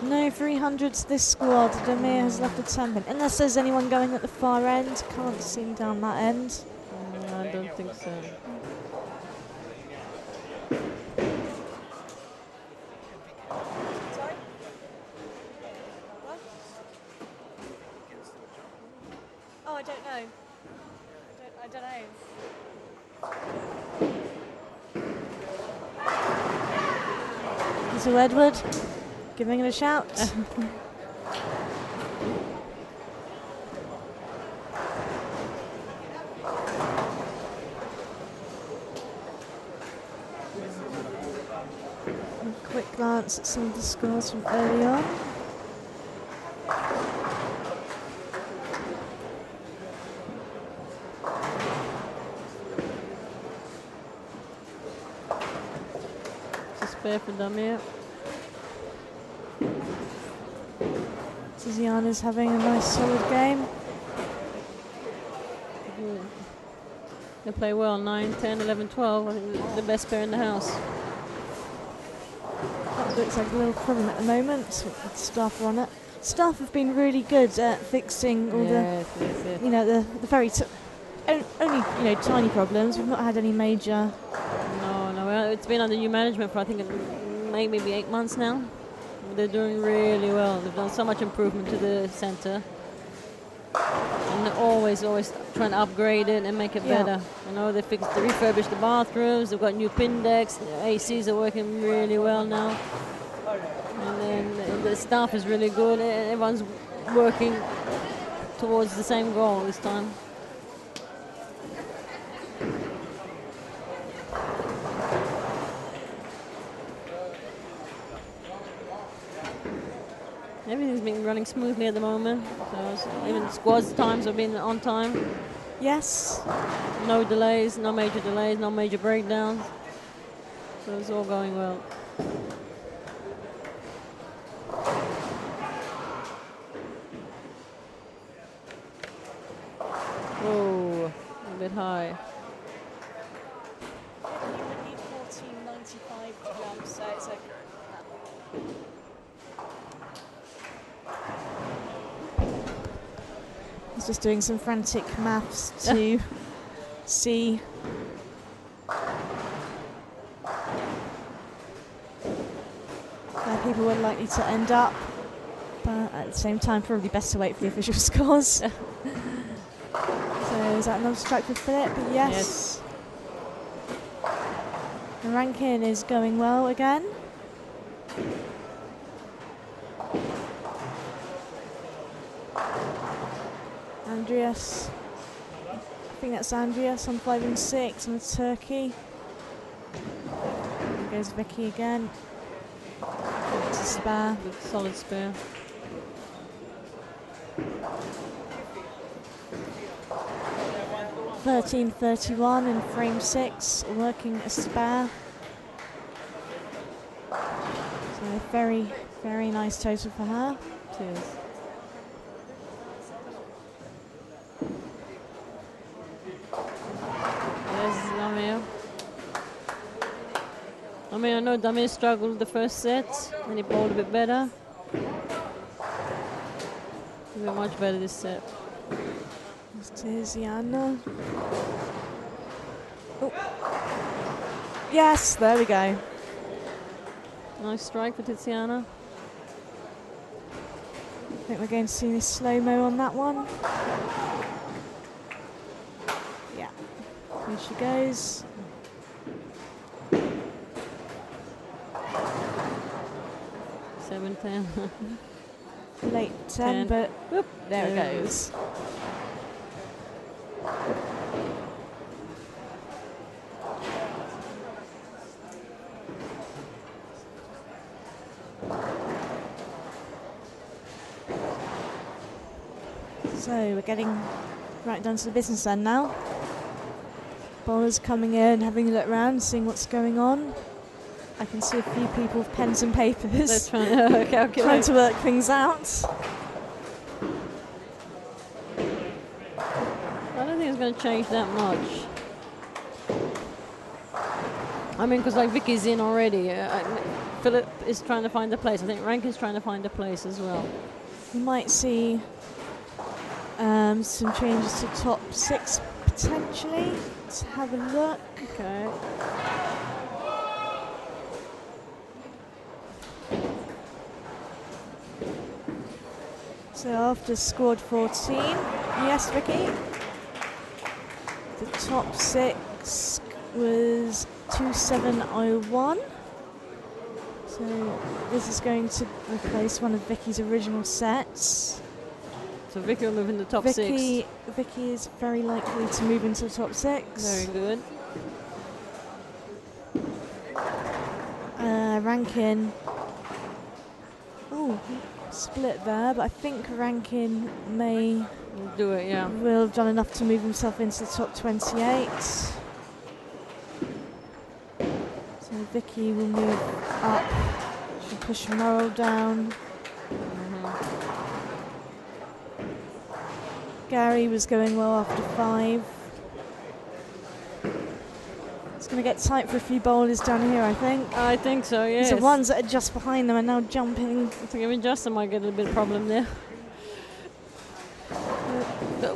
no 300s this squad. Damir has left a Tenpin. Unless there's anyone going at the far end. Can't see down that end. No, I don't think so. Oh, I don't know. I don't know. So Edward, giving it a shout. A quick glance at some of the scores from early on. Spare for Damir. Tiziana's having a nice solid game. They play well, 9, 10, 11, 12. I think the best pair in the house. That looks like a little problem at the moment with staff on it. Staff have been really good at fixing all Yes. the, you know, the very only, you know, tiny problems. We've not had any major. No, well, it's been under new management for I think maybe 8 months now. They're doing really well. They've done so much improvement to the centre. And they're always trying to upgrade it and make it better. You know, they refurbished the bathrooms, they've got new pin decks, the ACs are working really well now. And then the staff is really good, and everyone's working towards the same goal this time. Everything's been running smoothly at the moment. So even squads times have been on time. Yes. No delays, no major delays, no major breakdowns. So it's all going well. Oh, a bit high. 14.95 jump, so it's okay. He's just doing some frantic maths to see where people were likely to end up, but at the same time probably best to wait for the official scores. So is that another strike for Philip? Yes. The ranking is going well again. Andreas, I think that's Andreas on 5 and 6 on the turkey. There goes Vicky again. It's a spare. Good solid spare. $13.31 in frame 6, working a spare. So very, very nice total for her. Cheers. Yes, Damir. I mean, I know Damir struggled the first set, and he bowled a bit better. He went much better this set. It's Tiziana. Oh. Yes, there we go. Nice strike for Tiziana. I think we're going to see this slow-mo on that one. Yeah, here she goes. Seven, 10. Late 10, but whoop, there it There. goes. So we're getting right down to the business end now. Bowlers coming in, having a look around, seeing what's going on. I can see a few people with pens and They're papers trying to calculate. trying to work things out. I don't think it's going to change that much. I mean, because like Vicky's in already. Philip is trying to find a place. I think Rankin's trying to find a place as well. You might see some changes to top 6 potentially. Let's have a look. Okay. So after scored 14, yes, Vicky. The top 6 was 2701. So this is going to replace one of Vicky's original sets. So Vicky will move in the top 6. Vicky is very likely to move into the top 6. Very good. Rankin. Oh, split there, but I think Rankin We'll do it, yeah. will have done enough to move himself into the top 28. So Vicky will move up. She'll push Morrow down. Gary was going well after 5. It's going to get tight for a few bowlers down here, I think. I think so, yes. The ones that are just behind them are now jumping. I think even Justin might get a bit of problem there.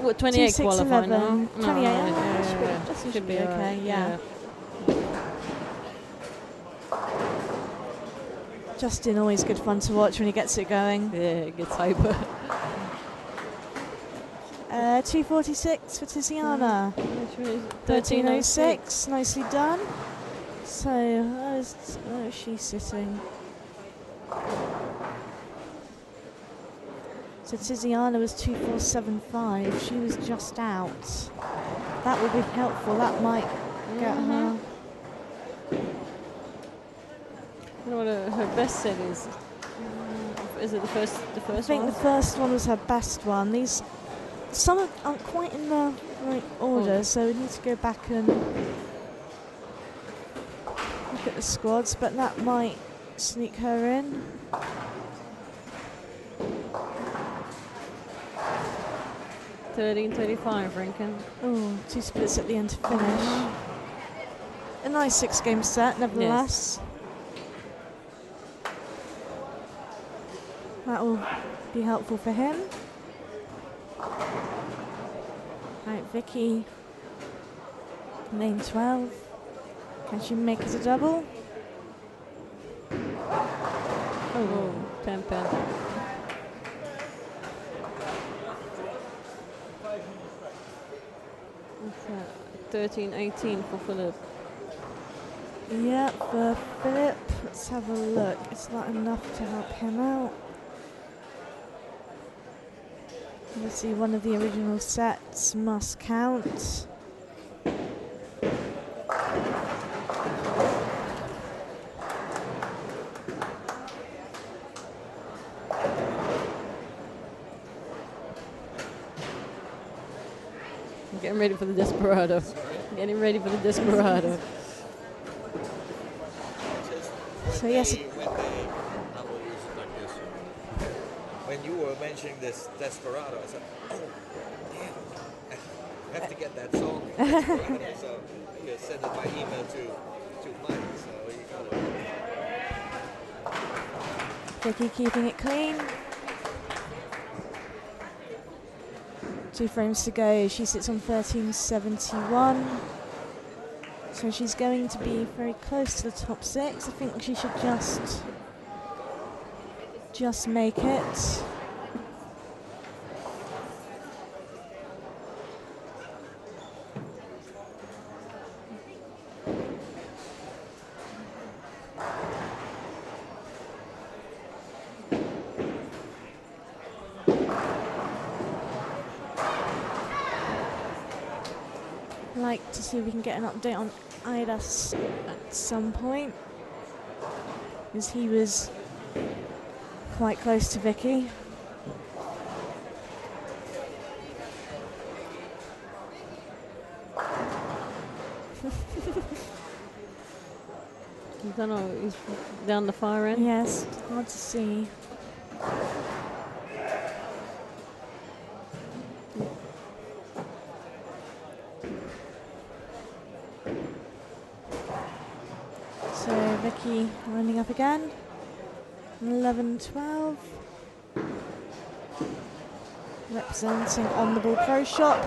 What, 28 2, 6, qualify 11. now? 28, yeah. Justin should be okay, alright, yeah. Justin, always good fun to watch when he gets it going. Yeah, it gets hyper. 246 for Tiziana. 1306, nicely done. So, where is she sitting? So Tiziana was 2475. She was just out. That would be helpful. That might get her. I don't know what her best set is. Is it the first I think one? the first one was her best one. Some aren't quite in the right order, so we need to go back and look at the squads, but that might sneak her in. $13.35, Rankin. Oh, 2 splits at the end to finish. A nice 6-game set, nevertheless. That will be helpful for him. Right, Vicky, lane 12. Can she make it a double? Oh, Tenpin. 13.18 for Philip. Yeah, for Philip. Let's have a look. Is that enough to help him out? Obviously, one of the original sets must count. I'm getting ready for the Desperado. Getting ready for the Desperado. So yes, When you were mentioning this Desperado, I said, oh, damn, I have to get that song. Desperado. So you send it by email to Mike, so you got it. Vicky keeping it clean. 2 frames to go. She sits on 13.71. So she's going to be very close to the top 6. I think she should just make it. Like to see if we can get an update on Idas at some point, because he was quite close to Vicky. I don't know, he's down the far end. Yes, hard to see. So Vicky winding up again. 11-12. Representing on the ball pro shot.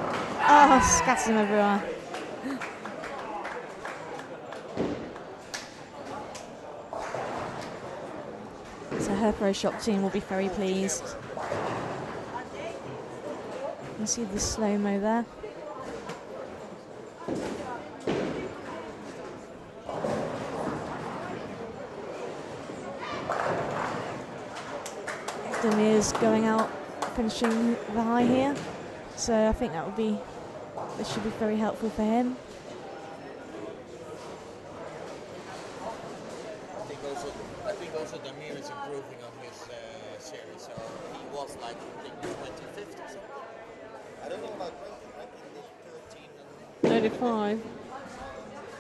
Oh, scatters him everywhere. So her pro shop team will be very pleased. You can see the slow-mo there. Is going out, finishing the high here, so I think this should be very helpful for him. I think also Damir is improving on his series, so he was like I think 25th or something. I don't know about ranking this 13 and 35.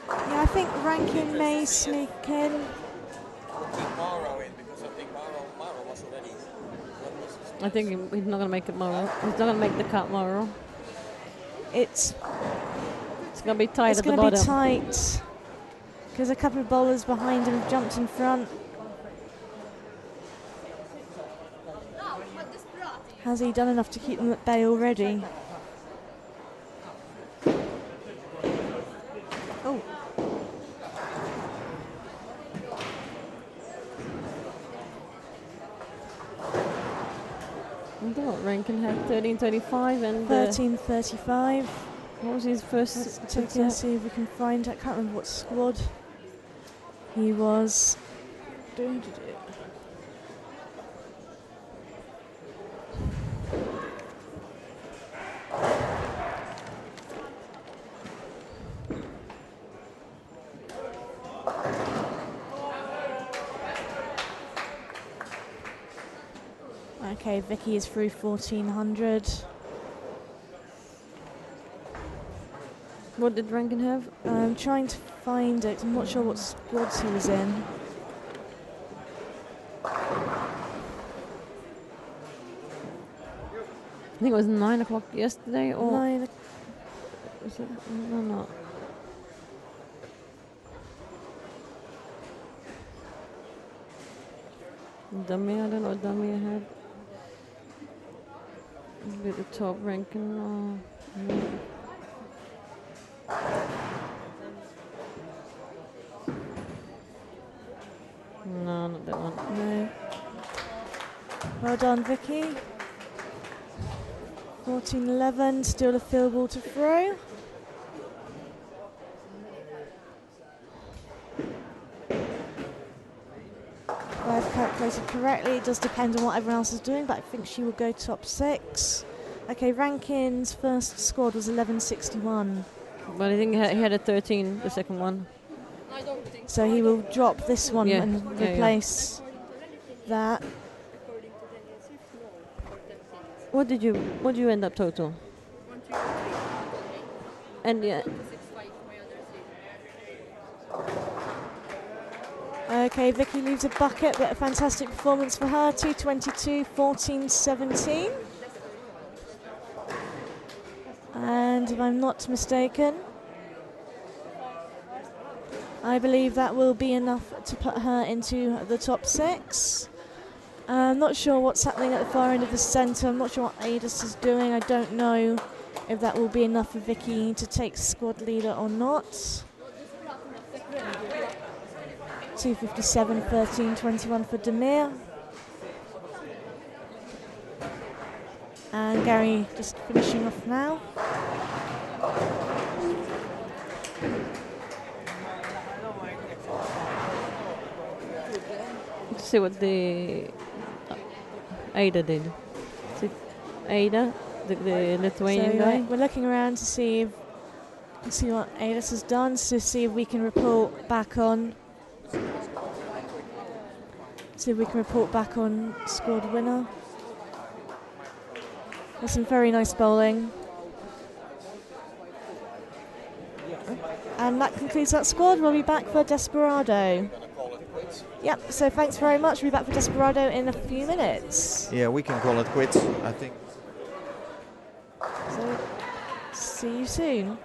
Yeah, I think ranking may sneak in. We'll keep Maro in because I think Maro was already. I think he's not going to make it tomorrow. He's not going to make the cut tomorrow. It's going to be tight at the bottom. bottom. It's going to be tight because a couple of bowlers behind him have jumped in front. Has he done enough to keep them at bay already? Oh. I thought Rankin had 13.35 and 13.35. what was his first? Let's check and see if we can find. I can't remember what squad he was. Okay, Vicky is through 1400. What did Rankin have? I'm trying to find it. I'm not sure what squads he was in. I think it was 9 o'clock yesterday, or 9. was it? No. Dummy, I don't know what dummy I had. Maybe the top ranking. No. No, not that one. No. Well done, Vicky. 14-11, still a field ball to throw. If I've calculated correctly, it does depend on what everyone else is doing, but I think she will go top 6. Okay, Rankin's first squad was 1161. But I think he had a 13, the second one. So he will drop this one Yeah. and Yeah, replace that. What did you end up total? And yeah, Okay, Vicky leaves a bucket, but a fantastic performance for her. 222, 14, 17. And if I'm not mistaken, I believe that will be enough to put her into the top 6. I'm not sure what's happening at the far end of the centre. I'm not sure what Adis is doing. I don't know if that will be enough for Vicky to take squad leader or not. 257, 13, 21 for Demir. And Gary just finishing off now. let's see what the Ada did. Is it Ada, the Lithuanian guy? We're looking around to see what Adis has done, to see if we can report back on. See if we can report back on squad winner. There's some very nice bowling. And that concludes that squad. We'll be back for Desperado. Yep, so thanks very much. We'll be back for Desperado in a few minutes. Yeah, we can call it quits, I think. So, see you soon.